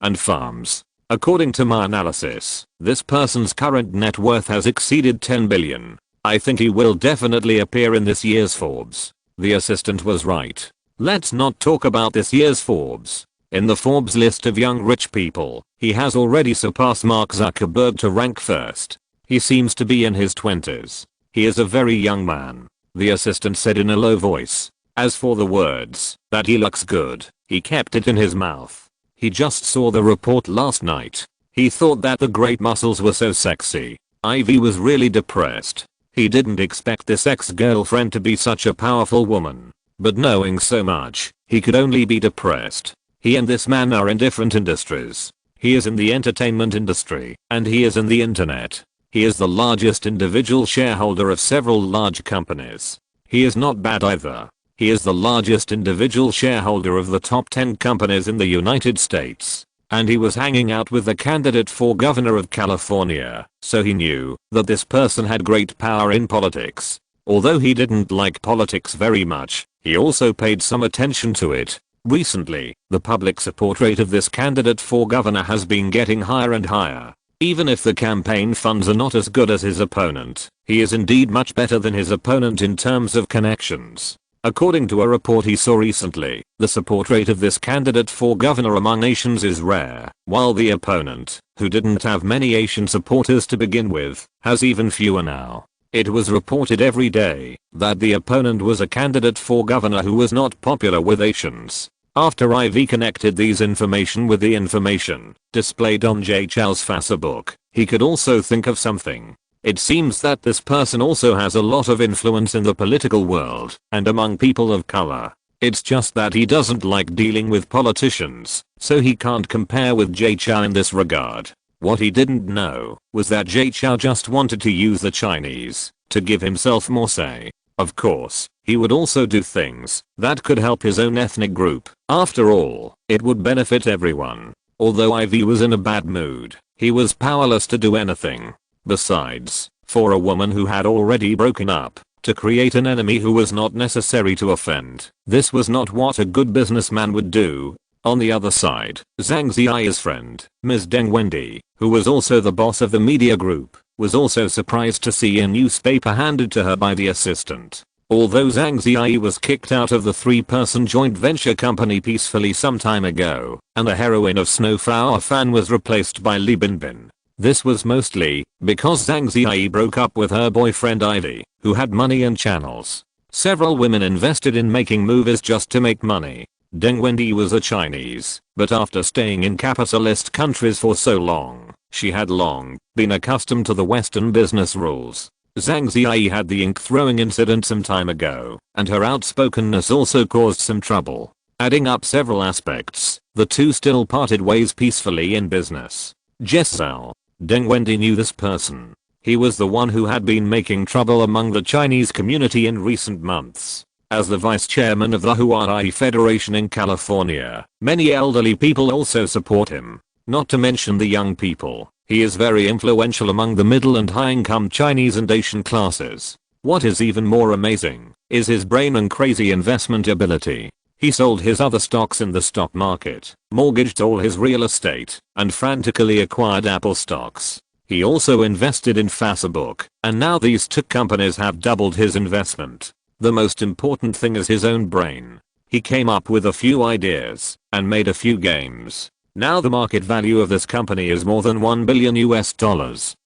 and farms. According to my analysis, this person's current net worth has exceeded 10 billion. I think he will definitely appear in this year's Forbes. The assistant was right. Let's not talk about this year's Forbes. In the Forbes list of young rich people, he has already surpassed Mark Zuckerberg to rank first. He seems to be in his 20s. He is a very young man. The assistant said in a low voice. As for the words, that he looks good, he kept it in his mouth. He just saw the report last night. He thought that the great muscles were so sexy. Ivy was really depressed. He didn't expect this ex-girlfriend to be such a powerful woman. But knowing so much, he could only be depressed. He and this man are in different industries. He is in the entertainment industry, and he is in the internet. He is the largest individual shareholder of several large companies. He is not bad either. He is the largest individual shareholder of the top 10 companies in the United States. And he was hanging out with the candidate for governor of California, so he knew that this person had great power in politics. Although he didn't like politics very much, he also paid some attention to it. Recently, the public support rate of this candidate for governor has been getting higher and higher. Even if the campaign funds are not as good as his opponent, he is indeed much better than his opponent in terms of connections. According to a report he saw recently, the support rate of this candidate for governor among Asians is rare, while the opponent, who didn't have many Asian supporters to begin with, has even fewer now. It was reported every day that the opponent was a candidate for governor who was not popular with Asians. After Ivy connected these information with the information displayed on Jay Chou's Facebook, he could also think of something. It seems that this person also has a lot of influence in the political world and among people of color. It's just that he doesn't like dealing with politicians, so he can't compare with Jay Chou in this regard. What he didn't know was that Jay Chou just wanted to use the Chinese to give himself more say. Of course, he would also do things that could help his own ethnic group. After all, it would benefit everyone. Although Ivy was in a bad mood, he was powerless to do anything. Besides, for a woman who had already broken up, to create an enemy who was not necessary to offend, this was not what a good businessman would do. On the other side, Zhang Ziyi's friend, Ms. Deng Wendy, who was also the boss of the media group, was also surprised to see a newspaper handed to her by the assistant. Although Zhang Ziyi was kicked out of the 3-person joint venture company peacefully some time ago, and the heroine of Snowflower Fan was replaced by Li Binbin. This was mostly because Zhang Ziyi broke up with her boyfriend Ivy, who had money and channels. Several women invested in making movies just to make money. Deng Wendy was a Chinese, but after staying in capitalist countries for so long, she had long been accustomed to the Western business rules. Zhang Ziyi had the ink throwing incident some time ago, and her outspokenness also caused some trouble. Adding up several aspects, the two still parted ways peacefully in business. Zhou. Deng Wendy knew this person. He was the one who had been making trouble among the Chinese community in recent months. As the vice chairman of the Huayi Federation in California, many elderly people also support him. Not to mention the young people. He is very influential among the middle and high-income Chinese and Asian classes. What is even more amazing is his brain and crazy investment ability. He sold his other stocks in the stock market, mortgaged all his real estate, and frantically acquired Apple stocks. He also invested in Facebook, and now these two companies have doubled his investment. The most important thing is his own brain. He came up with a few ideas and made a few games. Now the market value of this company is more than $1 billion,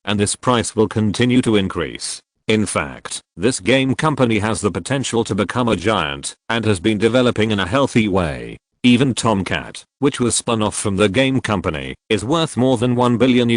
and this price will continue to increase. In fact, this game company has the potential to become a giant and has been developing in a healthy way. Even Tomcat, which was spun off from the game company, is worth more than $1 billion.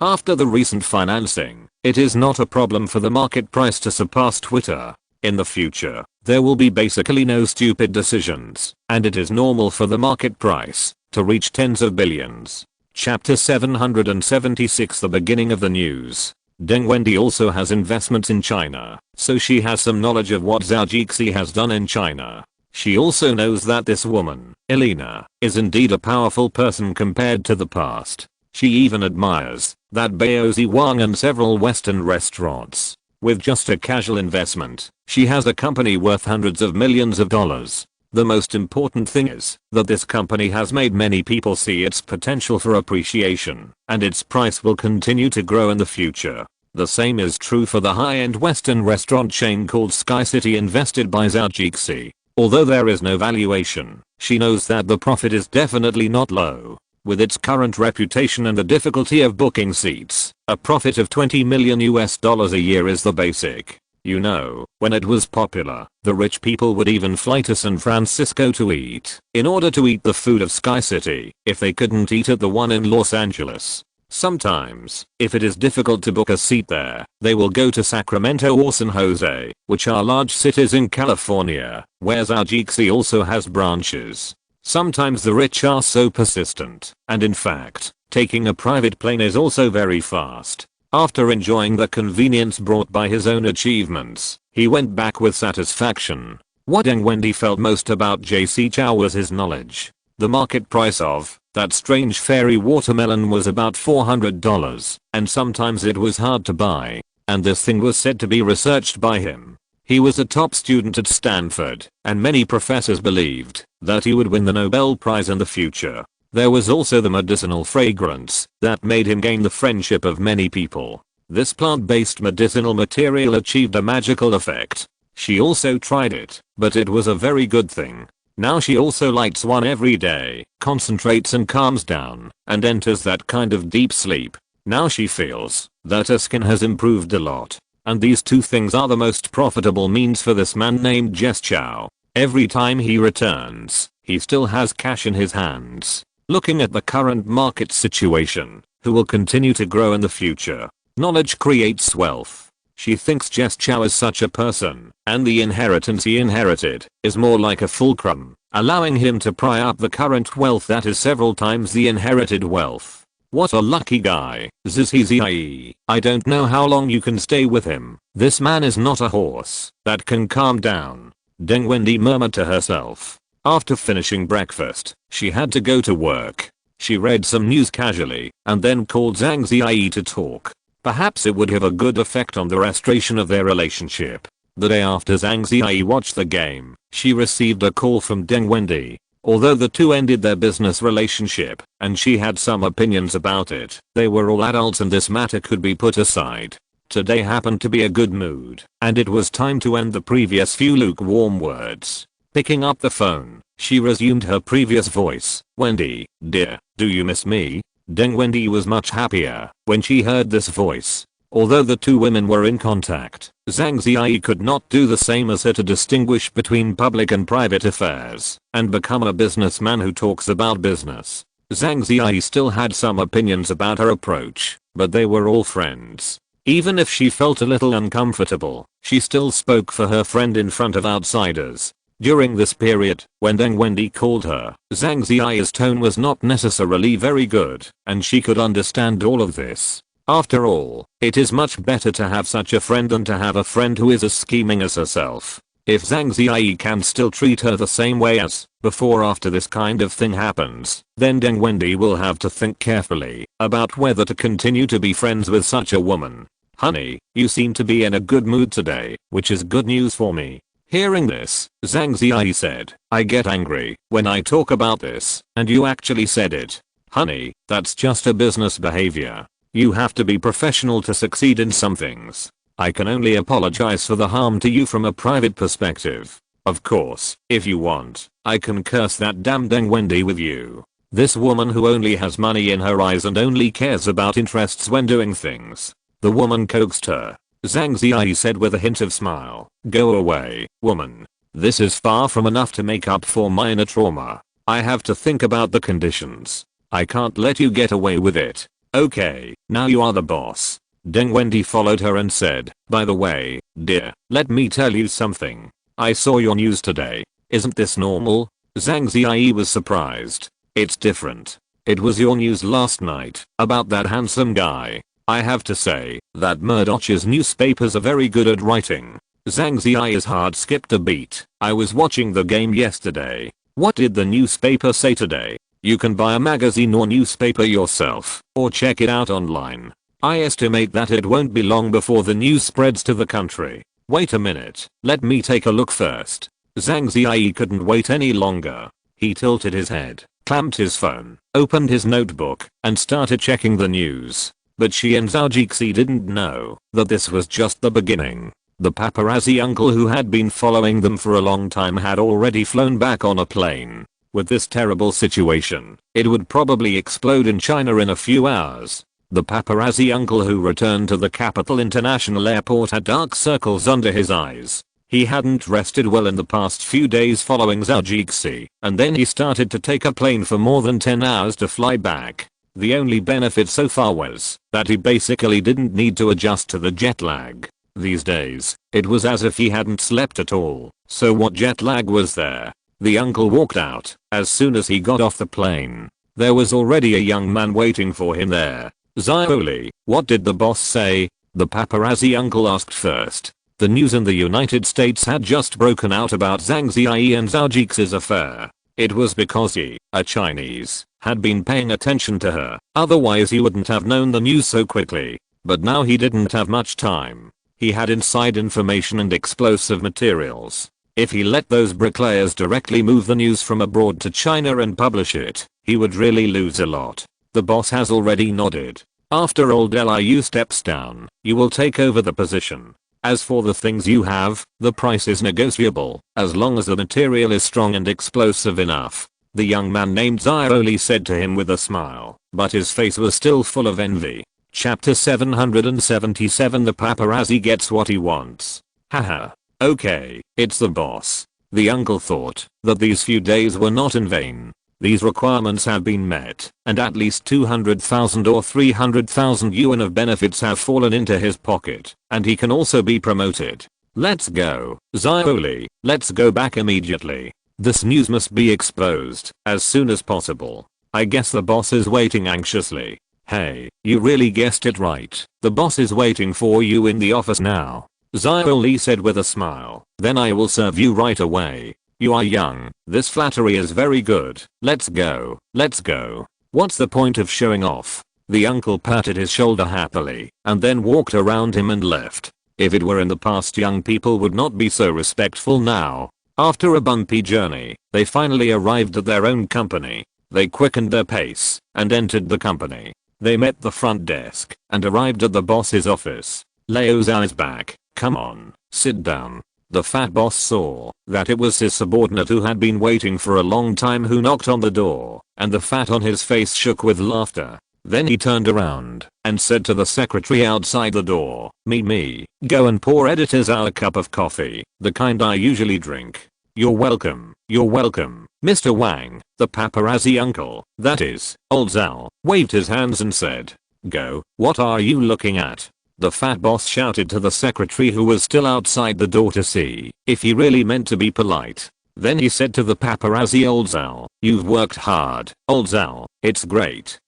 After the recent financing, it is not a problem for the market price to surpass Twitter. In the future, there will be basically no stupid decisions, and it is normal for the market price to reach tens of billions. Chapter 776 The beginning of the news. Deng Wendy also has investments in China, so she has some knowledge of what Zhou Jixi has done in China. She also knows that this woman, Elena, is indeed a powerful person compared to the past. She even admires that Baozi Wang and several Western restaurants. With just a casual investment, she has a company worth hundreds of millions of dollars. The most important thing is that this company has made many people see its potential for appreciation, and its price will continue to grow in the future. The same is true for the high-end Western restaurant chain called Sky City invested by Zhou Jixi. Although there is no valuation, she knows that the profit is definitely not low. With its current reputation and the difficulty of booking seats, a profit of $20 million a year is the basic. You know, when it was popular, the rich people would even fly to San Francisco to eat, in order to eat the food of Sky City, if they couldn't eat at the one in Los Angeles. Sometimes, if it is difficult to book a seat there, they will go to Sacramento or San Jose, which are large cities in California, where Zhou Jixi also has branches. Sometimes the rich are so persistent, and in fact, taking a private plane is also very fast. After enjoying the convenience brought by his own achievements, he went back with satisfaction. What Deng Wendy felt most about J.C. Chou was his knowledge. The market price of that strange fairy watermelon was about $400, and sometimes it was hard to buy, and this thing was said to be researched by him. He was a top student at Stanford, and many professors believed that he would win the Nobel Prize in the future. There was also the medicinal fragrance that made him gain the friendship of many people. This plant-based medicinal material achieved a magical effect. She also tried it, but it was a very good thing. Now she also lights one every day, concentrates and calms down, and enters that kind of deep sleep. Now she feels that her skin has improved a lot. And these two things are the most profitable means for this man named Jess Chou. Every time he returns, He still has cash in his hands. Looking at the current market situation, who will continue to grow in the future? Knowledge creates wealth. She thinks Jess Chow is such a person, and the inheritance he inherited is more like a fulcrum, allowing him to pry up the current wealth that is several times the inherited wealth. What a lucky guy. Zzzie. I don't know how long you can stay with him. This man is not a horse that can calm down. Deng Wendy murmured to herself. After finishing breakfast, she had to go to work. She read some news casually and then called Zhang Ziyi to talk. Perhaps it would have a good effect on the restoration of their relationship. The day after Zhang Ziyi watched the game, she received a call from Deng Wendy. Although the two ended their business relationship, and she had some opinions about it, they were all adults and this matter could be put aside. Today happened to be a good mood, and it was time to end the previous few lukewarm words. Picking up the phone, she resumed her previous voice. Wendy, dear, do you miss me? Deng Wendy was much happier when she heard this voice. Although the two women were in contact, Zhang Ziyi could not do the same as her to distinguish between public and private affairs and become a businessman who talks about business. Zhang Ziyi still had some opinions about her approach, but they were all friends. Even if she felt a little uncomfortable, she still spoke for her friend in front of outsiders. During this period, when Deng Wendy called her, Zhang Ziyi's tone was not necessarily very good, and she could understand all of this. After all, it is much better to have such a friend than to have a friend who is as scheming as herself. If Zhang Ziyi can still treat her the same way as before after this kind of thing happens, then Deng Wendy will have to think carefully about whether to continue to be friends with such a woman. Honey, you seem to be in a good mood today, which is good news for me. Hearing this, Zhang Ziyi said, I get angry when I talk about this, and you actually said it. Honey, that's just a business behavior. You have to be professional to succeed in some things. I can only apologize for the harm to you from a private perspective. Of course, if you want, I can curse that damn Deng Wendy with you. This woman who only has money in her eyes and only cares about interests when doing things. The woman coaxed her. Zhang Ziyi said with a hint of smile, go away, woman. This is far from enough to make up for minor trauma. I have to think about the conditions. I can't let you get away with it. Okay, now you are the boss. Deng Wendy followed her and said, by the way, dear, let me tell you something. I saw your news today. Isn't this normal? Zhang Ziyi was surprised. It's different. It was your news last night, about that handsome guy. I have to say, that Murdoch's newspapers are very good at writing. Zhang Ziyi's heart skipped a beat. I was watching the game yesterday. What did the newspaper say today? You can buy a magazine or newspaper yourself, or check it out online. I estimate that it won't be long before the news spreads to the country. Wait a minute, let me take a look first. Zhang Ziyi couldn't wait any longer. He tilted his head, clamped his phone, opened his notebook, and started checking the news. But she and Zhou Jixi didn't know that this was just the beginning. The paparazzi uncle who had been following them for a long time had already flown back on a plane. With this terrible situation, it would probably explode in China in a few hours. The paparazzi uncle who returned to the capital international airport had dark circles under his eyes. He hadn't rested well in the past few days following Zhou Jixi, and then he started to take a plane for more than 10 hours to fly back. The only benefit so far was that he basically didn't need to adjust to the jet lag. These days, it was as if he hadn't slept at all, so what jet lag was there? The uncle walked out. As soon as he got off the plane, there was already a young man waiting for him there. Zioli, what did the boss say? The paparazzi uncle asked first. The news in the United States had just broken out about Zhang Ziyi and Zhou Jixi's affair. It was because he, a Chinese, had been paying attention to her, otherwise he wouldn't have known the news so quickly. But now he didn't have much time. He had inside information and explosive materials. If he let those bricklayers directly move the news from abroad to China and publish it, he would really lose a lot. The boss has already nodded. After old Liu steps down, you will take over the position. As for the things you have, the price is negotiable, as long as the material is strong and explosive enough. The young man named Zioli said to him with a smile, but his face was still full of envy. Chapter 777 The paparazzi gets what he wants. Haha. Okay, it's the boss. The uncle thought that these few days were not in vain. These requirements have been met, and at least 200,000 or 300,000 yuan of benefits have fallen into his pocket, and he can also be promoted. Let's go, Zhou. Let's go back immediately. This news must be exposed as soon as possible. I guess the boss is waiting anxiously. Hey, you really guessed it right. The boss is waiting for you in the office now. Zhou said with a smile. Then I will serve you right away. You are young. This flattery is very good. Let's go. Let's go. What's the point of showing off? The uncle patted his shoulder happily and then walked around him and left. If it were in the past, young people would not be so respectful now. After a bumpy journey, they finally arrived at their own company. They quickened their pace and entered the company. They met the front desk and arrived at the boss's office. Lao Zhao is back. Come on, sit down. The fat boss saw that it was his subordinate who had been waiting for a long time who knocked on the door, and the fat on his face shook with laughter. Then he turned around and said to the secretary outside the door, me, go and pour editor Zhao a cup of coffee, the kind I usually drink. You're welcome, Mr. Wang. The paparazzi uncle, that is, old Zhao, waved his hands and said, go, what are you looking at? The fat boss shouted to the secretary who was still outside the door to see if he really meant to be polite. Then he said to the paparazzi, old Zhao, you've worked hard, old Zhao, it's great.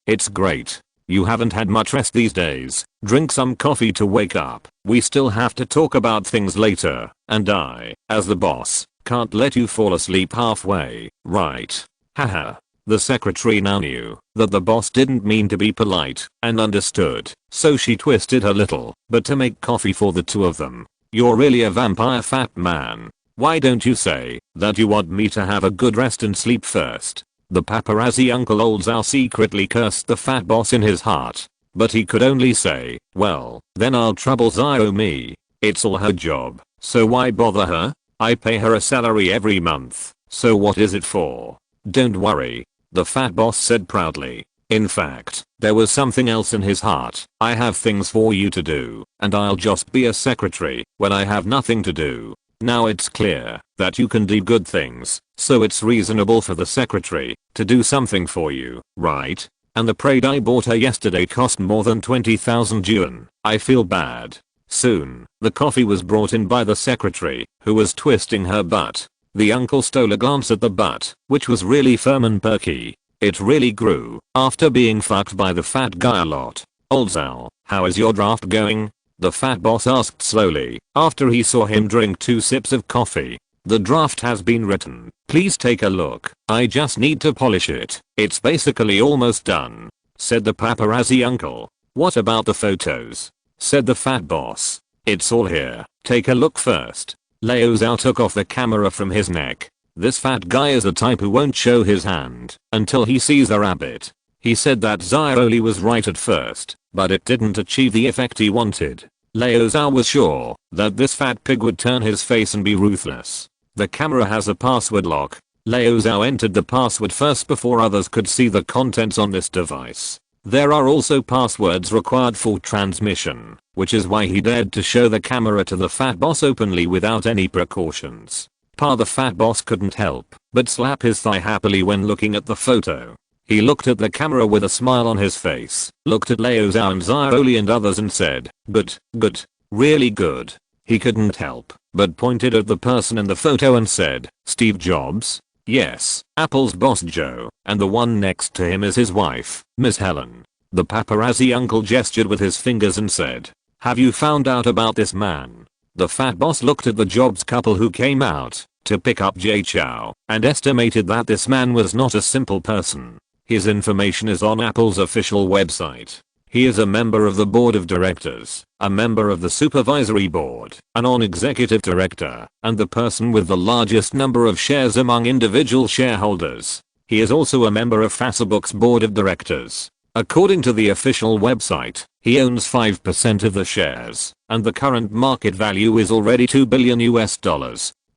You haven't had much rest these days. Drink some coffee to wake up. We still have to talk about things later, and I, as the boss, can't let you fall asleep halfway, right? Haha. The secretary now knew that the boss didn't mean to be polite and understood, so she twisted her little, but to make coffee for the two of them. You're really a vampire, fat man. Why don't you say that you want me to have a good rest and sleep first? The paparazzi uncle, old Zhao, secretly cursed the fat boss in his heart, but he could only say, well, then I'll trouble Zhou me. It's all her job, so why bother her? I pay her a salary every month, so what is it for? Don't worry, the fat boss said proudly. In fact, there was something else in his heart. I have things for you to do, and I'll just be a secretary when I have nothing to do. Now it's clear that you can do good things, so it's reasonable for the secretary to do something for you, right? And the braid I bought her yesterday cost more than 20,000 yuan. I feel bad. Soon, the coffee was brought in by the secretary, who was twisting her butt. The uncle stole a glance at the butt, which was really firm and perky. It really grew after being fucked by the fat guy a lot. Old Zhao, how is your draft going? The fat boss asked slowly after he saw him drink 2 sips of coffee. The draft has been written. Please take a look. I just need to polish it. It's basically almost done, said the paparazzi uncle. What about the photos? Said the fat boss. It's all here. Take a look first. Lao Zhao took off the camera from his neck. This fat guy is the type who won't show his hand until he sees the rabbit. He said that Zhou was right at first, but it didn't achieve the effect he wanted. Lao Zhao was sure that this fat pig would turn his face and be ruthless. The camera has a password lock. Lao Zhao entered the password first before others could see the contents on this device. There are also passwords required for transmission, which is why he dared to show the camera to the fat boss openly without any precautions. The fat boss couldn't help but slap his thigh happily when looking at the photo. He looked at the camera with a smile on his face, looked at Lao Zhao and Zhou and others and said, good, really good. He couldn't help but pointed at the person in the photo and said, Steve Jobs? Yes, Apple's boss Zhou, and the one next to him is his wife, Miss Helen. The paparazzi uncle gestured with his fingers and said, have you found out about this man? The fat boss looked at the Jobs couple who came out to pick up Jay Chow and estimated that this man was not a simple person. His information is on Apple's official website. He is a member of the board of directors, a member of the supervisory board, a non-executive director, and the person with the largest number of shares among individual shareholders. He is also a member of Facebook's board of directors. According to the official website, he owns 5% of the shares, and the current market value is already $2 billion.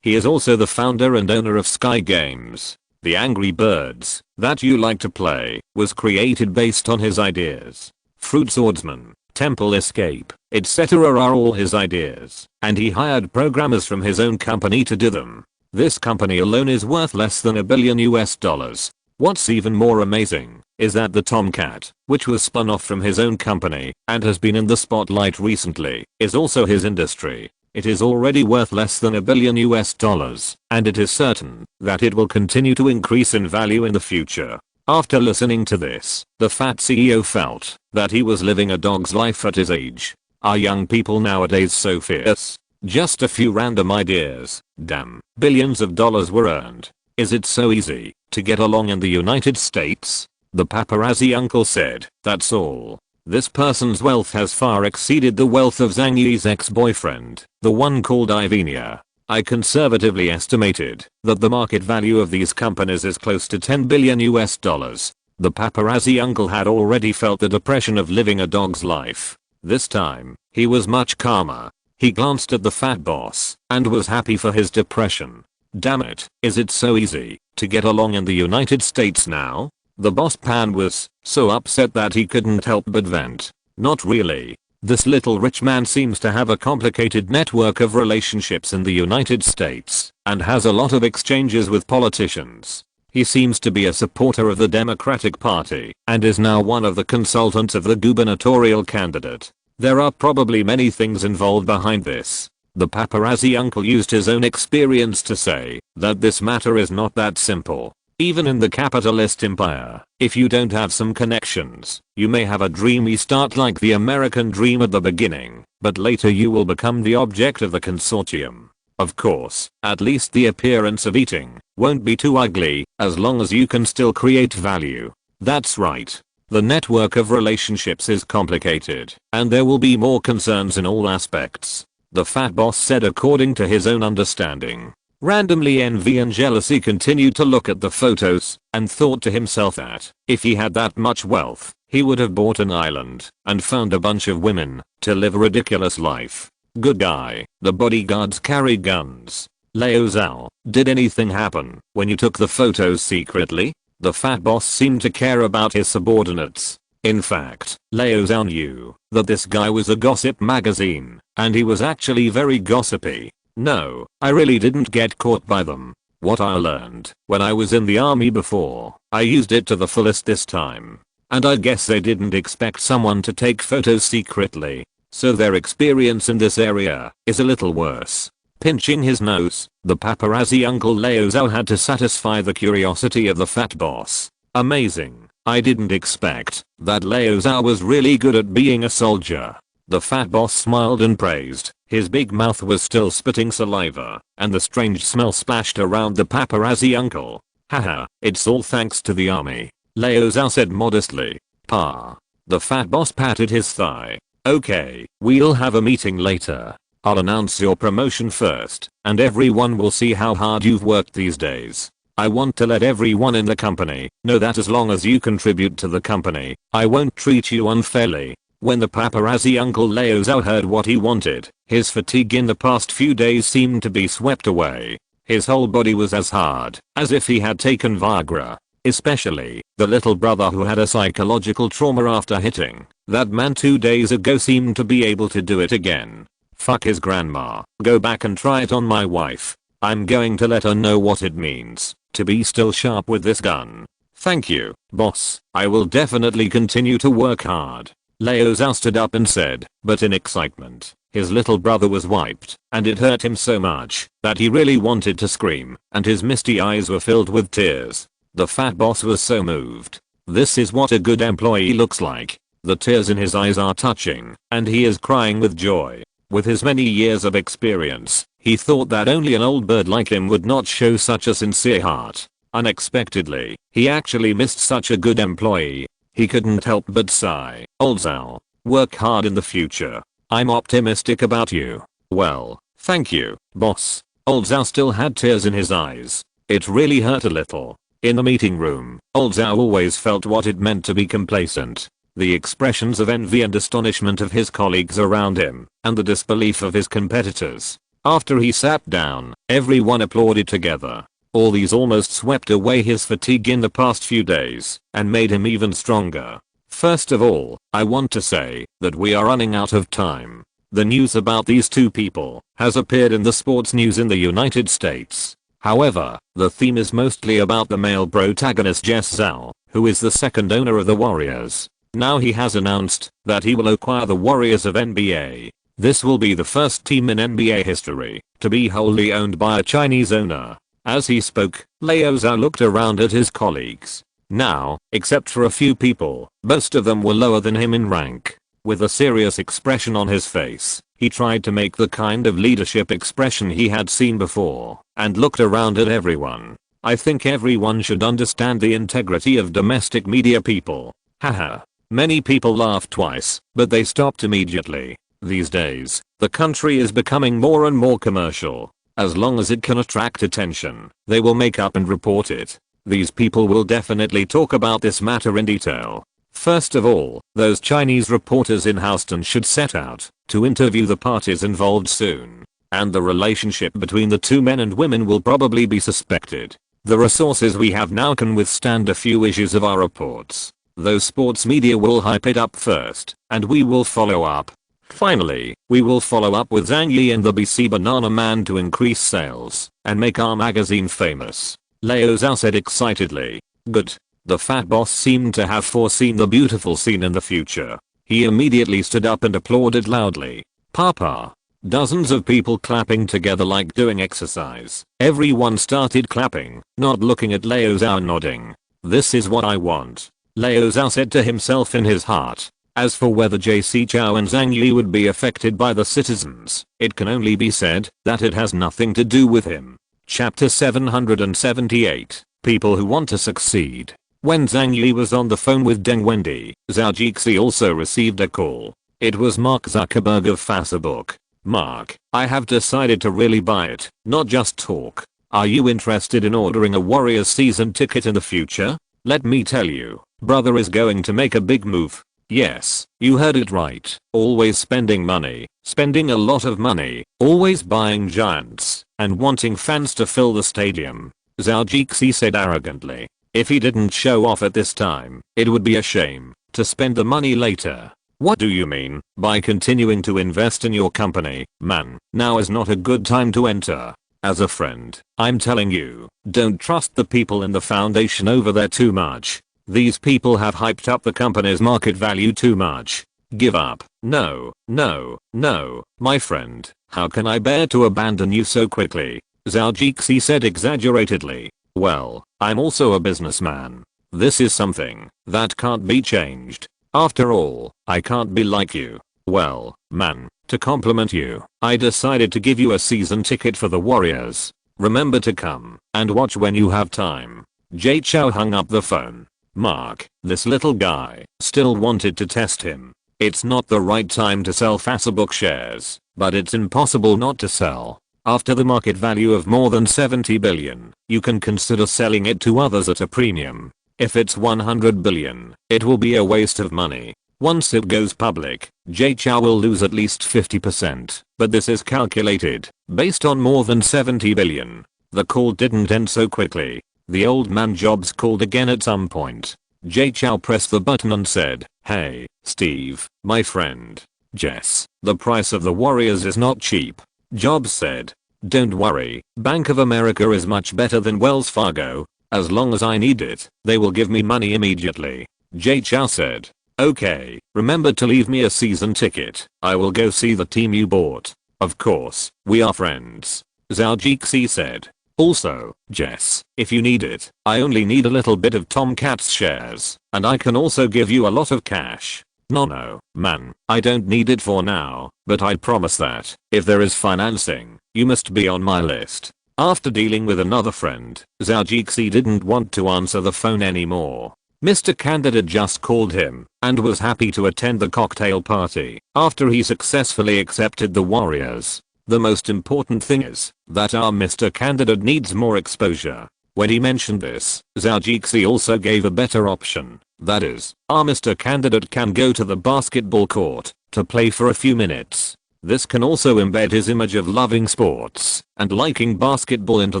He is also the founder and owner of Sky Games. The Angry Birds that you like to play was created based on his ideas. Fruit Swordsman, Temple Escape, etc. are all his ideas, and he hired programmers from his own company to do them. This company alone is worth less than $1 billion US. What's even more amazing is that the Tomcat, which was spun off from his own company and has been in the spotlight recently, is also his industry. It is already worth less than $1 billion US, and it is certain that it will continue to increase in value in the future. After listening to this, the fat CEO felt that he was living a dog's life at his age. Are young people nowadays so fierce? Just a few random ideas. Damn, billions of dollars were earned. Is it so easy to get along in the United States? The paparazzi uncle said, that's all. This person's wealth has far exceeded the wealth of Zhang Yi's ex-boyfriend, the one called Ivenia. I conservatively estimated that the market value of these companies is close to $10 billion US. The paparazzi uncle had already felt the depression of living a dog's life. This time, he was much calmer. He glanced at the fat boss and was happy for his depression. Damn it, is it so easy to get along in the United States now? The boss pan was so upset that he couldn't help but vent. Not really. This little rich man seems to have a complicated network of relationships in the United States and has a lot of exchanges with politicians. He seems to be a supporter of the Democratic Party and is now one of the consultants of the gubernatorial candidate. There are probably many things involved behind this. The paparazzi uncle used his own experience to say that this matter is not that simple. Even in the capitalist empire, if you don't have some connections, you may have a dreamy start like the American dream at the beginning, but later you will become the object of the consortium. Of course, at least the appearance of eating won't be too ugly, as long as you can still create value. That's right. The network of relationships is complicated, and there will be more concerns in all aspects. The fat boss said according to his own understanding. Randomly, envy and jealousy continued to look at the photos and thought to himself that if he had that much wealth, he would have bought an island and found a bunch of women to live a ridiculous life. Good guy. The bodyguards carry guns. Leo Zhou, did anything happen when you took the photos secretly? The fat boss seemed to care about his subordinates. In fact, Leo Zhou knew that this guy was a gossip magazine, and he was actually very gossipy. No, I really didn't get caught by them. What I learned when I was in the army before, I used it to the fullest this time. And I guess they didn't expect someone to take photos secretly, so their experience in this area is a little worse. Pinching his nose, the paparazzi uncle Leo Zhou had to satisfy the curiosity of the fat boss. Amazing. I didn't expect that Leo Zhou was really good at being a soldier. The fat boss smiled and praised. His big mouth was still spitting saliva, and the strange smell splashed around the paparazzi uncle. Haha, it's all thanks to the army. Leo Zhou said modestly. Pa. The fat boss patted his thigh. Okay, we'll have a meeting later. I'll announce your promotion first, and everyone will see how hard you've worked these days. I want to let everyone in the company know that as long as you contribute to the company, I won't treat you unfairly. When the paparazzi uncle Leo Zhou heard what he wanted, his fatigue in the past few days seemed to be swept away. His whole body was as hard as if he had taken Viagra. Especially, the little brother who had a psychological trauma after hitting that man 2 days ago seemed to be able to do it again. Fuck his grandma. Go back and try it on my wife. I'm going to let her know what it means to be still sharp with this gun. Thank you, boss. I will definitely continue to work hard. Leo Zhou stood up and said, but in excitement, his little brother was wiped, and it hurt him so much that he really wanted to scream, and his misty eyes were filled with tears. The fat boss was so moved. This is what a good employee looks like. The tears in his eyes are touching, and he is crying with joy. With his many years of experience, he thought that only an old bird like him would not show such a sincere heart. Unexpectedly, he actually missed such a good employee. He couldn't help but sigh. Old Zhou, work hard in the future. I'm optimistic about you. Well, thank you, boss. Old Zhou still had tears in his eyes. It really hurt a little. In the meeting room, Old Zhou always felt what it meant to be complacent. The expressions of envy and astonishment of his colleagues around him, and the disbelief of his competitors. After he sat down, everyone applauded together. All these almost swept away his fatigue in the past few days, and made him even stronger. First of all, I want to say that we are running out of time. The news about these two people has appeared in the sports news in the United States. However, the theme is mostly about the male protagonist Zhou, who is the second owner of the Warriors. Now he has announced that he will acquire the Warriors of NBA. This will be the first team in NBA history to be wholly owned by a Chinese owner. As he spoke, Liu Zhou looked around at his colleagues. Now, except for a few people, most of them were lower than him in rank. With a serious expression on his face, he tried to make the kind of leadership expression he had seen before, and looked around at everyone. I think everyone should understand the integrity of domestic media people. Haha. Many people laughed twice, but they stopped immediately. These days, the country is becoming more and more commercial. As long as it can attract attention, they will make up and report it. These people will definitely talk about this matter in detail. First of all, those Chinese reporters in Houston should set out to interview the parties involved soon. And the relationship between the two men and women will probably be suspected. The resources we have now can withstand a few issues of our reports. Those sports media will hype it up first, and we will follow up. Finally, we will follow up with Zhang Yi and the BC Banana Man to increase sales and make our magazine famous. Liu Zhou said excitedly. Good. The fat boss seemed to have foreseen the beautiful scene in the future. He immediately stood up and applauded loudly. Papa. Dozens of people clapping together like doing exercise. Everyone started clapping, not looking at Liu Zhou, nodding. This is what I want. Liu Zhou said to himself in his heart. As for whether JC Chou and Zhang Yi would be affected by the citizens, it can only be said that it has nothing to do with him. Chapter 778. People who want to succeed. When Zhang Yi was on the phone with Deng Wendy, Zhao Jixi also received a call. It was Mark Zuckerberg of Facebook. Mark, I have decided to really buy it, not just talk. Are you interested in ordering a Warriors season ticket in the future? Let me tell you, brother is going to make a big move. Yes, you heard it right. Always spending money, spending a lot of money, always buying giants, and wanting fans to fill the stadium. Zhao Jixi said arrogantly. If he didn't show off at this time, it would be a shame to spend the money later. What do you mean by continuing to invest in your company, man? Now is not a good time to enter. As a friend, I'm telling you, don't trust the people in the foundation over there too much. These people have hyped up the company's market value too much. Give up. No, no, no, my friend. How can I bear to abandon you so quickly? Zhao Jixi said exaggeratedly. Well, I'm also a businessman. This is something that can't be changed. After all, I can't be like you. Well, man, to compliment you, I decided to give you a season ticket for the Warriors. Remember to come and watch when you have time. Jay Chou hung up the phone. Mark, this little guy, still wanted to test him. It's not the right time to sell Facebook shares, but it's impossible not to sell. After the market value of more than 70 billion, you can consider selling it to others at a premium. If it's 100 billion, it will be a waste of money. Once it goes public, Jay Chou will lose at least 50%, but this is calculated based on more than 70 billion. The call didn't end so quickly. The old man Jobs called again at some point. Jay Chou pressed the button and said, "Hey, Steve, my friend. Jess, the price of the Warriors is not cheap." Jobs said, "Don't worry, Bank of America is much better than Wells Fargo. As long as I need it, they will give me money immediately." Jay Chou said, "Okay, remember to leave me a season ticket. I will go see the team you bought. Of course, we are friends." Zhao Jixi said, "Also, Jess, if you need it, I only need a little bit of Tomcat's shares, and I can also give you a lot of cash." No, man, I don't need it for now, but I promise that, if there is financing, you must be on my list. After dealing with another friend, Zhao Jixi didn't want to answer the phone anymore. Mr. Candidate just called him, and was happy to attend the cocktail party, after he successfully accepted the Warriors. The most important thing is, that our Mr. Candidate needs more exposure. When he mentioned this, Zhao Jixi also gave a better option. That is, our Mr. Candidate can go to the basketball court to play for a few minutes. This can also embed his image of loving sports and liking basketball into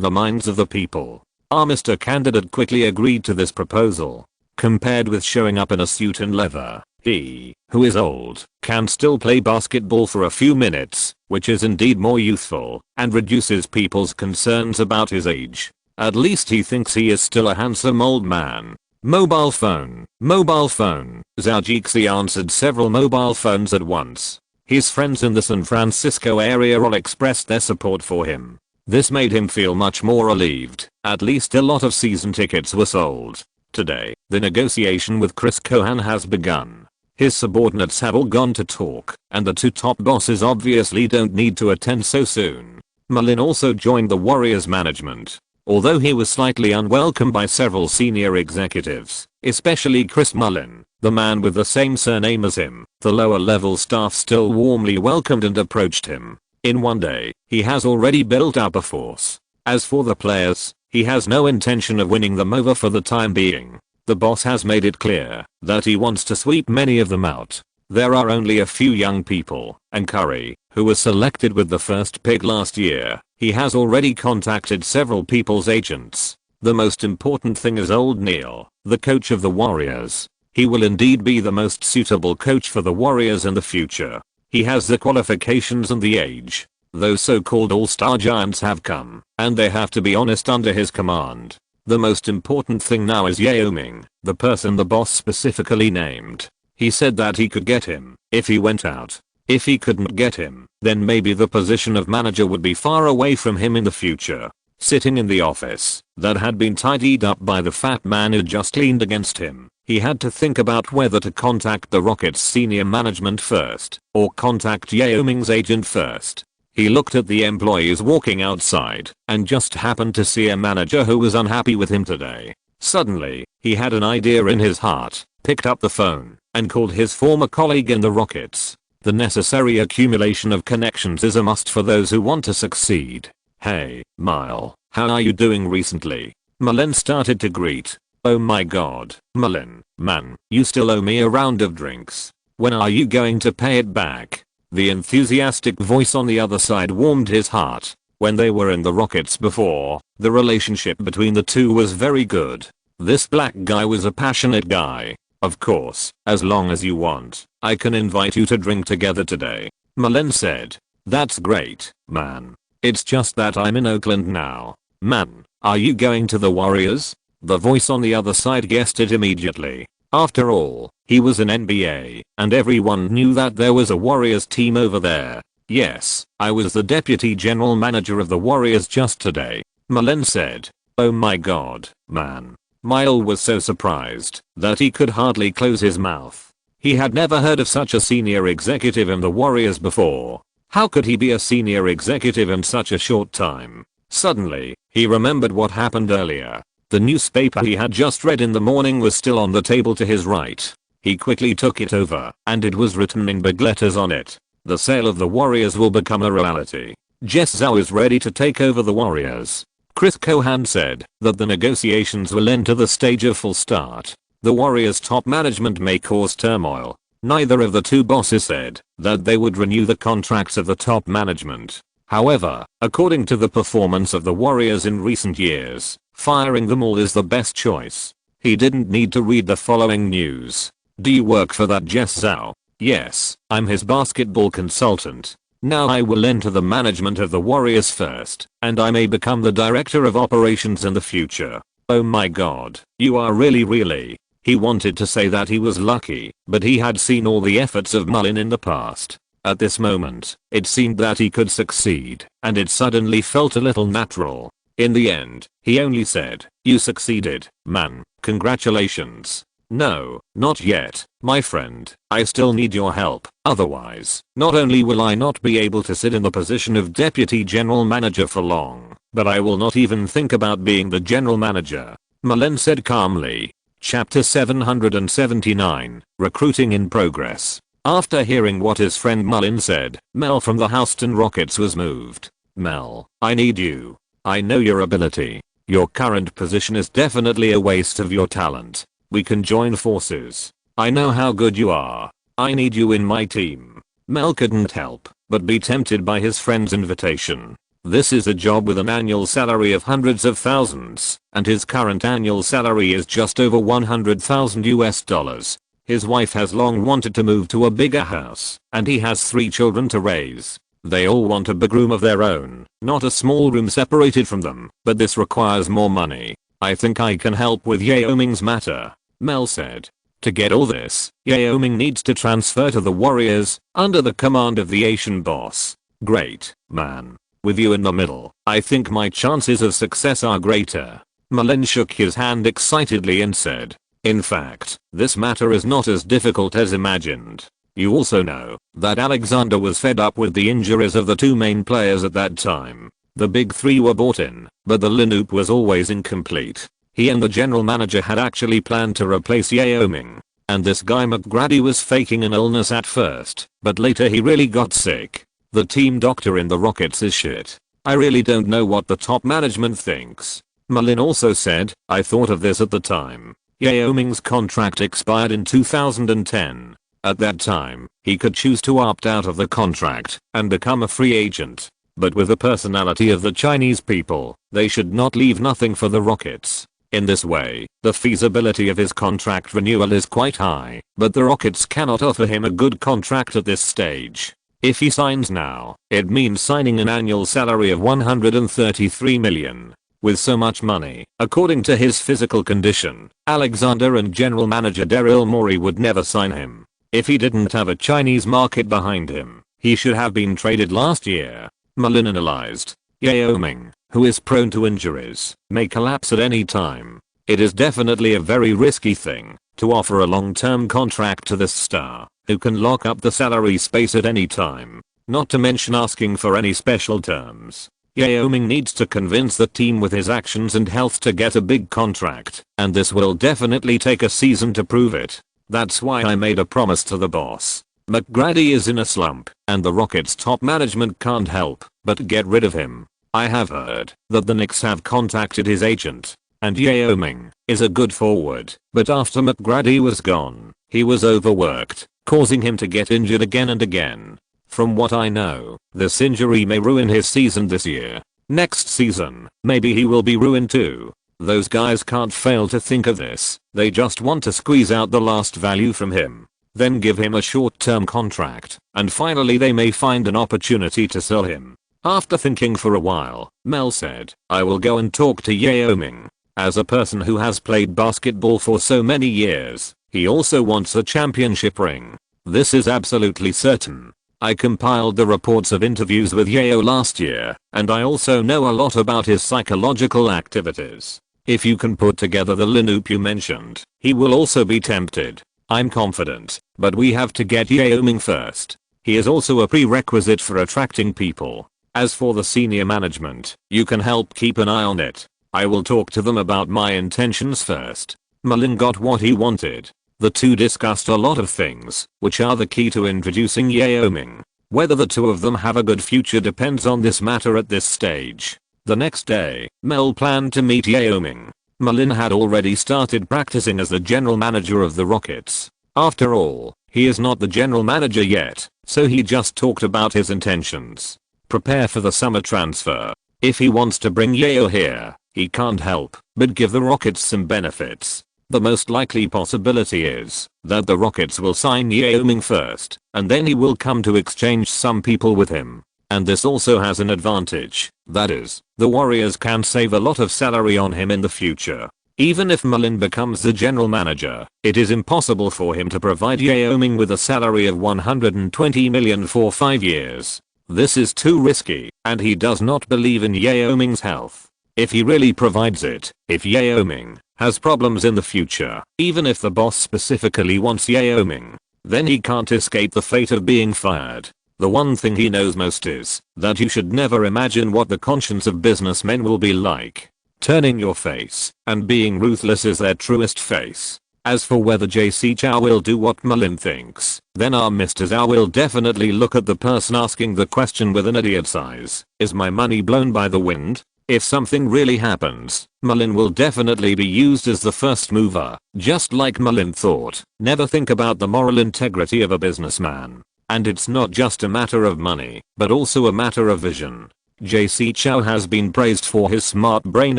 the minds of the people. Our Mr. Candidate quickly agreed to this proposal. Compared with showing up in a suit and leather, He, who is old, can still play basketball for a few minutes, which is indeed more youthful, and reduces people's concerns about his age. At least he thinks he is still a handsome old man. Mobile phone. Mobile phone. Zhou answered several mobile phones at once. His friends in the San Francisco area all expressed their support for him. This made him feel much more relieved. At least a lot of season tickets were sold. Today, the negotiation with Chris Cohan has begun. His subordinates have all gone to talk, and the two top bosses obviously don't need to attend so soon. Mullen also joined the Warriors management. Although he was slightly unwelcome by several senior executives, especially Chris Mullen, the man with the same surname as him, the lower level staff still warmly welcomed and approached him. In one day, he has already built up a force. As for the players, he has no intention of winning them over for the time being. The boss has made it clear that he wants to sweep many of them out. There are only a few young people, and Curry, who was selected with the first pick last year, he has already contacted several people's agents. The most important thing is old Neil, the coach of the Warriors. He will indeed be the most suitable coach for the Warriors in the future. He has the qualifications and the age. Those so-called all-star giants have come, and they have to be honest under his command. The most important thing now is Yao Ming, the person the boss specifically named. He said that he could get him if he went out. If he couldn't get him, then maybe the position of manager would be far away from him in the future. Sitting in the office that had been tidied up by the fat man who just leaned against him, he had to think about whether to contact the Rockets senior management first or contact Yao Ming's agent first. He looked at the employees walking outside and just happened to see a manager who was unhappy with him today. Suddenly, he had an idea in his heart, picked up the phone, and called his former colleague in the Rockets. The necessary accumulation of connections is a must for those who want to succeed. Hey, Mile, how are you doing recently? Mullen started to greet. Oh my god, Mullen, man, you still owe me a round of drinks. When are you going to pay it back? The enthusiastic voice on the other side warmed his heart. When they were in the Rockets before, the relationship between the two was very good. This black guy was a passionate guy. Of course, as long as you want, I can invite you to drink together today. Mullen said. That's great, man. It's just that I'm in Oakland now. Man, are you going to the Warriors? The voice on the other side guessed it immediately. After all, he was an NBA, and everyone knew that there was a Warriors team over there. Yes, I was the deputy general manager of the Warriors just today, Mullen said. Oh my god, man. Mile was so surprised that he could hardly close his mouth. He had never heard of such a senior executive in the Warriors before. How could he be a senior executive in such a short time? Suddenly, he remembered what happened earlier. The newspaper he had just read in the morning was still on the table to his right. He quickly took it over, and it was written in big letters on it. The sale of the Warriors will become a reality. Zhou is ready to take over the Warriors. Chris Cohan said that the negotiations will enter the stage of full start. The Warriors top management may cause turmoil. Neither of the two bosses said that they would renew the contracts of the top management. However, according to the performance of the Warriors in recent years, firing them all is the best choice. He didn't need to read the following news. Do you work for that Zhou? Yes, I'm his basketball consultant. Now I will enter the management of the Warriors first, and I may become the director of operations in the future. Oh my god, you are really. He wanted to say that he was lucky, but he had seen all the efforts of Mullen in the past. At this moment, it seemed that he could succeed, and it suddenly felt a little natural. In the end, he only said, you succeeded, man, congratulations. No, not yet, my friend, I still need your help, otherwise, not only will I not be able to sit in the position of deputy general manager for long, but I will not even think about being the general manager, Mullen said calmly. Chapter 779, Recruiting in Progress. After hearing what his friend Mullen said, Mel from the Houston Rockets was moved. Mel, I need you. I know your ability. Your current position is definitely a waste of your talent. We can join forces. I know how good you are. I need you in my team. Mel couldn't help but be tempted by his friend's invitation. This is a job with an annual salary of hundreds of thousands, and his current annual salary is just over $100,000 US. His wife has long wanted to move to a bigger house, and he has 3 children to raise. They all want a big room of their own, not a small room separated from them, but this requires more money. I think I can help with Yao Ming's matter, Mel said. To get all this, Yao Ming needs to transfer to the warriors, under the command of the Asian boss. Great, man. With you in the middle, I think my chances of success are greater. Malin shook his hand excitedly and said, in fact, this matter is not as difficult as imagined. You also know that Alexander was fed up with the injuries of the 2 main players at that time. The big 3 were bought in, but the lineup was always incomplete. He and the general manager had actually planned to replace Yao Ming. And this guy McGrady was faking an illness at first, but later he really got sick. The team doctor in the Rockets is shit. I really don't know what the top management thinks. Malin also said, I thought of this at the time. Yao Ming's contract expired in 2010. At that time, he could choose to opt out of the contract and become a free agent. But with the personality of the Chinese people, they should not leave nothing for the Rockets. In this way, the feasibility of his contract renewal is quite high, but the Rockets cannot offer him a good contract at this stage. If he signs now, it means signing an annual salary of 133 million. With so much money, according to his physical condition, Alexander and general manager Daryl Morey would never sign him. If he didn't have a Chinese market behind him, he should have been traded last year. Malin analyzed. Yao Ming, who is prone to injuries, may collapse at any time. It is definitely a very risky thing to offer a long-term contract to this star, who can lock up the salary space at any time, not to mention asking for any special terms. Yao Ming needs to convince the team with his actions and health to get a big contract, and this will definitely take a season to prove it. That's why I made a promise to the boss. McGrady is in a slump, and the Rockets' top management can't help but get rid of him. I have heard that the Knicks have contacted his agent, and Yao Ming is a good forward, but after McGrady was gone, he was overworked, causing him to get injured again and again. From what I know, this injury may ruin his season this year. Next season, maybe he will be ruined too. Those guys can't fail to think of this. They just want to squeeze out the last value from him, then give him a short-term contract, and finally they may find an opportunity to sell him. After thinking for a while, Mel said, I will go and talk to Yao Ming. As a person who has played basketball for so many years, he also wants a championship ring. This is absolutely certain. I compiled the reports of interviews with Yao last year, and I also know a lot about his psychological activities. If you can put together the lineup you mentioned, he will also be tempted. I'm confident, but we have to get Yao Ming first. He is also a prerequisite for attracting people. As for the senior management, you can help keep an eye on it. I will talk to them about my intentions first. Malin got what he wanted. The two discussed a lot of things, which are the key to introducing Yao Ming. Whether the two of them have a good future depends on this matter at this stage. The next day, Mel planned to meet Yao Ming. Malin had already started practicing as the general manager of the Rockets. After all, he is not the general manager yet, so he just talked about his intentions. Prepare for the summer transfer. If he wants to bring Yao here, he can't help but give the Rockets some benefits. The most likely possibility is that the Rockets will sign Yao Ming first, and then he will come to exchange some people with him. And this also has an advantage, that is, the Warriors can save a lot of salary on him in the future. Even if Malin becomes the general manager, it is impossible for him to provide Yao Ming with a salary of 120 million for 5 years. This is too risky, and he does not believe in Yao Ming's health. If he really provides it, if Yao Ming has problems in the future, even if the boss specifically wants Yao Ming, then he can't escape the fate of being fired. The one thing he knows most is that you should never imagine what the conscience of businessmen will be like. Turning your face and being ruthless is their truest face. As for whether JC Zhou will do what Malin thinks, then our Mr. Zhou will definitely look at the person asking the question with an idiot's eyes. Is my money blown by the wind? If something really happens, Malin will definitely be used as the first mover, just like Malin thought. Never think about the moral integrity of a businessman. And it's not just a matter of money, but also a matter of vision. JC Zhou has been praised for his smart brain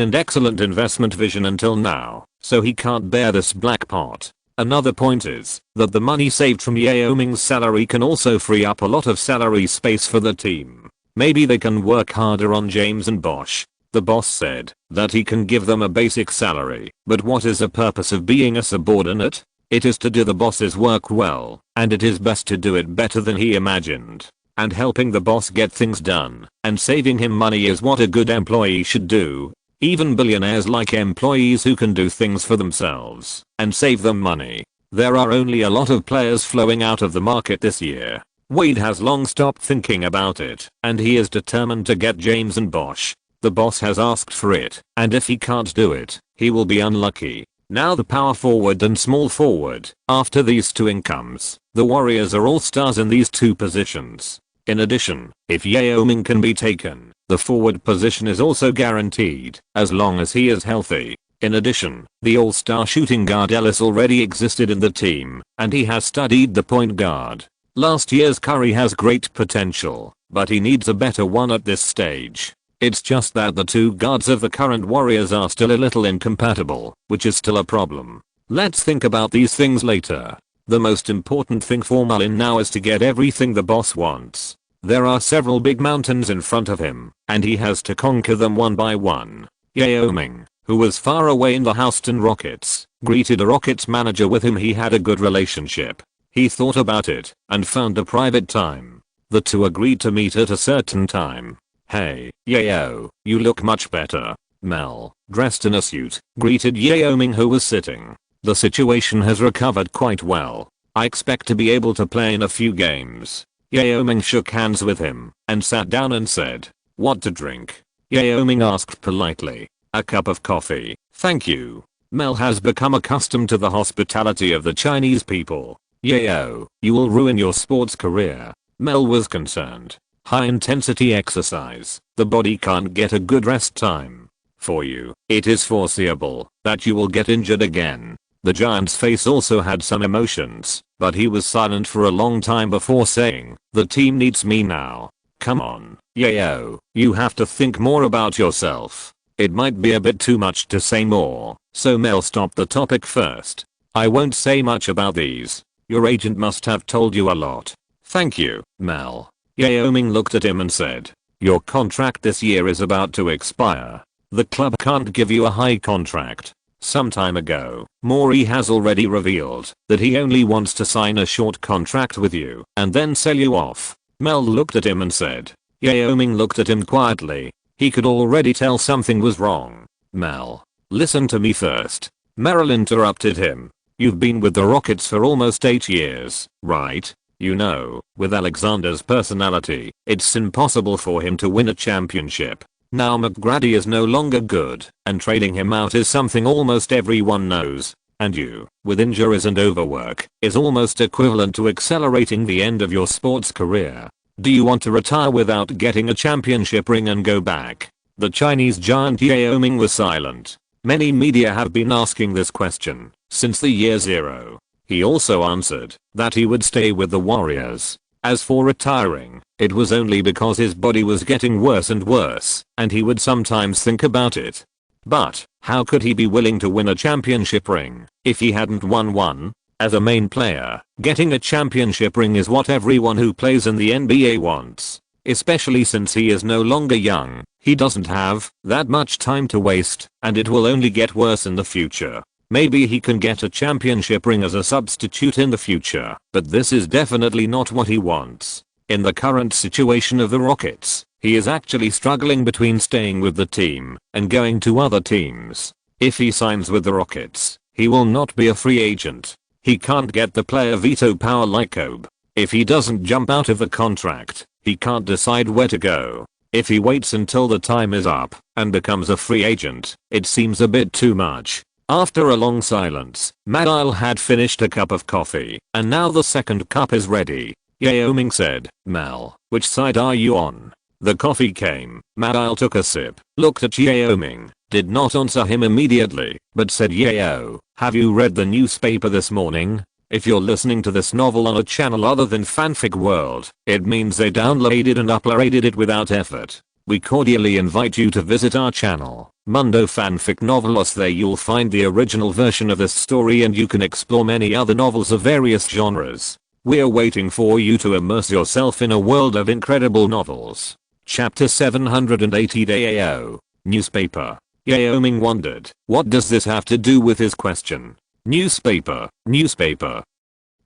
and excellent investment vision until now, so he can't bear this black pot. Another point is that the money saved from Yao Ming's salary can also free up a lot of salary space for the team. Maybe they can work harder on James and Bosch. The boss said that he can give them a basic salary, but what is the purpose of being a subordinate? It is to do the boss's work well, and it is best to do it better than he imagined. And helping the boss get things done and saving him money is what a good employee should do. Even billionaires like employees who can do things for themselves and save them money. There are only a lot of players flowing out of the market this year. Wade has long stopped thinking about it, and he is determined to get James and Bosch. The boss has asked for it, and if he can't do it, he will be unlucky. Now the power forward and small forward. After these two incomes, the Warriors are all stars in these two positions. In addition, if Yao Ming can be taken, the forward position is also guaranteed, as long as he is healthy. In addition, the all-star shooting guard Ellis already existed in the team, and he has studied the point guard. Last year's Curry has great potential, but he needs a better one at this stage. It's just that the two guards of the current Warriors are still a little incompatible, which is still a problem. Let's think about these things later. The most important thing for Mullen now is to get everything the boss wants. There are several big mountains in front of him, and he has to conquer them one by one. Yao Ming, who was far away in the Houston Rockets, greeted a Rockets manager with whom he had a good relationship. He thought about it and found a private time. The two agreed to meet at a certain time. "Hey, Yao, you look much better." Mel, dressed in a suit, greeted Yao Ming, who was sitting. "The situation has recovered quite well. I expect to be able to play in a few games." Yao Ming shook hands with him and sat down and said, "What to drink?" Yao Ming asked politely. "A cup of coffee, thank you." Mel has become accustomed to the hospitality of the Chinese people. "Yao, you will ruin your sports career." Mel was concerned. "High intensity exercise, the body can't get a good rest time. For you, it is foreseeable that you will get injured again." The giant's face also had some emotions, but he was silent for a long time before saying, "The team needs me now. Come on, Yao, you have to think more about yourself." It might be a bit too much to say more, so Mel stopped the topic first. "I won't say much about these. Your agent must have told you a lot." "Thank you, Mel." Yao Ming looked at him and said, "Your contract this year is about to expire. The club can't give you a high contract." Some time ago, Maury has already revealed that he only wants to sign a short contract with you and then sell you off. Mel looked at him and said. Yao Ming looked at him quietly. He could already tell something was wrong. "Mel, listen to me first." Merrill interrupted him. "You've been with the Rockets for almost 8 years, right? You know, with Alexander's personality, it's impossible for him to win a championship. Now McGrady is no longer good, and trading him out is something almost everyone knows. And you, with injuries and overwork, is almost equivalent to accelerating the end of your sports career. Do you want to retire without getting a championship ring and go back?" The Chinese giant Yao Ming was silent. Many media have been asking this question since the year 0. He also answered that he would stay with the Warriors. As for retiring, it was only because his body was getting worse and worse, and he would sometimes think about it. But, how could he be willing to win a championship ring if he hadn't won one? As a main player, getting a championship ring is what everyone who plays in the NBA wants. Especially since he is no longer young, he doesn't have that much time to waste, and it will only get worse in the future. Maybe he can get a championship ring as a substitute in the future, but this is definitely not what he wants. In the current situation of the Rockets, he is actually struggling between staying with the team and going to other teams. If he signs with the Rockets, he will not be a free agent. He can't get the player veto power like Kobe. If he doesn't jump out of the contract, he can't decide where to go. If he waits until the time is up and becomes a free agent, it seems a bit too much. After a long silence, Madile had finished a cup of coffee, and now the second cup is ready. Yao Ming said, "Mel, which side are you on?" The coffee came. Madile took a sip, looked at Yao Ming, did not answer him immediately, but said, "Yao, have you read the newspaper this morning? If you're listening to this novel on a channel other than Fanfic World, it means they downloaded and uploaded it without effort. we cordially invite you to visit our channel, Mundo Fanfic Novelos. There you'll find the original version of this story and you can explore many other novels of various genres. We're waiting for you to immerse yourself in a world of incredible novels. Chapter 780 Dao. Newspaper. Yao Ming wondered, what does this have to do with his question? Newspaper.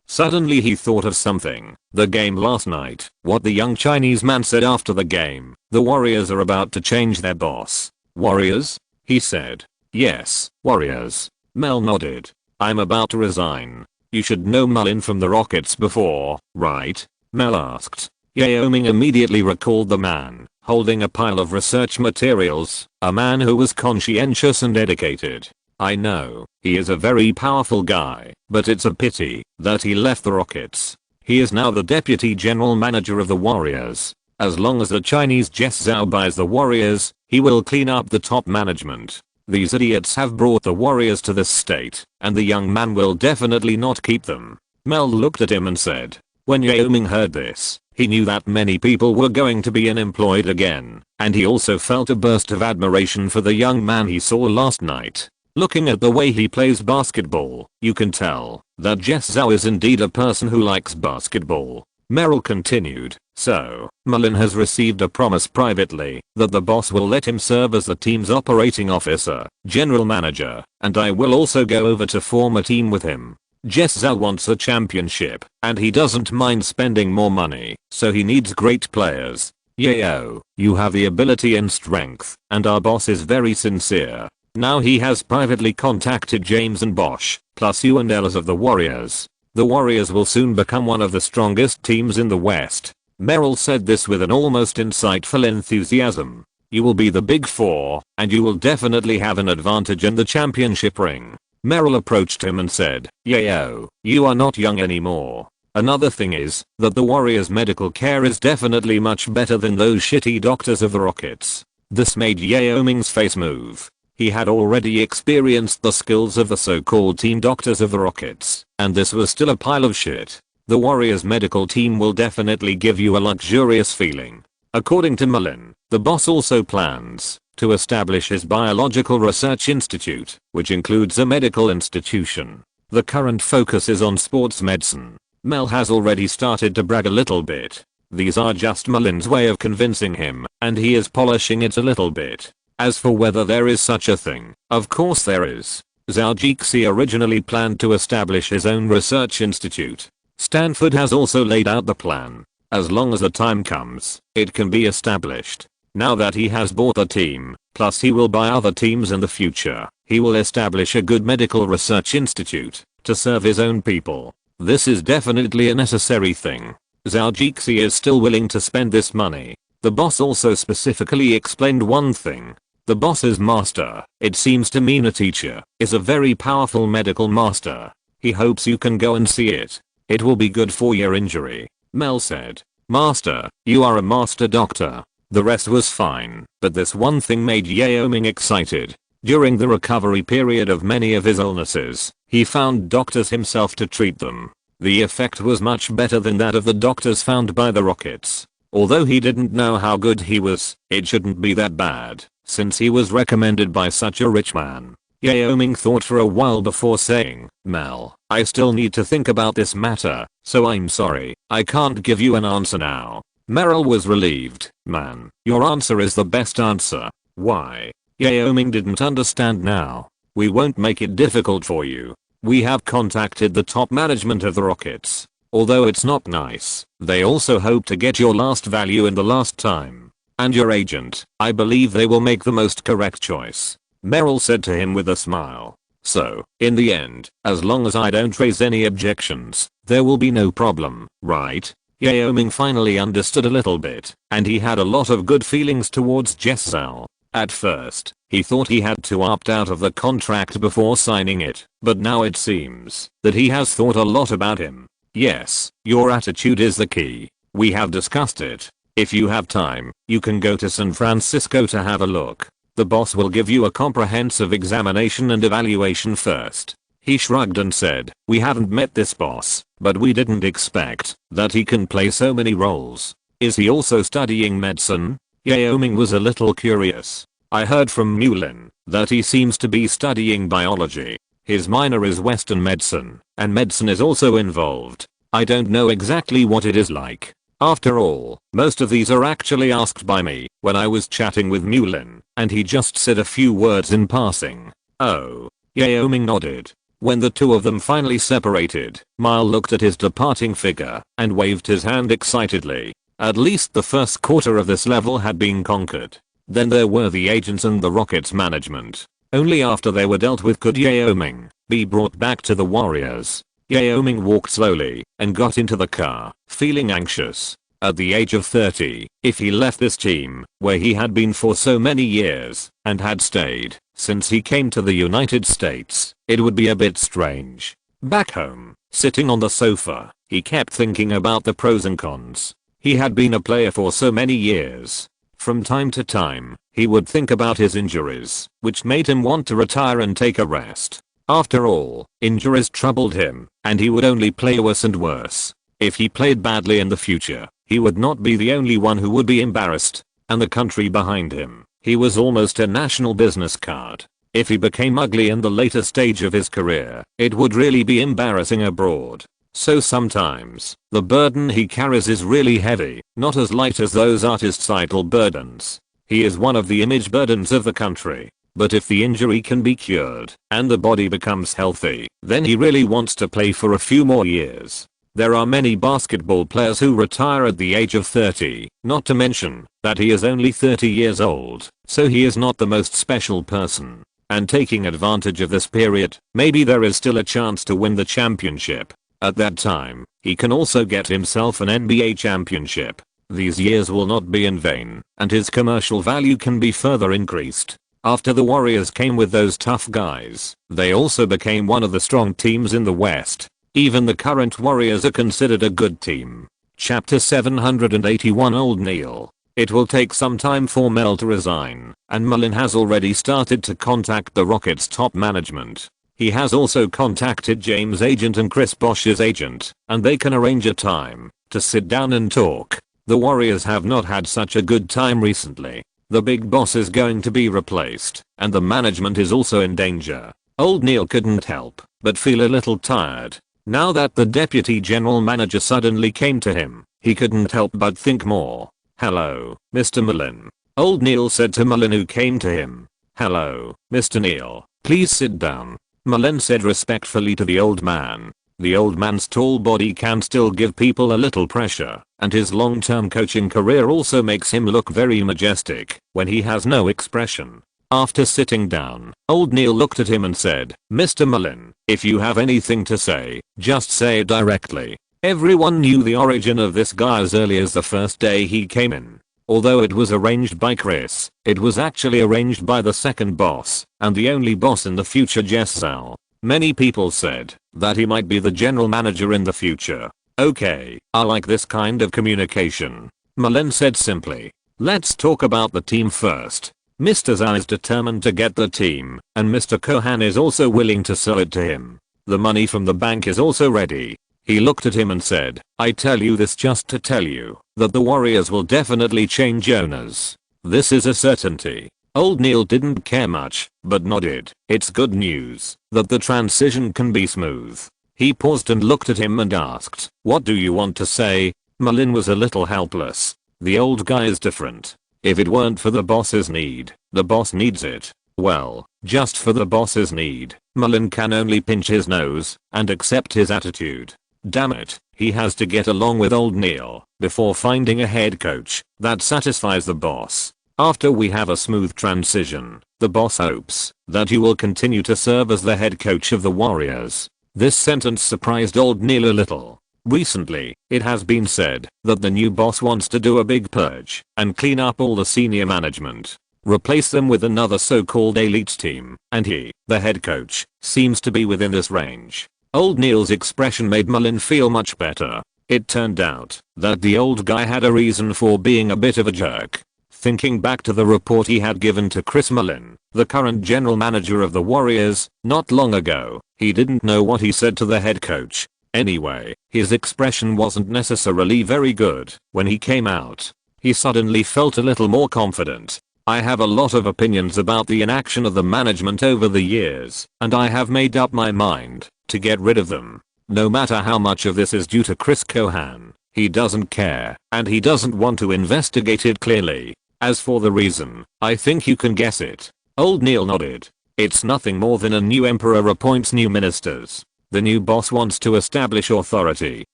Suddenly he thought of something. The game last night. What the young Chinese man said after the game. The Warriors are about to change their boss. Warriors? He said. Yes, Warriors. Mel nodded. I'm about to resign. You should know Mullen from the Rockets before, right? Mel asked. Yao Ming immediately recalled the man, holding a pile of research materials, a man who was conscientious and dedicated. I know, he is a very powerful guy, but it's a pity that he left the Rockets. He is now the deputy general manager of the Warriors. As long as the Chinese Zhou buys the Warriors, he will clean up the top management. These idiots have brought the Warriors to this state, and the young man will definitely not keep them. Mel looked at him and said. When Yao Ming heard this, he knew that many people were going to be unemployed again, and he also felt a burst of admiration for the young man he saw last night. Looking at the way he plays basketball, you can tell that Zhou is indeed a person who likes basketball. Merrill continued, so, Mullen has received a promise privately that the boss will let him serve as the team's operating officer, general manager, and I will also go over to form a team with him. Zhou wants a championship, and he doesn't mind spending more money, so he needs great players. Yao, you have the ability and strength, and our boss is very sincere. Now he has privately contacted James and Bosch, plus you and Ellis of the Warriors. The Warriors will soon become one of the strongest teams in the West. Merrill said this with an almost insightful enthusiasm. You will be the big four, and you will definitely have an advantage in the championship ring. Merrill approached him and said, Yao, you are not young anymore. Another thing is that the Warriors' medical care is definitely much better than those shitty doctors of the Rockets. This made Yao Ming's face move. He had already experienced the skills of the so-called team doctors of the Rockets, and this was still a pile of shit. The Warriors medical team will definitely give you a luxurious feeling. According to Mullen, the boss also plans to establish his biological research institute, which includes a medical institution. The current focus is on sports medicine. Mel has already started to brag a little bit. These are just Mullen's way of convincing him, and he is polishing it a little bit. As for whether there is such a thing, of course there is. Zhou Jixi originally planned to establish his own research institute. Stanford has also laid out the plan. As long as the time comes, it can be established. Now that he has bought the team, plus he will buy other teams in the future, he will establish a good medical research institute to serve his own people. This is definitely a necessary thing. Zhou Jixi is still willing to spend this money. The boss also specifically explained one thing. The boss's master, it seems to mean a teacher, is a very powerful medical master. He hopes you can go and see it. It will be good for your injury. Mel said. Master, you are a master doctor. The rest was fine, but this one thing made Yao Ming excited. During the recovery period of many of his illnesses, he found doctors himself to treat them. The effect was much better than that of the doctors found by the Rockets. Although he didn't know how good he was, it shouldn't be that bad, since he was recommended by such a rich man. Yao Ming thought for a while before saying, Mel, I still need to think about this matter, so I'm sorry, I can't give you an answer now. Merrill was relieved. Man, your answer is the best answer. Why? Yao Ming didn't understand now. We won't make it difficult for you. We have contacted the top management of the Rockets. Although it's not nice, they also hope to get your last value in the last time. And your agent, I believe they will make the most correct choice. Merrill said to him with a smile. So, in the end, as long as I don't raise any objections, there will be no problem, right? Yao Ming finally understood a little bit, and he had a lot of good feelings towards Zhou. At first, he thought he had to opt out of the contract before signing it, but now it seems that he has thought a lot about him. Yes, your attitude is the key. We have discussed it. If you have time, you can go to San Francisco to have a look. The boss will give you a comprehensive examination and evaluation first. He shrugged and said, we haven't met this boss, but we didn't expect that he can play so many roles. Is he also studying medicine? Yao Ming was a little curious. I heard from Mulin that he seems to be studying biology. His minor is Western medicine, and medicine is also involved. I don't know exactly what it is like. After all, most of these are actually asked by me when I was chatting with Mulin, and he just said a few words in passing. Oh. Yao Ming nodded. When the two of them finally separated, Mile looked at his departing figure and waved his hand excitedly. At least the first quarter of this level had been conquered. Then there were the agents and the rocket's management. Only after they were dealt with could Yao Ming be brought back to the warriors. Yao Ming walked slowly and got into the car, feeling anxious. At the age of 30, if he left this team, where he had been for so many years, and had stayed since he came to the United States, it would be a bit strange. Back home, sitting on the sofa, he kept thinking about the pros and cons. He had been a player for so many years. From time to time, he would think about his injuries, which made him want to retire and take a rest. After all, injuries troubled him, and he would only play worse and worse. If he played badly in the future, he would not be the only one who would be embarrassed, and the country behind him. He was almost a national business card. If he became ugly in the later stage of his career, it would really be embarrassing abroad. So sometimes, the burden he carries is really heavy, not as light as those artists' idle burdens. He is one of the image burdens of the country. But if the injury can be cured, and the body becomes healthy, then he really wants to play for a few more years. There are many basketball players who retire at the age of 30, not to mention that he is only 30 years old, so he is not the most special person. And taking advantage of this period, maybe there is still a chance to win the championship. At that time, he can also get himself an NBA championship. These years will not be in vain, and his commercial value can be further increased. After the Warriors came with those tough guys, they also became one of the strong teams in the West. Even the current Warriors are considered a good team. Chapter 781 Old Neil. It will take some time for Mel to resign, and Mullen has already started to contact the Rockets' top management. He has also contacted James' agent and Chris Bosh's agent, and they can arrange a time to sit down and talk. The Warriors have not had such a good time recently. The big boss is going to be replaced, and the management is also in danger. Old Neil couldn't help but feel a little tired. Now that the deputy general manager suddenly came to him, he couldn't help but think more. "Hello, Mr. Mullen," Old Neil said to Mullen, who came to him. "Hello, Mr. Neil, please sit down," Mullen said respectfully to the old man. The old man's tall body can still give people a little pressure, and his long-term coaching career also makes him look very majestic when he has no expression. After sitting down, Old Neil looked at him and said, "Mr. Mullen, if you have anything to say, just say it directly." Everyone knew the origin of this guy as early as the first day he came in. Although it was arranged by Chris, it was actually arranged by the second boss, and the only boss in the future, Zhou. Many people said that he might be the general manager in the future. "Okay, I like this kind of communication," Mullen said simply. "Let's talk about the team first. Mr. Zhou is determined to get the team, and Mr. Kohan is also willing to sell it to him. The money from the bank is also ready." He looked at him and said, "I tell you this just to tell you that the Warriors will definitely change owners. This is a certainty." Old Neil didn't care much, but nodded. It's good news that the transition can be smooth. He paused and looked at him and asked, "What do you want to say?" Mullen was a little helpless. The old guy is different. If it weren't for the boss's need, the boss needs it. Well, just for the boss's need, Mullen can only pinch his nose and accept his attitude. Damn it, he has to get along with Old Neil before finding a head coach that satisfies the boss. After we have a smooth transition, the boss hopes that you will continue to serve as the head coach of the Warriors. This sentence surprised Old Neil a little. Recently, it has been said that the new boss wants to do a big purge and clean up all the senior management, replace them with another so-called elite team, and he, the head coach, seems to be within this range. Old Neil's expression made Mullen feel much better. It turned out that the old guy had a reason for being a bit of a jerk. Thinking back to the report he had given to Chris Mullen, the current general manager of the Warriors, not long ago, he didn't know what he said to the head coach. Anyway, his expression wasn't necessarily very good when he came out. He suddenly felt a little more confident. I have a lot of opinions about the inaction of the management over the years, and I have made up my mind to get rid of them. No matter how much of this is due to Chris Cohan, he doesn't care, and he doesn't want to investigate it clearly. As for the reason, I think you can guess it. Old Neil nodded. It's nothing more than a new emperor appoints new ministers. The new boss wants to establish authority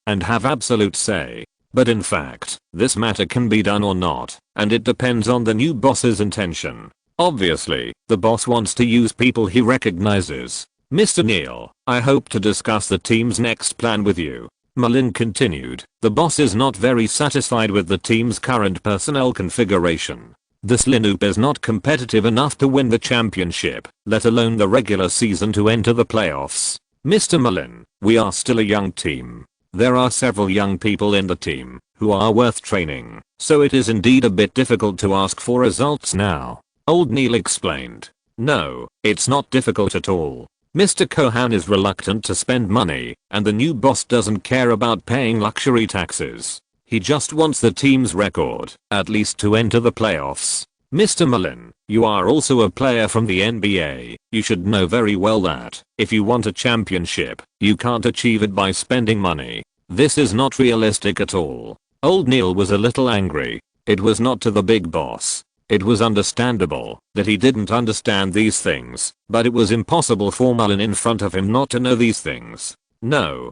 and have absolute say. But in fact, this matter can be done or not, and it depends on the new boss's intention. Obviously, the boss wants to use people he recognizes. Mr. Neil, I hope to discuss the team's next plan with you. Malin continued. The boss is not very satisfied with the team's current personnel configuration. The SYNOPSIS is not competitive enough to win the championship, let alone the regular season to enter the playoffs. Mr. Malin, we are still a young team. There are several young people in the team who are worth training, so it is indeed a bit difficult to ask for results now. Old Neil explained. No, it's not difficult at all. Mr. Cohan is reluctant to spend money, and the new boss doesn't care about paying luxury taxes. He just wants the team's record, at least to enter the playoffs. Mr. Malin, you are also a player from the NBA. You should know very well that, if you want a championship, you can't achieve it by spending money. This is not realistic at all. Old Neil was a little angry. It was not to the big boss. It was understandable that he didn't understand these things, but it was impossible for Malin in front of him not to know these things. No,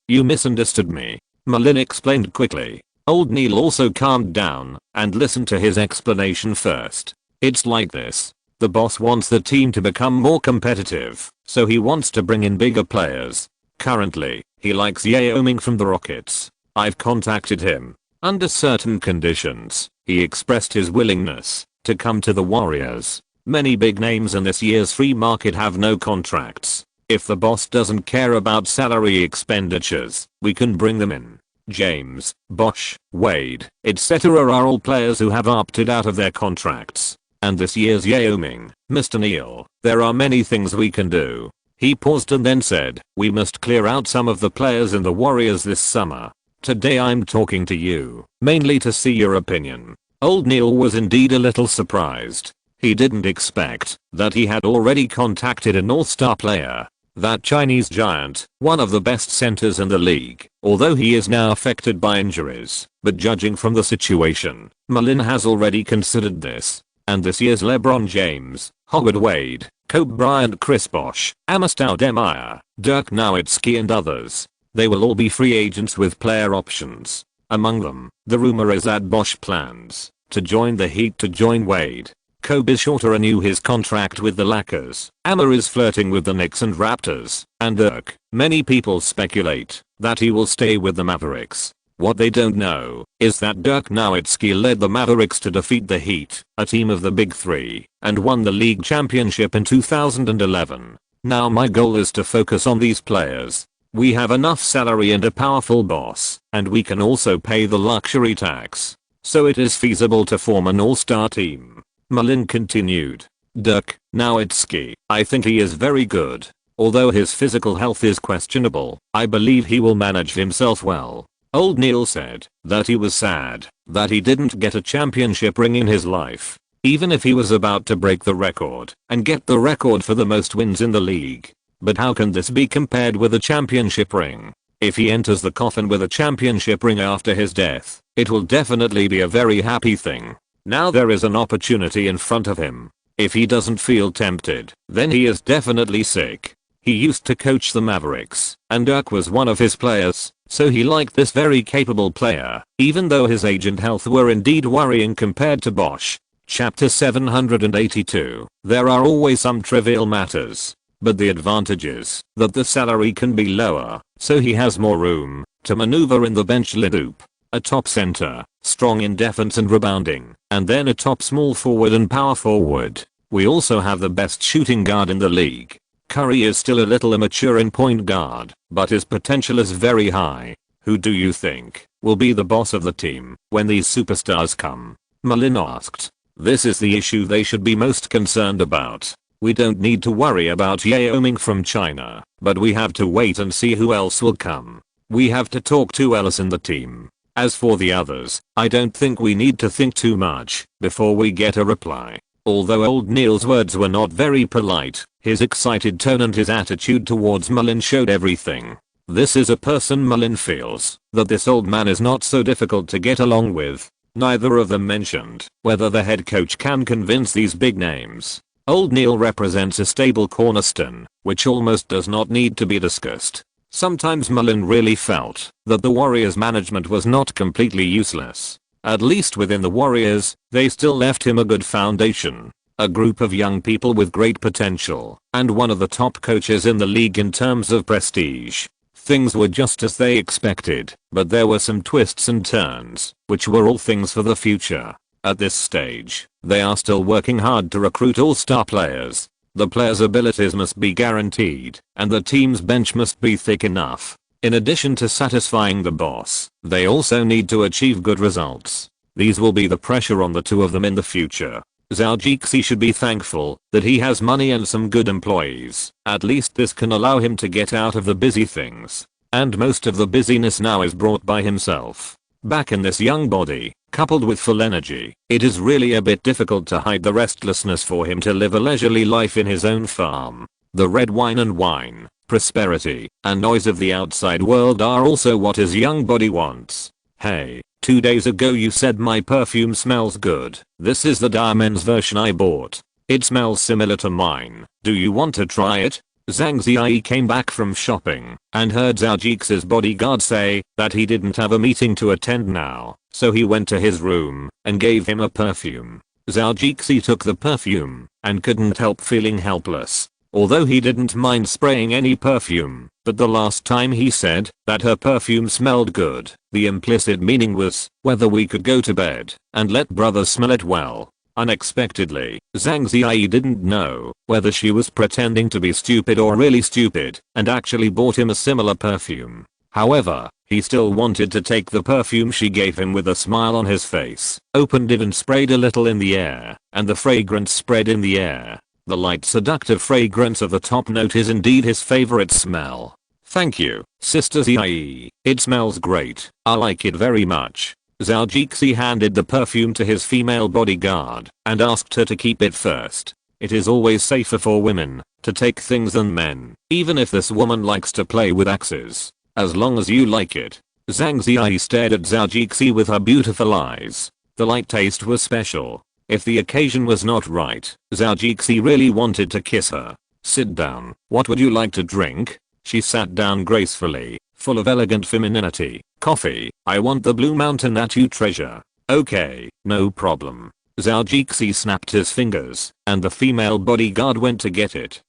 you misunderstood me. Malin explained quickly. Old Neil also calmed down and listened to his explanation first. It's like this. The boss wants the team to become more competitive, so he wants to bring in bigger players. Currently, he likes Yao Ming from the Rockets. I've contacted him. Under certain conditions, he expressed his willingness to come to the Warriors. Many big names in this year's free market have no contracts. If the boss doesn't care about salary expenditures, we can bring them in. James, Bosch, Wade, etc. are all players who have opted out of their contracts. And this year's Yao Ming, Mr. Neil, there are many things we can do. He paused and then said, we must clear out some of the players in the Warriors this summer. Today I'm talking to you, mainly to see your opinion. Old Neil was indeed a little surprised. He didn't expect that he had already contacted an all-star player. That Chinese giant, one of the best centers in the league, although he is now affected by injuries. But judging from the situation, Malin has already considered this. And this year's LeBron James, Howard Wade, Kobe Bryant, Chris Bosh, Amistad Demire, Dirk Nowitzki and others. They will all be free agents with player options. Among them, the rumor is that Bosh plans to join the Heat to join Wade. Kobe short to renew his contract with the Lakers. Amir is flirting with the Knicks and Raptors. And Dirk, many people speculate that he will stay with the Mavericks. What they don't know is that Dirk Nowitzki led the Mavericks to defeat the Heat, a team of the Big Three, and won the league championship in 2011. Now my goal is to focus on these players. We have enough salary and a powerful boss, and we can also pay the luxury tax. So it is feasible to form an all-star team. Malin continued. Dirk Nowitzki, I think he is very good. Although his physical health is questionable, I believe he will manage himself well. Old Neil said that he was sad that he didn't get a championship ring in his life, even if he was about to break the record and get the record for the most wins in the league. But how can this be compared with a championship ring? If he enters the coffin with a championship ring after his death, it will definitely be a very happy thing. Now there is an opportunity in front of him. If he doesn't feel tempted, then he is definitely sick. He used to coach the Mavericks, and Dirk was one of his players, so he liked this very capable player, even though his age and health were indeed worrying compared to Bosh. Chapter 782. There are always some trivial matters, but the advantage is that the salary can be lower, so he has more room to maneuver in the bench lineup. A top center, strong in defense and rebounding, and then a top small forward and power forward. We also have the best shooting guard in the league. Curry is still a little immature in point guard, but his potential is very high. Who do you think will be the boss of the team when these superstars come? Malin asked. This is the issue they should be most concerned about. We don't need to worry about Yao Ming from China, but we have to wait and see who else will come. We have to talk to else in the team. As for the others, I don't think we need to think too much before we get a reply. Although old Neil's words were not very polite, his excited tone and his attitude towards Mullen showed everything. This is a person Mullen feels that this old man is not so difficult to get along with. Neither of them mentioned whether the head coach can convince these big names. Old Neil represents a stable cornerstone, which almost does not need to be discussed. Sometimes Mullen really felt that the Warriors management was not completely useless. At least within the Warriors, they still left him a good foundation. A group of young people with great potential, and one of the top coaches in the league in terms of prestige. Things were just as they expected, but there were some twists and turns, which were all things for the future. At this stage, they are still working hard to recruit all-star players. The players' abilities must be guaranteed, and the team's bench must be thick enough. In addition to satisfying the boss, they also need to achieve good results. These will be the pressure on the two of them in the future. Zhou should be thankful that he has money and some good employees. At least this can allow him to get out of the busy things. And most of the busyness now is brought by himself. Back in this young body, coupled with full energy, it is really a bit difficult to hide the restlessness for him to live a leisurely life in his own farm. The red wine, prosperity, and noise of the outside world are also what his young body wants. Hey, 2 days ago you said my perfume smells good. This is the Diamond's version I bought. It smells similar to mine. Do you want to try it? Zhang Ziyi came back from shopping and heard Zhou bodyguard say that he didn't have a meeting to attend now, so he went to his room and gave him a perfume. Zhou took the perfume and couldn't help feeling helpless. Although he didn't mind spraying any perfume, but the last time he said that her perfume smelled good, the implicit meaning was whether we could go to bed and let brother smell it well. Unexpectedly, Zhang Ziyi didn't know whether she was pretending to be stupid or really stupid and actually bought him a similar perfume. However, he still wanted to take the perfume she gave him with a smile on his face, opened it and sprayed a little in the air, and the fragrance spread in the air. The light seductive fragrance of the top note is indeed his favorite smell. Thank you, Sister Ziyi. It smells great. I like it very much. Zhou handed the perfume to his female bodyguard and asked her to keep it first. It is always safer for women to take things than men, even if this woman likes to play with axes. As long as you like it. Zhang Ziyi stared at Zhou with her beautiful eyes. The light taste was special. If the occasion was not right, Zhou really wanted to kiss her. Sit down. What would you like to drink? She sat down gracefully, full of elegant femininity. Coffee. I want the blue mountain that you treasure. Okay, no problem. Zhou snapped his fingers, and the female bodyguard went to get it.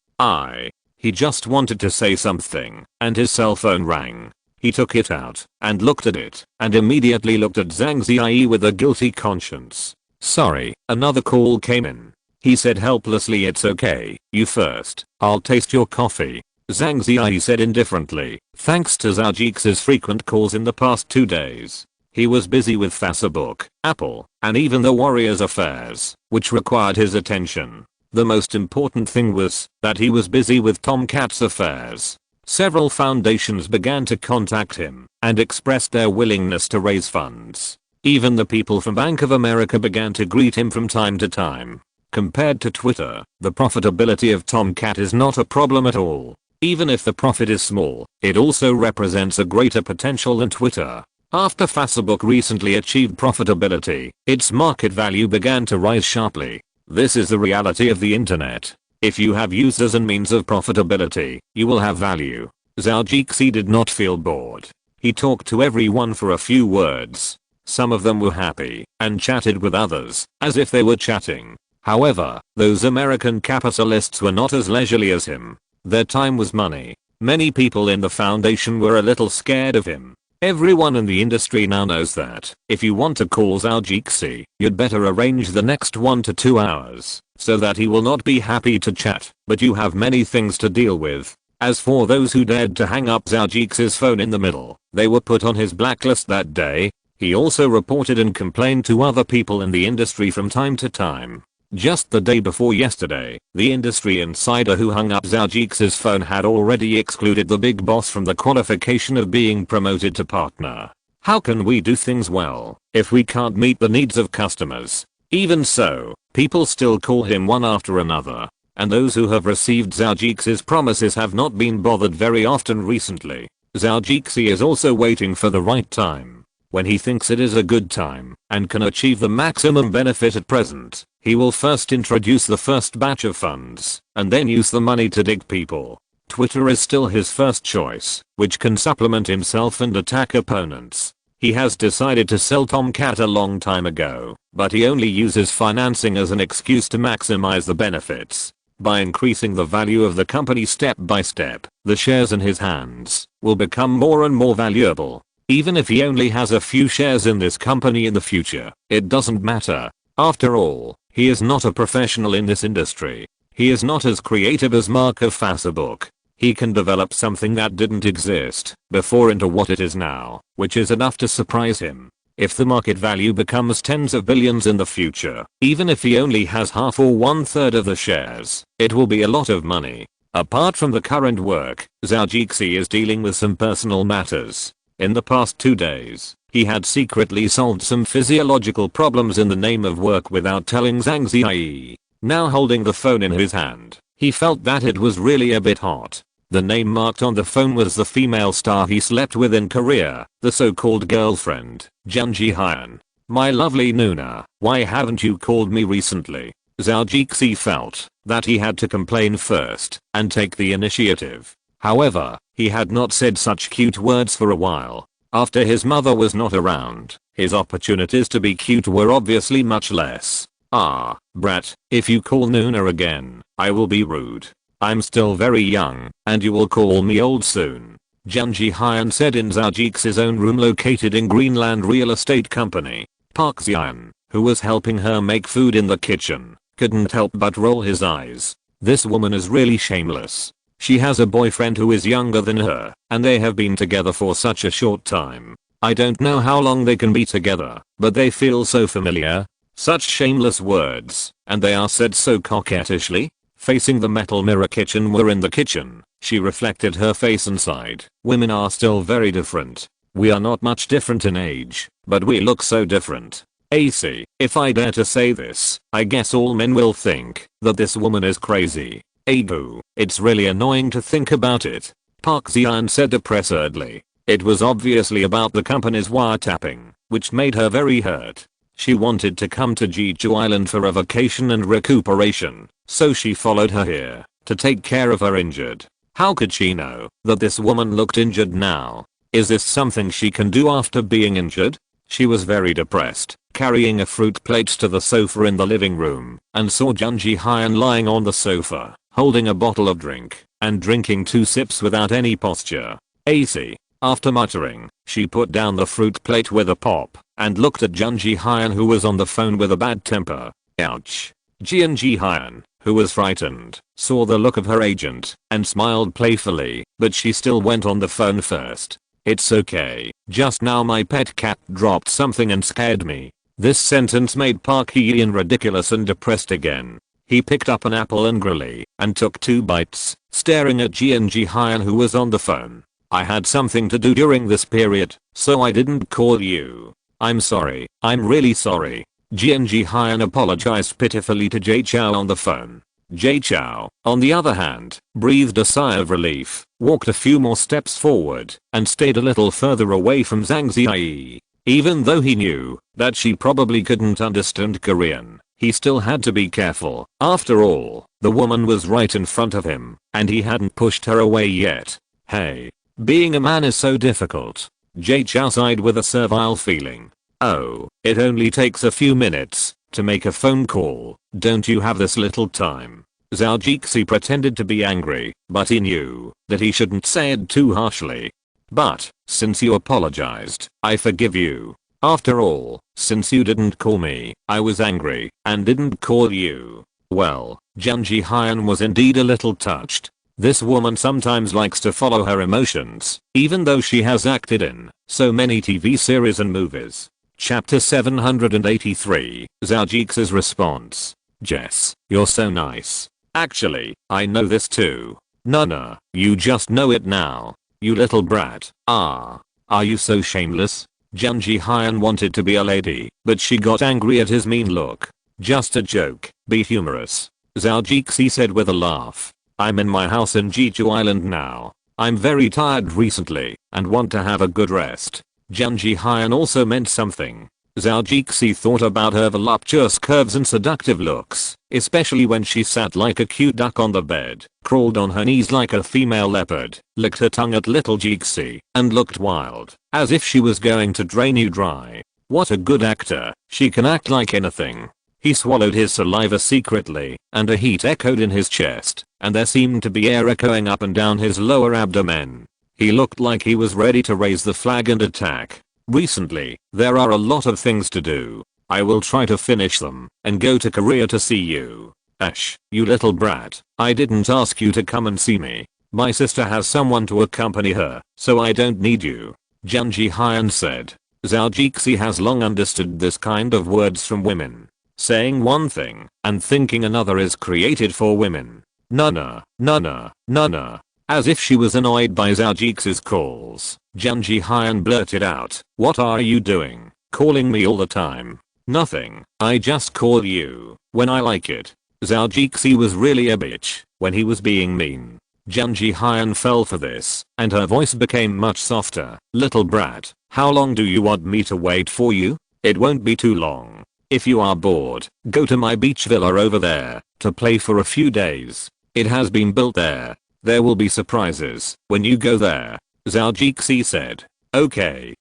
He just wanted to say something, and his cell phone rang. He took it out, and looked at it, and immediately looked at Zhang Ziyi with a guilty conscience. Sorry, another call came in. He said helplessly, it's okay, you first, I'll taste your coffee. Zhang Ziyi said indifferently, thanks to Zhou frequent calls in the past 2 days. He was busy with Facebook, Apple, and even the Warriors' affairs, which required his attention. The most important thing was that he was busy with Tomcat's affairs. Several foundations began to contact him and expressed their willingness to raise funds. Even the people from Bank of America began to greet him from time to time. Compared to Twitter, the profitability of Tomcat is not a problem at all. Even if the profit is small, it also represents a greater potential than Twitter. After Facebook recently achieved profitability, its market value began to rise sharply. This is the reality of the internet. If you have users and means of profitability, you will have value. Zhou did not feel bored. He talked to everyone for a few words. Some of them were happy and chatted with others as if they were chatting. However, those American capitalists were not as leisurely as him. Their time was money. Many people in the foundation were a little scared of him. Everyone in the industry now knows that if you want to call Zhou, you'd better arrange the next 1 to 2 hours so that he will not be happy to chat, but you have many things to deal with. As for those who dared to hang up Zhou's phone in the middle, they were put on his blacklist that day. He also reported and complained to other people in the industry from time to time. Just the day before yesterday, the industry insider who hung up Zhou's phone had already excluded the big boss from the qualification of being promoted to partner. How can we do things well if we can't meet the needs of customers? Even so, people still call him one after another. And those who have received Zhou promises have not been bothered very often recently. Zhou is also waiting for the right time. When he thinks it is a good time and can achieve the maximum benefit at present, he will first introduce the first batch of funds and then use the money to dig people. Twitter is still his first choice, which can supplement himself and attack opponents. He has decided to sell Tomcat a long time ago, but he only uses financing as an excuse to maximize the benefits. By increasing the value of the company step by step, the shares in his hands will become more and more valuable. Even if he only has a few shares in this company in the future, it doesn't matter. After all, he is not a professional in this industry. He is not as creative as Mark of Facebook. He can develop something that didn't exist before into what it is now, which is enough to surprise him. If the market value becomes tens of billions in the future, even if he only has half or 1/3 of the shares, it will be a lot of money. Apart from the current work, Zhou is dealing with some personal matters. In the past 2 days, he had secretly solved some physiological problems in the name of work without telling Zhang Ziyi. Now holding the phone in his hand, he felt that it was really a bit hot. The name marked on the phone was the female star he slept with in Korea, the so-called girlfriend, Jun Ji-hyun. My lovely Nuna, why haven't you called me recently? Zhou felt that he had to complain first and take the initiative. However, he had not said such cute words for a while. After his mother was not around, his opportunities to be cute were obviously much less. Ah, brat, if you call Nuna again, I will be rude. I'm still very young, and you will call me old soon. Jun Ji-hyun said in Zhou own room located in Greenland Real Estate Company. Park Xian, who was helping her make food in the kitchen, couldn't help but roll his eyes. This woman is really shameless. She has a boyfriend who is younger than her, and they have been together for such a short time. I don't know how long they can be together, but they feel so familiar. Such shameless words, and they are said so coquettishly. Facing the metal mirror kitchen we're in the kitchen, she reflected her face and sighed. Women are still very different. We are not much different in age, but we look so different. AC, if I dare to say this, I guess all men will think that this woman is crazy. Abu, it's really annoying to think about it. Park Xian said depressedly. It was obviously about the company's wiretapping, which made her very hurt. She wanted to come to Jeju Island for a vacation and recuperation, so she followed her here to take care of her injured. How could she know that this woman looked injured now? Is this something she can do after being injured? She was very depressed, carrying a fruit plate to the sofa in the living room, and saw Jun Ji-hyun lying on the sofa, holding a bottle of drink, and drinking 2 sips without any posture. AC. After muttering, she put down the fruit plate with a pop, and looked at Jun Ji-hyun who was on the phone with a bad temper. Ouch. Jun Ji-hyun, who was frightened, saw the look of her agent, and smiled playfully, but she still went on the phone first. It's okay, just now my pet cat dropped something and scared me. This sentence made Park Hye-in ridiculous and depressed again. He picked up an apple angrily, and took 2 bites, staring at Jun Ji-hyun who was on the phone. I had something to do during this period, so I didn't call you. I'm sorry, I'm really sorry. Jun Ji-hyun apologized pitifully to Jay Chou on the phone. Jay Chou, on the other hand, breathed a sigh of relief, walked a few more steps forward, and stayed a little further away from Zhang Ziyi. Even though he knew that she probably couldn't understand Korean, he still had to be careful. After all, the woman was right in front of him, and he hadn't pushed her away yet. Hey. Being a man is so difficult. Jay Chou sighed with a servile feeling. Oh, it only takes a few minutes to make a phone call. Don't you have this little time? Zhou pretended to be angry, but he knew that he shouldn't say it too harshly. But, since you apologized, I forgive you. After all, since you didn't call me, I was angry and didn't call you. Well, Jun Ji-hyun was indeed a little touched. This woman sometimes likes to follow her emotions, even though she has acted in so many TV series and movies. Chapter 783, Zhou response. Jess, you're so nice. Actually, I know this too. Nana, you just know it now. You little brat. Ah. Are you so shameless? Jun Ji-hyun wanted to be a lady, but she got angry at his mean look. Just a joke, be humorous. Zhao Jixi said with a laugh. I'm in my house in Jeju Island now. I'm very tired recently and want to have a good rest. Jun Ji-hyun also meant something. Zhao Jixi thought about her voluptuous curves and seductive looks, especially when she sat like a cute duck on the bed, crawled on her knees like a female leopard, licked her tongue at little Jixi, and looked wild, as if she was going to drain you dry. What a good actor, she can act like anything. He swallowed his saliva secretly, and a heat echoed in his chest, and there seemed to be air echoing up and down his lower abdomen. He looked like he was ready to raise the flag and attack. Recently, there are a lot of things to do. I will try to finish them, and go to Korea to see you. Ash, you little brat, I didn't ask you to come and see me. My sister has someone to accompany her, so I don't need you. Jun Ji-hyun said. Zhao Jixi has long understood this kind of words from women. Saying one thing, and thinking another is created for women. Nana, nana, nana. As if she was annoyed by Zhao Jixi's calls, Jun Ji-hyun blurted out, what are you doing, calling me all the time? Nothing, I just call you, when I like it. Zhao Jixi was really a bitch, when he was being mean. Jun Ji-hyun fell for this, and her voice became much softer. Little brat, how long do you want me to wait for you? It won't be too long. If you are bored, go to my beach villa over there, to play for a few days. It has been built there. There will be surprises when you go there. Zhao Jixi said. Okay.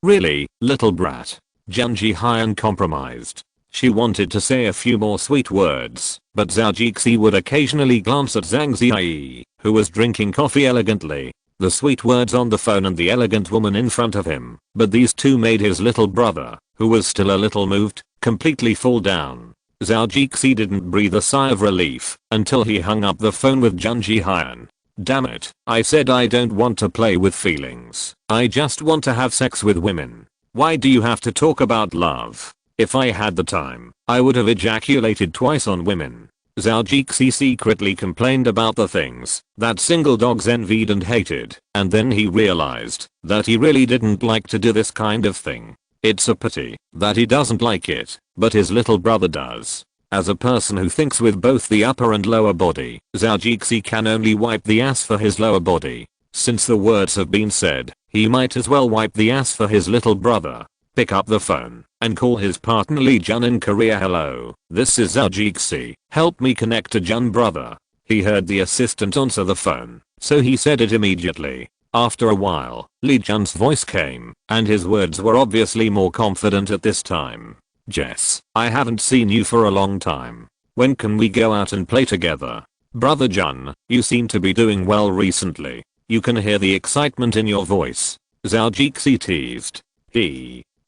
Really, little brat. Jun Ji-hyun compromised. She wanted to say a few more sweet words, but Zhao Jixi would occasionally glance at Zhang Ziyi, who was drinking coffee elegantly. The sweet words on the phone and the elegant woman in front of him, but these two made his little brother, who was still a little moved, completely fall down. Zhao Jixi didn't breathe a sigh of relief until he hung up the phone with Jun Ji-hyun. Damn it, I said I don't want to play with feelings. I just want to have sex with women. Why do you have to talk about love? If I had the time, I would have ejaculated twice on women. Zhao Jixi secretly complained about the things that single dogs envied and hated, and then he realized that he really didn't like to do this kind of thing. It's a pity that he doesn't like it, but his little brother does. As a person who thinks with both the upper and lower body, Zhao Jixi can only wipe the ass for his lower body. Since the words have been said, he might as well wipe the ass for his little brother. Pick up the phone and call his partner Lee Jun in Korea. Hello, this is Zhao Jixi. Help me connect to Jun brother. He heard the assistant answer the phone, so he said it immediately. After a while, Lee Jun's voice came, and his words were obviously more confident at this time. Jess, I haven't seen you for a long time. When can we go out and play together? Brother Jun, you seem to be doing well recently. You can hear the excitement in your voice. Zhao Jixi teased.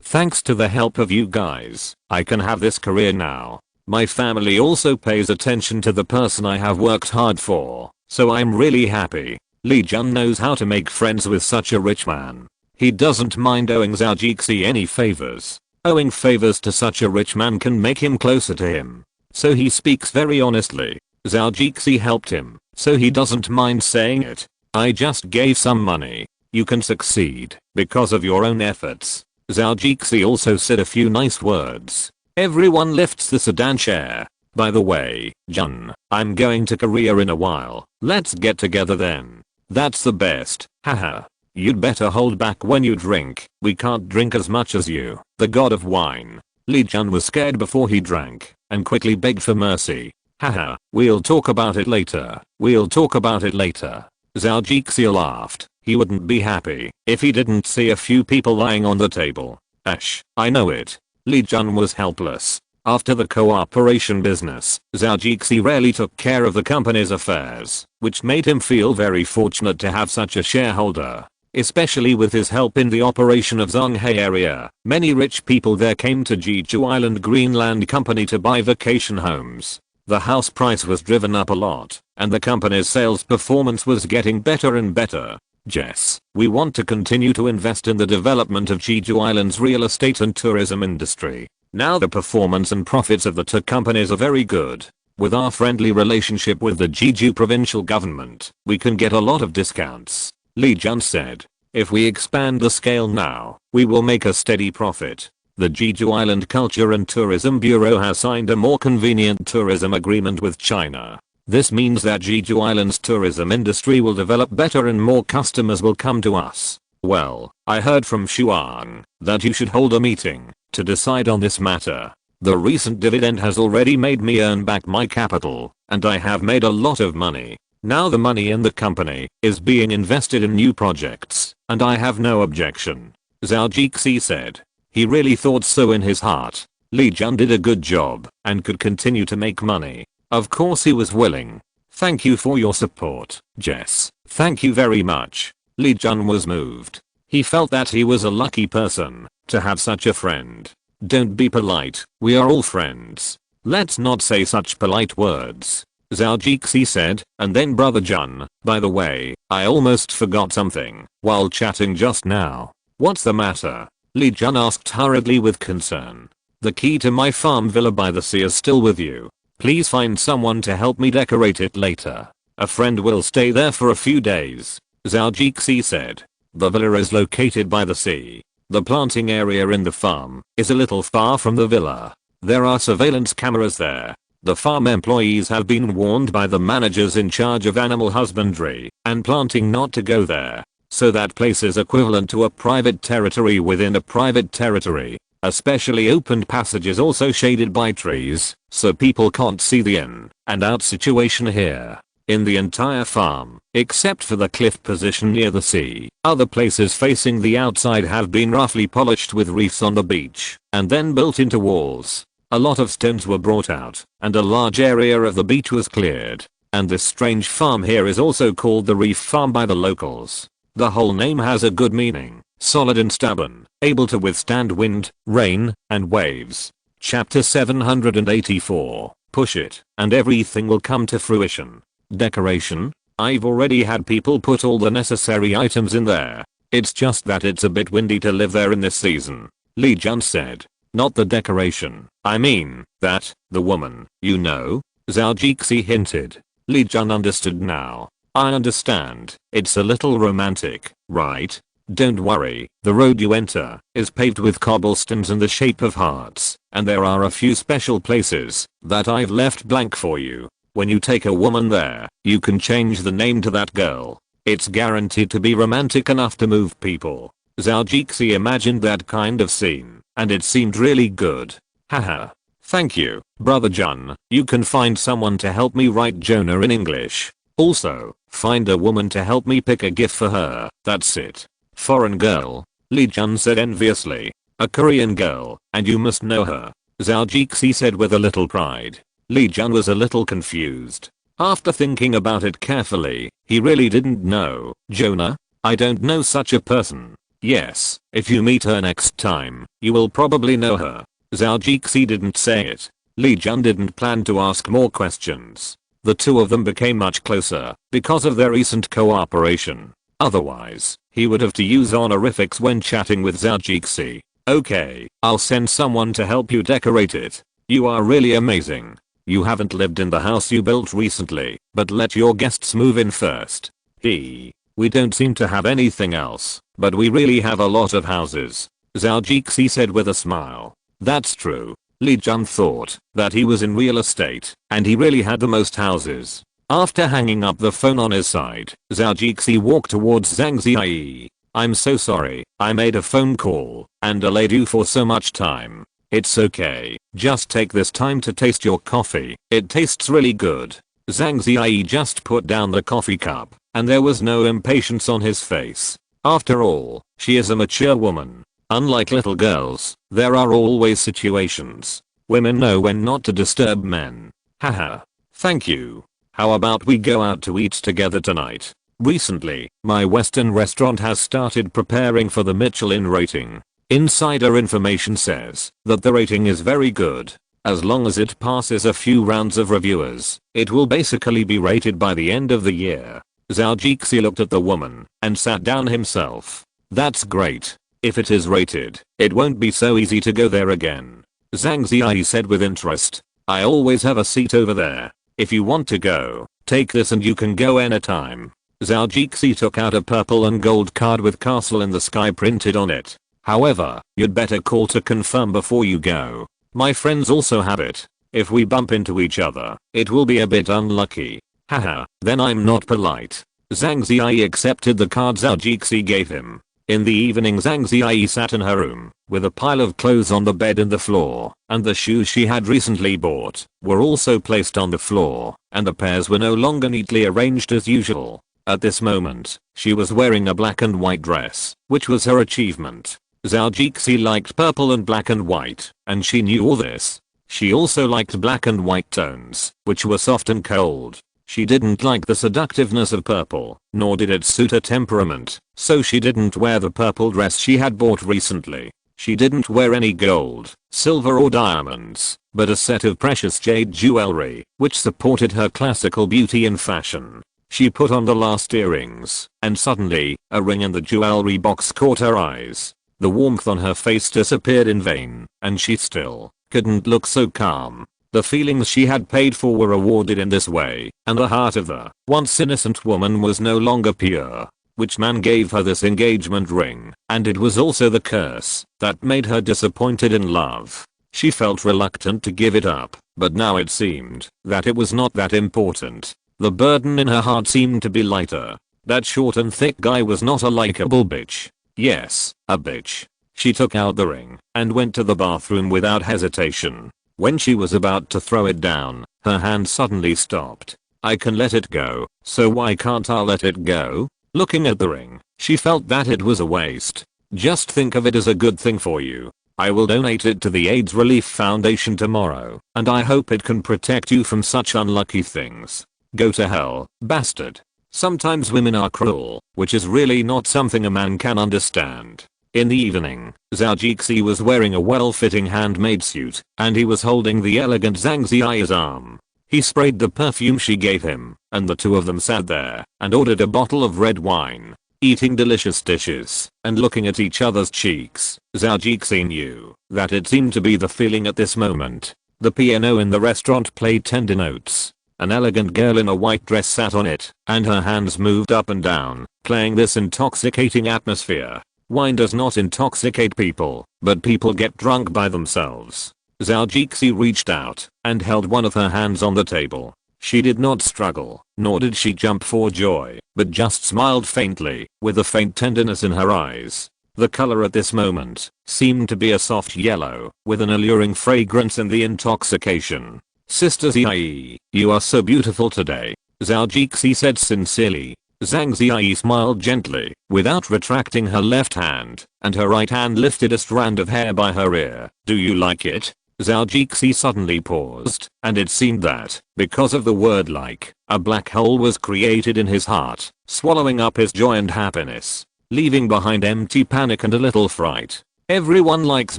Thanks to the help of you guys, I can have this career now. My family also pays attention to the person I have worked hard for, so I'm really happy. Lee Jun knows how to make friends with such a rich man. He doesn't mind owing Zhao Jixi any favors. Owing favors to such a rich man can make him closer to him. So he speaks very honestly. Zhao Jixi helped him, so he doesn't mind saying it. I just gave some money. You can succeed because of your own efforts. Zhao Jixi also said a few nice words. Everyone lifts the sedan chair. By the way, Jun, I'm going to Korea in a while. Let's get together then. That's the best. Haha. You'd better hold back when you drink. We can't drink as much as you, the god of wine. Lee Jun was scared before he drank and quickly begged for mercy. Haha, we'll talk about it later. We'll talk about it later. Zhao Jixi laughed. He wouldn't be happy if he didn't see a few people lying on the table. Ash, I know it. Lee Jun was helpless. After the cooperation business, Zhao Jixi rarely took care of the company's affairs, which made him feel very fortunate to have such a shareholder. Especially with his help in the operation of Zhonghe area, many rich people there came to Jeju Island Greenland Company to buy vacation homes. The house price was driven up a lot, and the company's sales performance was getting better and better. Jess, we want to continue to invest in the development of Jeju Island's real estate and tourism industry. Now the performance and profits of the two companies are very good. With our friendly relationship with the Jeju provincial government, we can get a lot of discounts. Lee Jun said. If we expand the scale now, we will make a steady profit. The Jeju Island Culture and Tourism Bureau has signed a more convenient tourism agreement with China. This means that Jeju Island's tourism industry will develop better and more customers will come to us. Well, I heard from Xuan that you should hold a meeting to decide on this matter. The recent dividend has already made me earn back my capital, and I have made a lot of money. Now the money in the company is being invested in new projects, and I have no objection. Zhao Jixi said. He really thought so in his heart. Li Jun did a good job and could continue to make money. Of course he was willing. Thank you for your support, Jess. Thank you very much. Li Jun was moved. He felt that he was a lucky person to have such a friend. Don't be polite, we are all friends. Let's not say such polite words. Zhao Jixi said, and then Brother Jun, by the way, I almost forgot something while chatting just now. What's the matter? Li Jun asked hurriedly with concern. The key to my farm villa by the sea is still with you. Please find someone to help me decorate it later. A friend will stay there for a few days. Zhao Jixi said. The villa is located by the sea. The planting area in the farm is a little far from the villa. There are surveillance cameras there. The farm employees have been warned by the managers in charge of animal husbandry and planting not to go there. So that place is equivalent to a private territory within a private territory. A specially opened passage is also shaded by trees, so people can't see the in and out situation here. In the entire farm, except for the cliff position near the sea, other places facing the outside have been roughly polished with reefs on the beach, and then built into walls. A lot of stones were brought out, and a large area of the beach was cleared. And this strange farm here is also called the Reef Farm by the locals. The whole name has a good meaning. Solid and stubborn, able to withstand wind, rain, and waves. Chapter 784. Push it, and everything will come to fruition. Decoration? I've already had people put all the necessary items in there. It's just that it's a bit windy to live there in this season. Li Jun said. Not the decoration. I mean, that, the woman, you know? Zhao Jixi hinted. Li Jun understood now. I understand. It's a little romantic, right? Don't worry, the road you enter is paved with cobblestones in the shape of hearts, and there are a few special places that I've left blank for you. When you take a woman there, you can change the name to that girl. It's guaranteed to be romantic enough to move people. Zhao Jixi imagined that kind of scene, and it seemed really good. Haha. Thank you, Brother Jun. You can find someone to help me write Jonah in English. Also, find a woman to help me pick a gift for her. That's it. Foreign girl, Li Jun said enviously. A Korean girl, and you must know her. Zhao Jixi said with a little pride. Li Jun was a little confused. After thinking about it carefully, he really didn't know. Jonah? I don't know such a person. Yes, if you meet her next time, you will probably know her. Zhao Jixi didn't say it. Li Jun didn't plan to ask more questions. The two of them became much closer because of their recent cooperation. Otherwise, he would have to use honorifics when chatting with Zhao Jixi. Okay, I'll send someone to help you decorate it. You are really amazing. You haven't lived in the house you built recently, but let your guests move in first. We don't seem to have anything else, but we really have a lot of houses. Zhao Jixi said with a smile. That's true. Li Jun thought that he was in real estate, and he really had the most houses. After hanging up the phone on his side, Zhao Jixi walked towards Zhang Ziyi. I'm so sorry, I made a phone call and delayed you for so much time. It's okay, just take this time to taste your coffee, it tastes really good. Zhang Ziyi just put down the coffee cup, and there was no impatience on his face. After all, she is a mature woman. Unlike little girls, there are always situations. Women know when not to disturb men. Haha. Thank you. How about we go out to eat together tonight? Recently, my Western restaurant has started preparing for the Michelin rating. Insider information says that the rating is very good. As long as it passes a few rounds of reviewers, it will basically be rated by the end of the year. Zhao Jixi looked at the woman and sat down himself. That's great. If it is rated, it won't be so easy to go there again. Zhang Ziyi said with interest. I always have a seat over there. If you want to go, take this and you can go anytime. Zhou Jixi took out a purple and gold card with castle in the sky printed on it. However, you'd better call to confirm before you go. My friends also have it. If we bump into each other, it will be a bit unlucky. Haha, then I'm not polite. Zhang Ziyi accepted the card Zhou Jixi gave him. In the evening Zhang Ziyi sat in her room, with a pile of clothes on the bed and the floor, and the shoes she had recently bought were also placed on the floor, and the pairs were no longer neatly arranged as usual. At this moment, she was wearing a black and white dress, which was her achievement. Zhou Jixi liked purple and black and white, and she knew all this. She also liked black and white tones, which were soft and cold. She didn't like the seductiveness of purple, nor did it suit her temperament, so she didn't wear the purple dress she had bought recently. She didn't wear any gold, silver or diamonds, but a set of precious jade jewelry, which supported her classical beauty and fashion. She put on the last earrings, and suddenly, a ring in the jewelry box caught her eyes. The warmth on her face disappeared in vain, and she still couldn't look so calm. The feelings she had paid for were rewarded in this way, and the heart of the once innocent woman was no longer pure. Which man gave her this engagement ring, and it was also the curse that made her disappointed in love. She felt reluctant to give it up, but now it seemed that it was not that important. The burden in her heart seemed to be lighter. That short and thick guy was not a likable bitch. Yes, a bitch. She took out the ring and went to the bathroom without hesitation. When she was about to throw it down, her hand suddenly stopped. I can let it go, so why can't I let it go? Looking at the ring, she felt that it was a waste. Just think of it as a good thing for you. I will donate it to the AIDS Relief Foundation tomorrow, and I hope it can protect you from such unlucky things. Go to hell, bastard. Sometimes women are cruel, which is really not something a man can understand. In the evening, Zhou Jixi was wearing a well-fitting handmade suit, and he was holding the elegant Zhang Ziyi's arm. He sprayed the perfume she gave him, and the two of them sat there and ordered a bottle of red wine, eating delicious dishes and looking at each other's cheeks. Zhou Jixi knew that it seemed to be the feeling at this moment. The piano in the restaurant played tender notes. An elegant girl in a white dress sat on it, and her hands moved up and down, playing this intoxicating atmosphere. Wine does not intoxicate people, but people get drunk by themselves. Zhou Jixi reached out and held one of her hands on the table. She did not struggle, nor did she jump for joy, but just smiled faintly, with a faint tenderness in her eyes. The color at this moment seemed to be a soft yellow, with an alluring fragrance in the intoxication. Sister Ziyi, you are so beautiful today, Zhou Jixi said sincerely. Zhang Ziyi smiled gently, without retracting her left hand, and her right hand lifted a strand of hair by her ear. Do you like it? Zhou Jixi suddenly paused, and it seemed that, because of the word like, a black hole was created in his heart, swallowing up his joy and happiness, leaving behind empty panic and a little fright. Everyone likes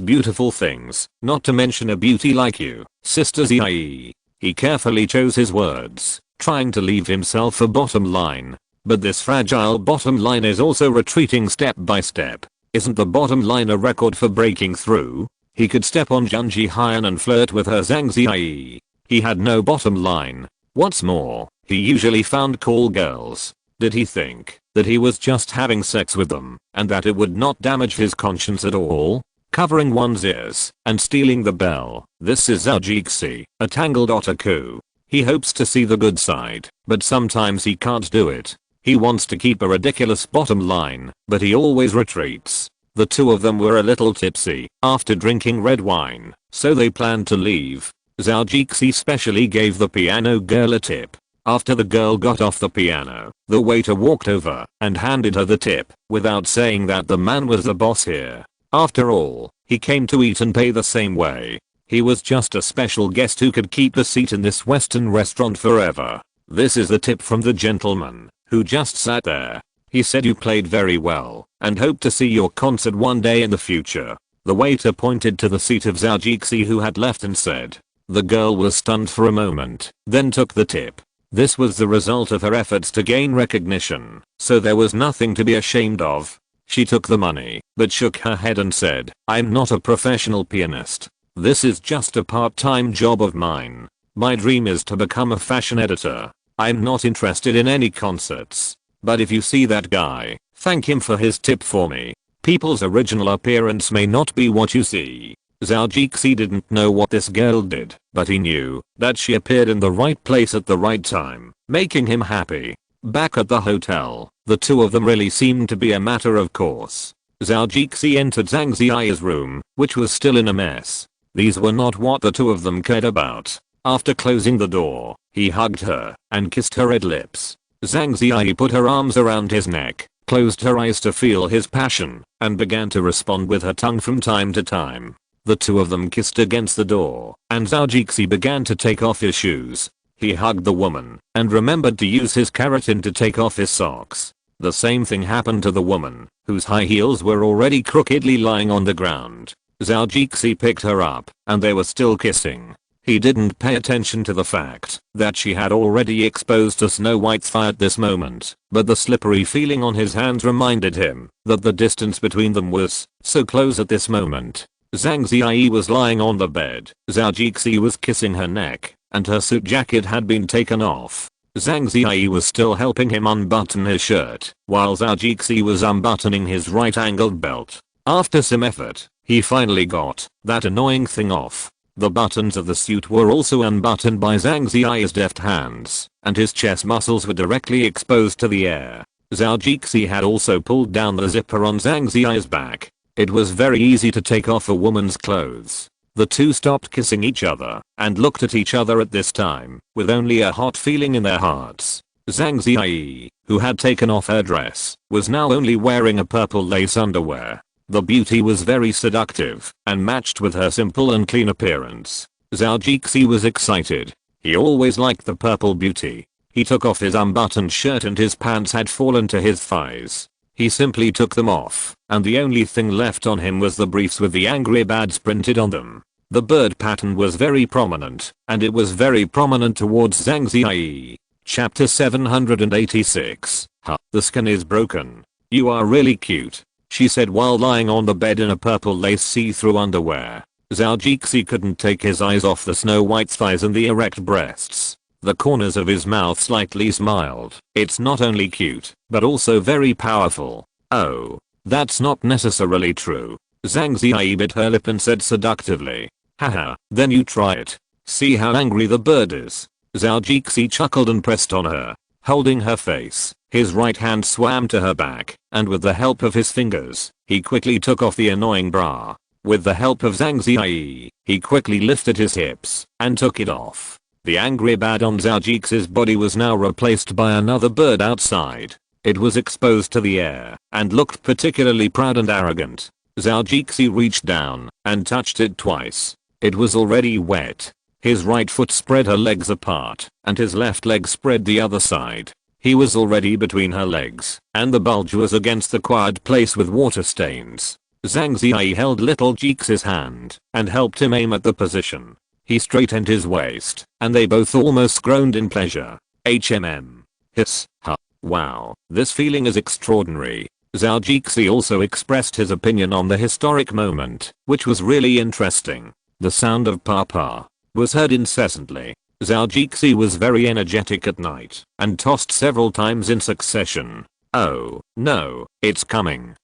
beautiful things, not to mention a beauty like you, Sister Ziyi. He carefully chose his words, trying to leave himself a bottom line. But this fragile bottom line is also retreating step by step. Isn't the bottom line a record for breaking through? He could step on Junji Hyan and flirt with her Zhang Ziyi. He had no bottom line. What's more, he usually found cool girls. Did he think that he was just having sex with them, and that it would not damage his conscience at all? Covering one's ears and stealing the bell. This is Zhou Jixi, a tangled otaku. He hopes to see the good side, but sometimes he can't do it. He wants to keep a ridiculous bottom line, but he always retreats. The two of them were a little tipsy after drinking red wine, so they planned to leave. Zhou Jixi specially gave the piano girl a tip. After the girl got off the piano, the waiter walked over and handed her the tip, without saying that the man was the boss here. After all, he came to eat and pay the same way. He was just a special guest who could keep a seat in this Western restaurant forever. This is the tip from the gentleman who just sat there. He said you played very well, and hoped to see your concert one day in the future. The waiter pointed to the seat of Zhou Jixi who had left and said. The girl was stunned for a moment, then took the tip. This was the result of her efforts to gain recognition, so there was nothing to be ashamed of. She took the money, but shook her head and said, I'm not a professional pianist. This is just a part-time job of mine. My dream is to become a fashion editor. I'm not interested in any concerts. but if you see that guy, thank him for his tip for me. People's original appearance may not be what you see. Zhou Jixi didn't know what this girl did, but he knew that she appeared in the right place at the right time, making him happy. Back at the hotel, the two of them really seemed to be a matter of course. Zhou Jixi entered Zhang Ziyi's room, which was still in a mess. These were not what the two of them cared about. After closing the door, he hugged her and kissed her red lips. Zhang Ziyi put her arms around his neck, closed her eyes to feel his passion, and began to respond with her tongue from time to time. The two of them kissed against the door, and Zhou Jixi began to take off his shoes. He hugged the woman, and remembered to use his keratin to take off his socks. The same thing happened to the woman, whose high heels were already crookedly lying on the ground. Zhou Jixi picked her up, and they were still kissing. He didn't pay attention to the fact that she had already exposed to Snow White's thigh at this moment, but the slippery feeling on his hands reminded him that the distance between them was so close at this moment. Zhang Ziyi was lying on the bed. Zhou Jixi was kissing her neck, and her suit jacket had been taken off. Zhang Ziyi was still helping him unbutton his shirt, while Zhou Jixi was unbuttoning his right-angled belt. After some effort, he finally got that annoying thing off. The buttons of the suit were also unbuttoned by Zhang Ziyi's deft hands, and his chest muscles were directly exposed to the air. Zhou Jixi had also pulled down the zipper on Zhang Ziyi's back. It was very easy to take off a woman's clothes. The two stopped kissing each other and looked at each other at this time with only a hot feeling in their hearts. Zhang Ziyi, who had taken off her dress, was now only wearing a purple lace underwear. The beauty was very seductive and matched with her simple and clean appearance. Zhou Jixi was excited. He always liked the purple beauty. He took off his unbuttoned shirt and his pants had fallen to his thighs. He simply took them off, and the only thing left on him was the briefs with the angry birds printed on them. The bird pattern was very prominent, and it was very prominent towards Zhang Ziyi. Chapter 786. The skin is broken. You are really cute, she said while lying on the bed in a purple lace see-through underwear. Zhou Jixi couldn't take his eyes off the Snow White's thighs and the erect breasts. The corners of his mouth slightly smiled. It's not only cute, but also very powerful. Oh, that's not necessarily true. Zhang Ziyi bit her lip and said seductively. Haha, then you try it. See how angry the bird is. Zhou Jixi chuckled and pressed on her, holding her face. His right hand swam to her back, and with the help of his fingers, he quickly took off the annoying bra. With the help of Zhang Ziyi, he quickly lifted his hips and took it off. The angry bird on Zhou Jixi's body was now replaced by another bird outside. It was exposed to the air and looked particularly proud and arrogant. Zhou Jixi reached down and touched it twice. It was already wet. His right foot spread her legs apart and his left leg spread the other side. He was already between her legs and the bulge was against the quiet place with water stains. Zhang Ziyi held little Jixi's hand and helped him aim at the position. He straightened his waist, and they both almost groaned in pleasure. Hiss. Wow, this feeling is extraordinary. Zhou Jixi also expressed his opinion on the historic moment, which was really interesting. The sound of papa was heard incessantly. Zhou Jixi was very energetic at night, and tossed several times in succession. Oh, no, it's coming,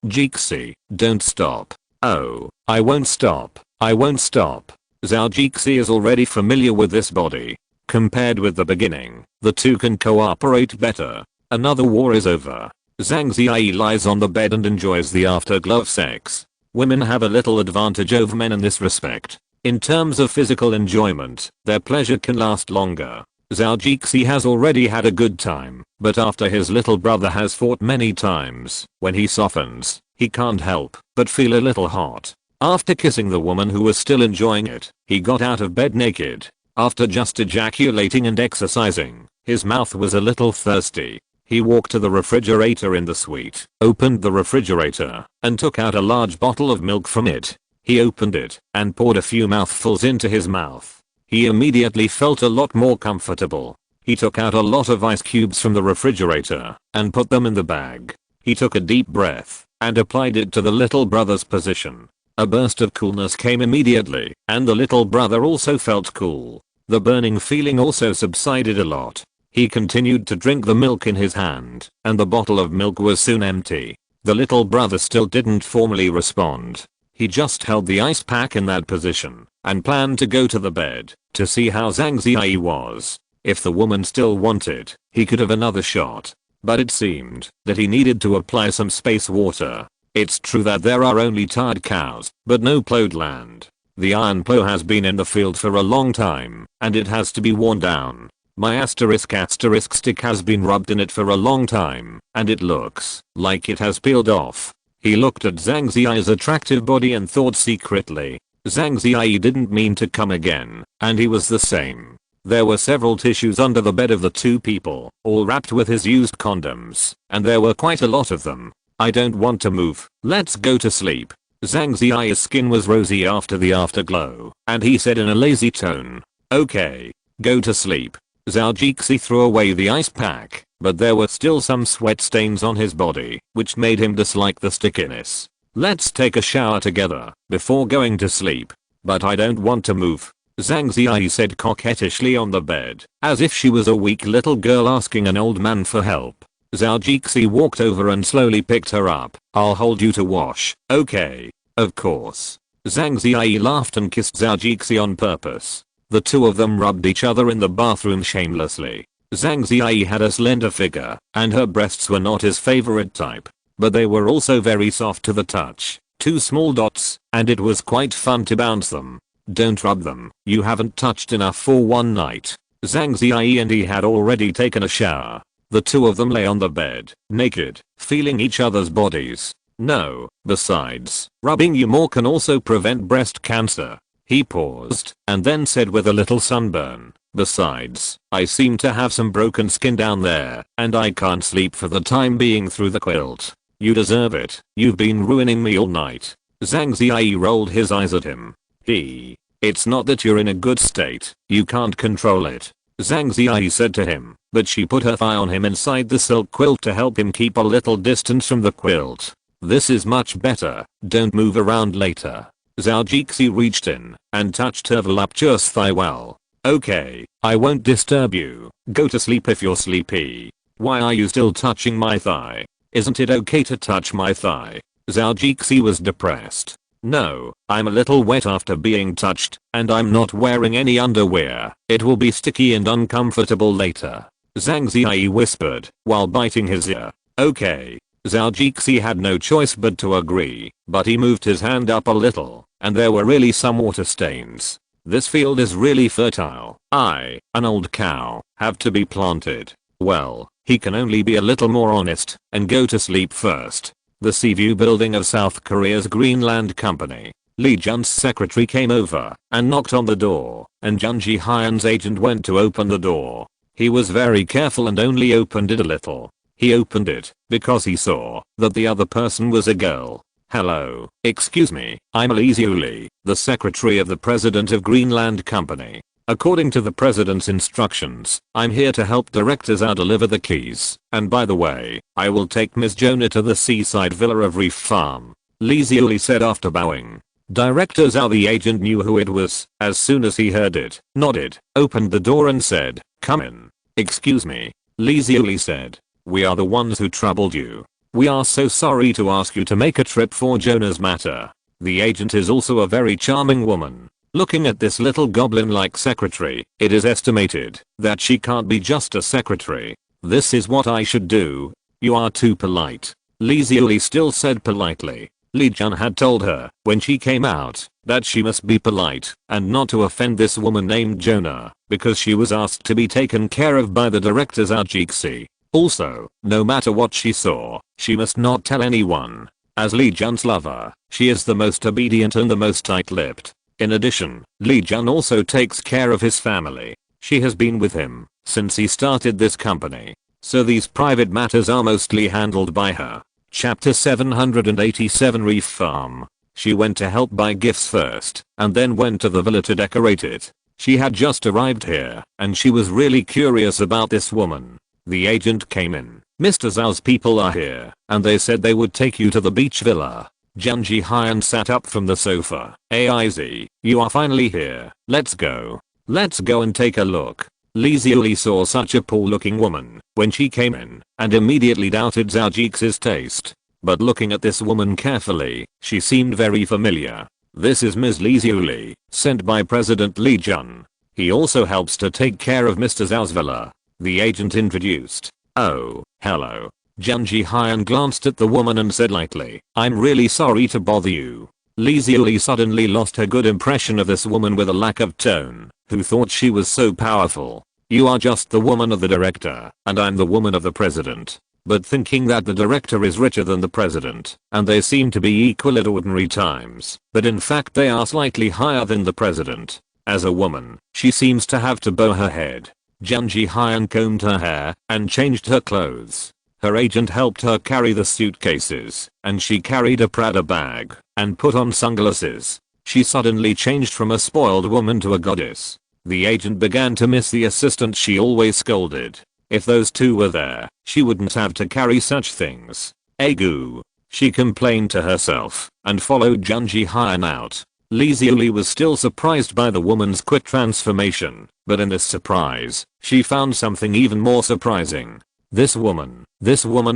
Jixi, don't stop. Oh, I won't stop, I won't stop. Zhou Jixi is already familiar with this body. Compared with the beginning, the two can cooperate better. Another war is over. Zhang Ziyi lies on the bed and enjoys the afterglow of sex. Women have a little advantage over men in this respect. In terms of physical enjoyment, their pleasure can last longer. Zhou Jixi has already had a good time, but after his little brother has fought many times, when he softens, he can't help but feel a little hot. After kissing the woman who was still enjoying it, he got out of bed naked. After just ejaculating and exercising, his mouth was a little thirsty. He walked to the refrigerator in the suite, opened the refrigerator, and took out a large bottle of milk from it. He opened it and poured a few mouthfuls into his mouth. He immediately felt a lot more comfortable. He took out a lot of ice cubes from the refrigerator and put them in the bag. He took a deep breath and applied it to the little brother's position. A burst of coolness came immediately, and the little brother also felt cool. The burning feeling also subsided a lot. He continued to drink the milk in his hand, and the bottle of milk was soon empty. The little brother still didn't formally respond. He just held the ice pack in that position, and planned to go to the bed, to see how Zhang Ziyi was. If the woman still wanted, he could have another shot. But it seemed that he needed to apply some space water. It's true that there are only tired cows, but no plowed land. The iron plow has been in the field for a long time, and it has to be worn down. My asterisk stick has been rubbed in it for a long time, and it looks like it has peeled off. He looked at Zhang Ziyi's attractive body and thought secretly, Zhang Ziyi didn't mean to come again, and he was the same. There were several tissues under the bed of the two people, all wrapped with his used condoms, and there were quite a lot of them. I don't want to move, let's go to sleep. Zhang Ziyi's skin was rosy after the afterglow, and he said in a lazy tone, okay, go to sleep. Zhao Jixi threw away the ice pack, but there were still some sweat stains on his body, which made him dislike the stickiness. Let's take a shower together, before going to sleep. But I don't want to move. Zhang Ziyi said coquettishly on the bed, as if she was a weak little girl asking an old man for help. Zhao Jixi walked over and slowly picked her up. I'll hold you to wash, okay? Of course. Zhang Ziyi laughed and kissed Zhao Jixi on purpose. The two of them rubbed each other in the bathroom shamelessly. Zhang Ziyi had a slender figure, and her breasts were not his favorite type. But they were also very soft to the touch. 2 small dots, and it was quite fun to bounce them. Don't rub them, you haven't touched enough for one night. Zhang Ziyi and he had already taken a shower. The two of them lay on the bed, naked, feeling each other's bodies. No, besides, rubbing you more can also prevent breast cancer. He paused, and then said with a little sunburn, besides, I seem to have some broken skin down there, and I can't sleep for the time being through the quilt. You deserve it, you've been ruining me all night. Zhang Ziyi rolled his eyes at him. It's not that you're in a good state, you can't control it. Zhang Ziyi said to him, but she put her thigh on him inside the silk quilt to help him keep a little distance from the quilt. This is much better, don't move around later. Zhao Jixi reached in and touched her voluptuous thigh. Well, okay, I won't disturb you. Go to sleep if you're sleepy. Why are you still touching my thigh? Isn't it okay to touch my thigh? Zhao Jixi was depressed. No, I'm a little wet after being touched, and I'm not wearing any underwear. It will be sticky and uncomfortable later. Zhang Ziyi whispered while biting his ear. Okay. Zhao Jixi had no choice but to agree, but he moved his hand up a little, and there were really some water stains. This field is really fertile. An old cow, have to be planted. Well, he can only be a little more honest, and go to sleep first. The Seaview building of South Korea's Greenland Company. Lee Jun's secretary came over, and knocked on the door, and Jun Ji-hyun's agent went to open the door. He was very careful and only opened it a little. He opened it because he saw that the other person was a girl. Hello, excuse me, I'm Lee Zhou, the secretary of the president of Greenland Company. According to the president's instructions, I'm here to help Director Zhou deliver the keys. And by the way, I will take Ms. Jonah to the seaside villa of Reef Farm. Lee Zhou said after bowing. Director Zhou, the agent, knew who it was as soon as he heard it, nodded, opened the door and said, come in. Excuse me, Lee Zhou said. We are the ones who troubled you. We are so sorry to ask you to make a trip for Jonah's matter. The agent is also a very charming woman. Looking at this little goblin-like secretary, it is estimated that she can't be just a secretary. This is what I should do. You are too polite. Lee Zhou still said politely. Lee Jun had told her when she came out that she must be polite and not to offend this woman named Jonah because she was asked to be taken care of by the director Zhao Jixi. Also, no matter what she saw, she must not tell anyone. As Lee Jun's lover, she is the most obedient and the most tight-lipped. In addition, Lee Jun also takes care of his family. She has been with him since he started this company. So these private matters are mostly handled by her. Chapter 787 Reef Farm. She went to help buy gifts first, and then went to the villa to decorate it. She had just arrived here, and she was really curious about this woman. The agent came in. Mr. Zhao's people are here, and they said they would take you to the beach villa. Jun Ji-hyun sat up from the sofa. AIZ, you are finally here. Let's go. Let's go and take a look. Li Ziuli saw such a poor looking woman when she came in and immediately doubted Zhao Jix's taste. But looking at this woman carefully, she seemed very familiar. This is Ms. Li Ziuli, sent by President Li Jun. He also helps to take care of Mr. Zhao's villa. The agent introduced. Oh, hello. Zhang Jihan glanced at the woman and said lightly, I'm really sorry to bother you. Li Ziuli suddenly lost her good impression of this woman with a lack of tone, who thought she was so powerful. You are just the woman of the director, and I'm the woman of the president. But thinking that the director is richer than the president, and they seem to be equal at ordinary times, but in fact they are slightly higher than the president. As a woman, she seems to have to bow her head. Zhang Jihan combed her hair and changed her clothes. Her agent helped her carry the suitcases, and she carried a Prada bag and put on sunglasses. She suddenly changed from a spoiled woman to a goddess. The agent began to miss the assistant she always scolded. If those two were there, she wouldn't have to carry such things. Egu. She complained to herself and followed Zhang Jihan out. Li Ziuli was still surprised by the woman's quick transformation, but in this surprise, she found something even more surprising. This woman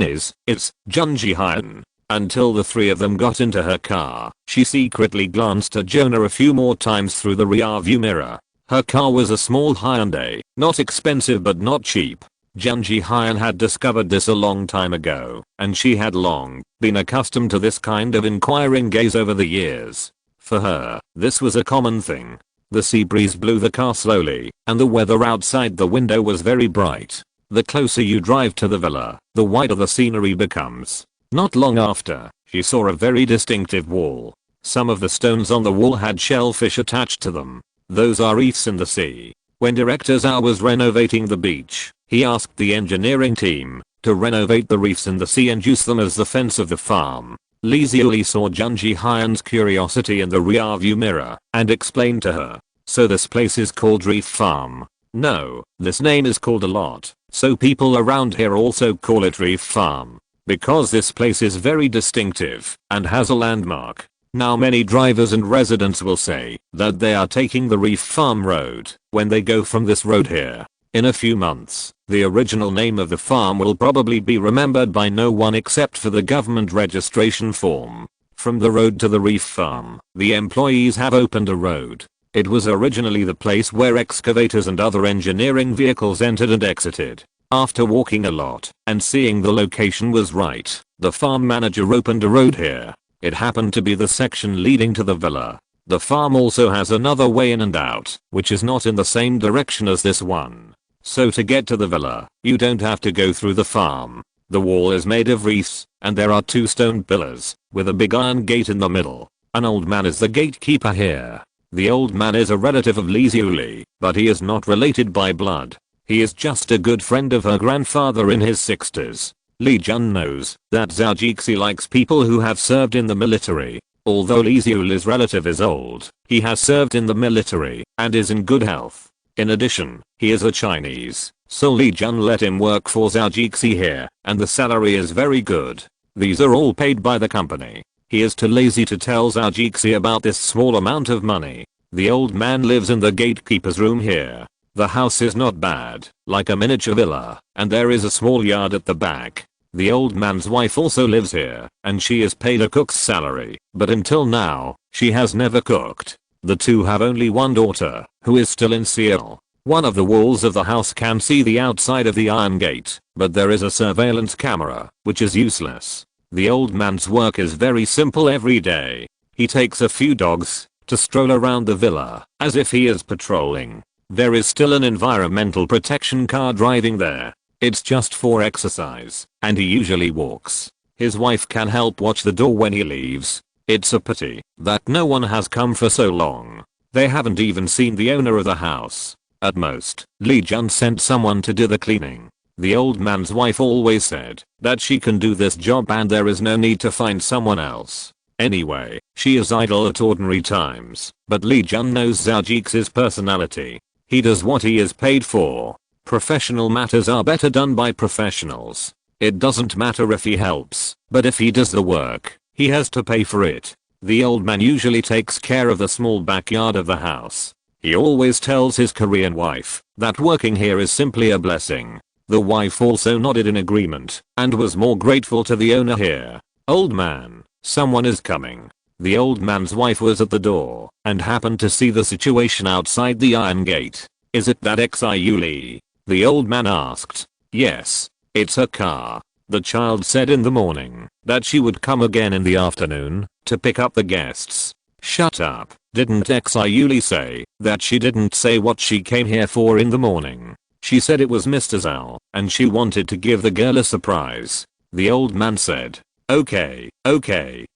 is, it's Zhang Jihan. Until the three of them got into her car, she secretly glanced at Jonah a few more times through the rear view mirror. Her car was a small Hyundai, not expensive but not cheap. Zhang Jihan had discovered this a long time ago, and she had long been accustomed to this kind of inquiring gaze over the years. For her, this was a common thing. The sea breeze blew the car slowly, and the weather outside the window was very bright. The closer you drive to the villa, the wider the scenery becomes. Not long after, she saw a very distinctive wall. Some of the stones on the wall had shellfish attached to them. Those are reefs in the sea. When Director Zhou was renovating the beach, he asked the engineering team to renovate the reefs in the sea and use them as the fence of the farm. Li Ziuli saw Zhang Jihan's curiosity in the rear view mirror and explained to her. So this place is called Reef Farm? No, this name is called a lot, so people around here also call it Reef Farm. Because this place is very distinctive and has a landmark. Now many drivers and residents will say that they are taking the Reef Farm road when they go from this road here. In a few months, the original name of the farm will probably be remembered by no one except for the government registration form. From the road to the Reef Farm, the employees have opened a road. It was originally the place where excavators and other engineering vehicles entered and exited. After walking a lot and seeing the location was right, the farm manager opened a road here. It happened to be the section leading to the villa. The farm also has another way in and out, which is not in the same direction as this one. So to get to the villa, you don't have to go through the farm. The wall is made of reefs, and there are two stone pillars, with a big iron gate in the middle. An old man is the gatekeeper here. The old man is a relative of Li Ziuli, but he is not related by blood. He is just a good friend of her grandfather in his 60s. Li Jun knows that Zhao Jixi likes people who have served in the military. Although Li Ziuli's relative is old, he has served in the military and is in good health. In addition, he is a Chinese, so Li Jun let him work for Zhao Jixi here, and the salary is very good. These are all paid by the company. He is too lazy to tell Zhao Jixi about this small amount of money. The old man lives in the gatekeeper's room here. The house is not bad, like a miniature villa, and there is a small yard at the back. The old man's wife also lives here, and she is paid a cook's salary, but until now, she has never cooked. The two have only one daughter, who is still in Seoul. One of the walls of the house can see the outside of the iron gate, but there is a surveillance camera, which is useless. The old man's work is very simple every day. He takes a few dogs to stroll around the villa, as if he is patrolling. There is still an environmental protection car driving there. It's just for exercise, and he usually walks. His wife can help watch the door when he leaves. It's a pity that no one has come for so long. They haven't even seen the owner of the house. At most, Li Jun sent someone to do the cleaning. The old man's wife always said that she can do this job and there is no need to find someone else. Anyway, she is idle at ordinary times, but Li Jun knows Zhao Jixi's personality. He does what he is paid for. Professional matters are better done by professionals. It doesn't matter if he helps, but if he does the work, he has to pay for it. The old man usually takes care of the small backyard of the house. He always tells his Korean wife that working here is simply a blessing. The wife also nodded in agreement and was more grateful to the owner here. Old man, someone is coming. The old man's wife was at the door and happened to see the situation outside the iron gate. Is it that Xiuli? The old man asked. Yes, it's her car. The child said in the morning that she would come again in the afternoon to pick up the guests. Shut up, didn't Xiuli say that she didn't say what she came here for in the morning? She said it was Mr. Zhou and she wanted to give the girl a surprise. The old man said, okay,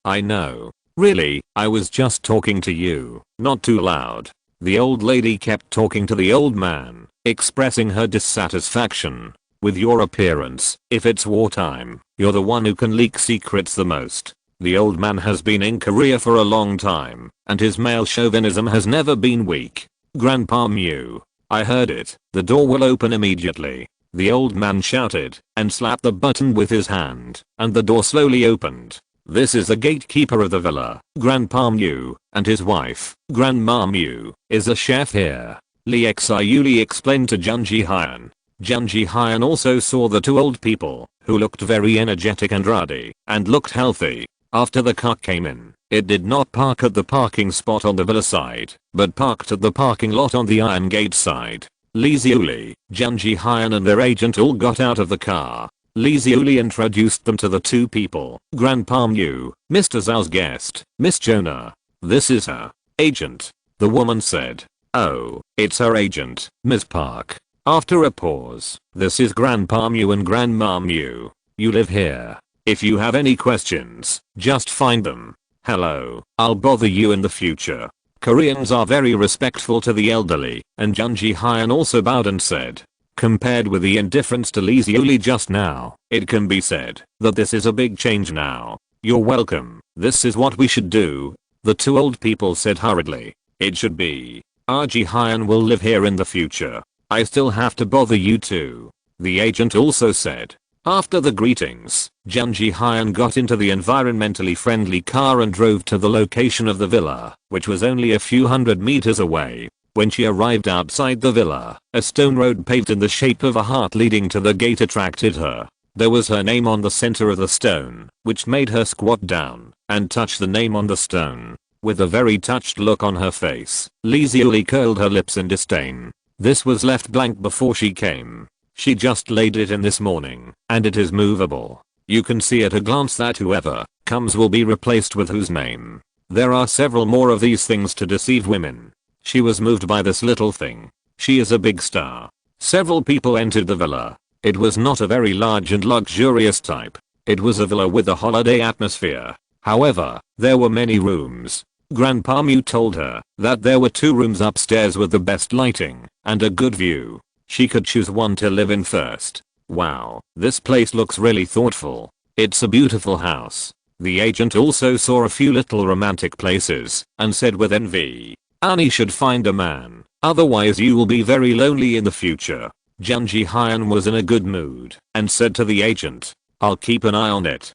I know. Really, I was just talking to you, not too loud. The old lady kept talking to the old man, expressing her dissatisfaction with your appearance. If it's wartime, you're the one who can leak secrets the most. The old man has been in Korea for a long time, and his male chauvinism has never been weak. Grandpa Mew. I heard it. The door will open immediately. The old man shouted and slapped the button with his hand, and the door slowly opened. This is the gatekeeper of the villa. Grandpa Mew and his wife, Grandma Mew, is a chef here. Lee Xiuli explained to Junji Hyun. Junji Hyun also saw the two old people, who looked very energetic and ruddy, and looked healthy. After the car came in, it did not park at the parking spot on the villa side, but parked at the parking lot on the iron gate side. Lee Xiuli, Junji Hyun and their agent all got out of the car. Lee Xiuli introduced them to the two people. Grandpa Mew, Mr. Zhao's guest, Miss Jonah. This is her agent. The woman said. Oh, it's her agent, Ms. Park. After a pause, this is Grandpa Mew and Grandma Mew. You live here. If you have any questions, just find them. Hello, I'll bother you in the future. Koreans are very respectful to the elderly, and Junji Hyun also bowed and said. Compared with the indifference to Lee Xiuli just now, it can be said that this is a big change now. You're welcome. This is what we should do. The two old people said hurriedly. It should be. RG Hyun will live here in the future. I still have to bother you too. The agent also said. After the greetings, Junji Hyun got into the environmentally friendly car and drove to the location of the villa, which was only a few hundred meters away. When she arrived outside the villa, a stone road paved in the shape of a heart leading to the gate attracted her. There was her name on the center of the stone, which made her squat down and touch the name on the stone. With a very touched look on her face, Lee Xiuli curled her lips in disdain. This was left blank before she came. She just laid it in this morning, and it is movable. You can see at a glance that whoever comes will be replaced with whose name. There are several more of these things to deceive women. She was moved by this little thing. She is a big star. Several people entered the villa. It was not a very large and luxurious type. It was a villa with a holiday atmosphere. However, there were many rooms. Grandpa Mew told her that there were 2 rooms upstairs with the best lighting and a good view. She could choose one to live in first. Wow, this place looks really thoughtful. It's a beautiful house. The agent also saw a few little romantic places and said with envy. Annie should find a man, otherwise you will be very lonely in the future. Junji Hyun was in a good mood and said to the agent, I'll keep an eye on it,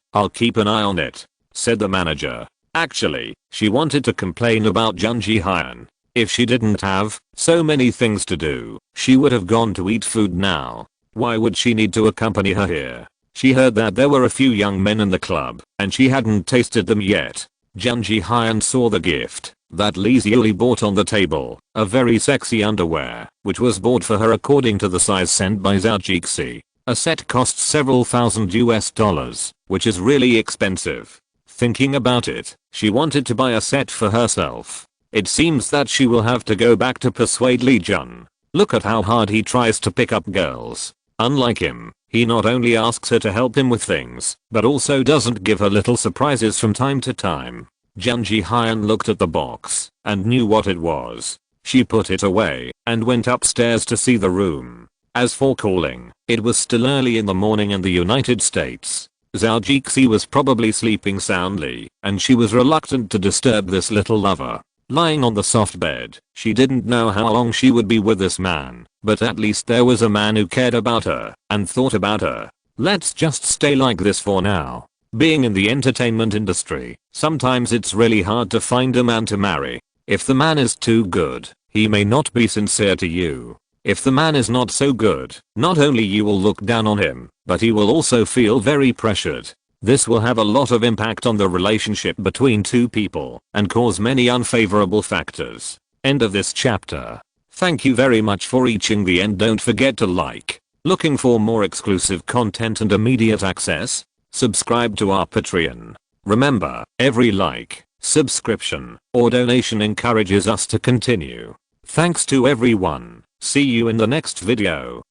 said the manager. Actually, she wanted to complain about Junji Hyun. If she didn't have so many things to do, she would have gone to eat food now. Why would she need to accompany her here? She heard that there were a few young men in the club and she hadn't tasted them yet. Junji Hyun saw the gift that Lee Xiuli bought on the table, a very sexy underwear, which was bought for her according to the size sent by Zhou. A set costs several thousand US, which is really expensive. Thinking about it, she wanted to buy a set for herself. It seems that she will have to go back to persuade Lee Jun. Look at how hard he tries to pick up girls. Unlike him, he not only asks her to help him with things, but also doesn't give her little surprises from time to time. Junji Hyun looked at the box and knew what it was. She put it away and went upstairs to see the room. As for calling, it was still early in the morning in the United States. Zhou was probably sleeping soundly, and she was reluctant to disturb this little lover. Lying on the soft bed, she didn't know how long she would be with this man, but at least there was a man who cared about her and thought about her. Let's just stay like this for now. Being in the entertainment industry, sometimes it's really hard to find a man to marry. If the man is too good, he may not be sincere to you. If the man is not so good, not only you will look down on him, but he will also feel very pressured. This will have a lot of impact on the relationship between two people and cause many unfavorable factors. End of this chapter. Thank you very much for reaching the end. Don't forget to like. Looking for more exclusive content and immediate access? Subscribe to our Patreon. Remember, every like, subscription, or donation encourages us to continue. Thanks to everyone. See you in the next video.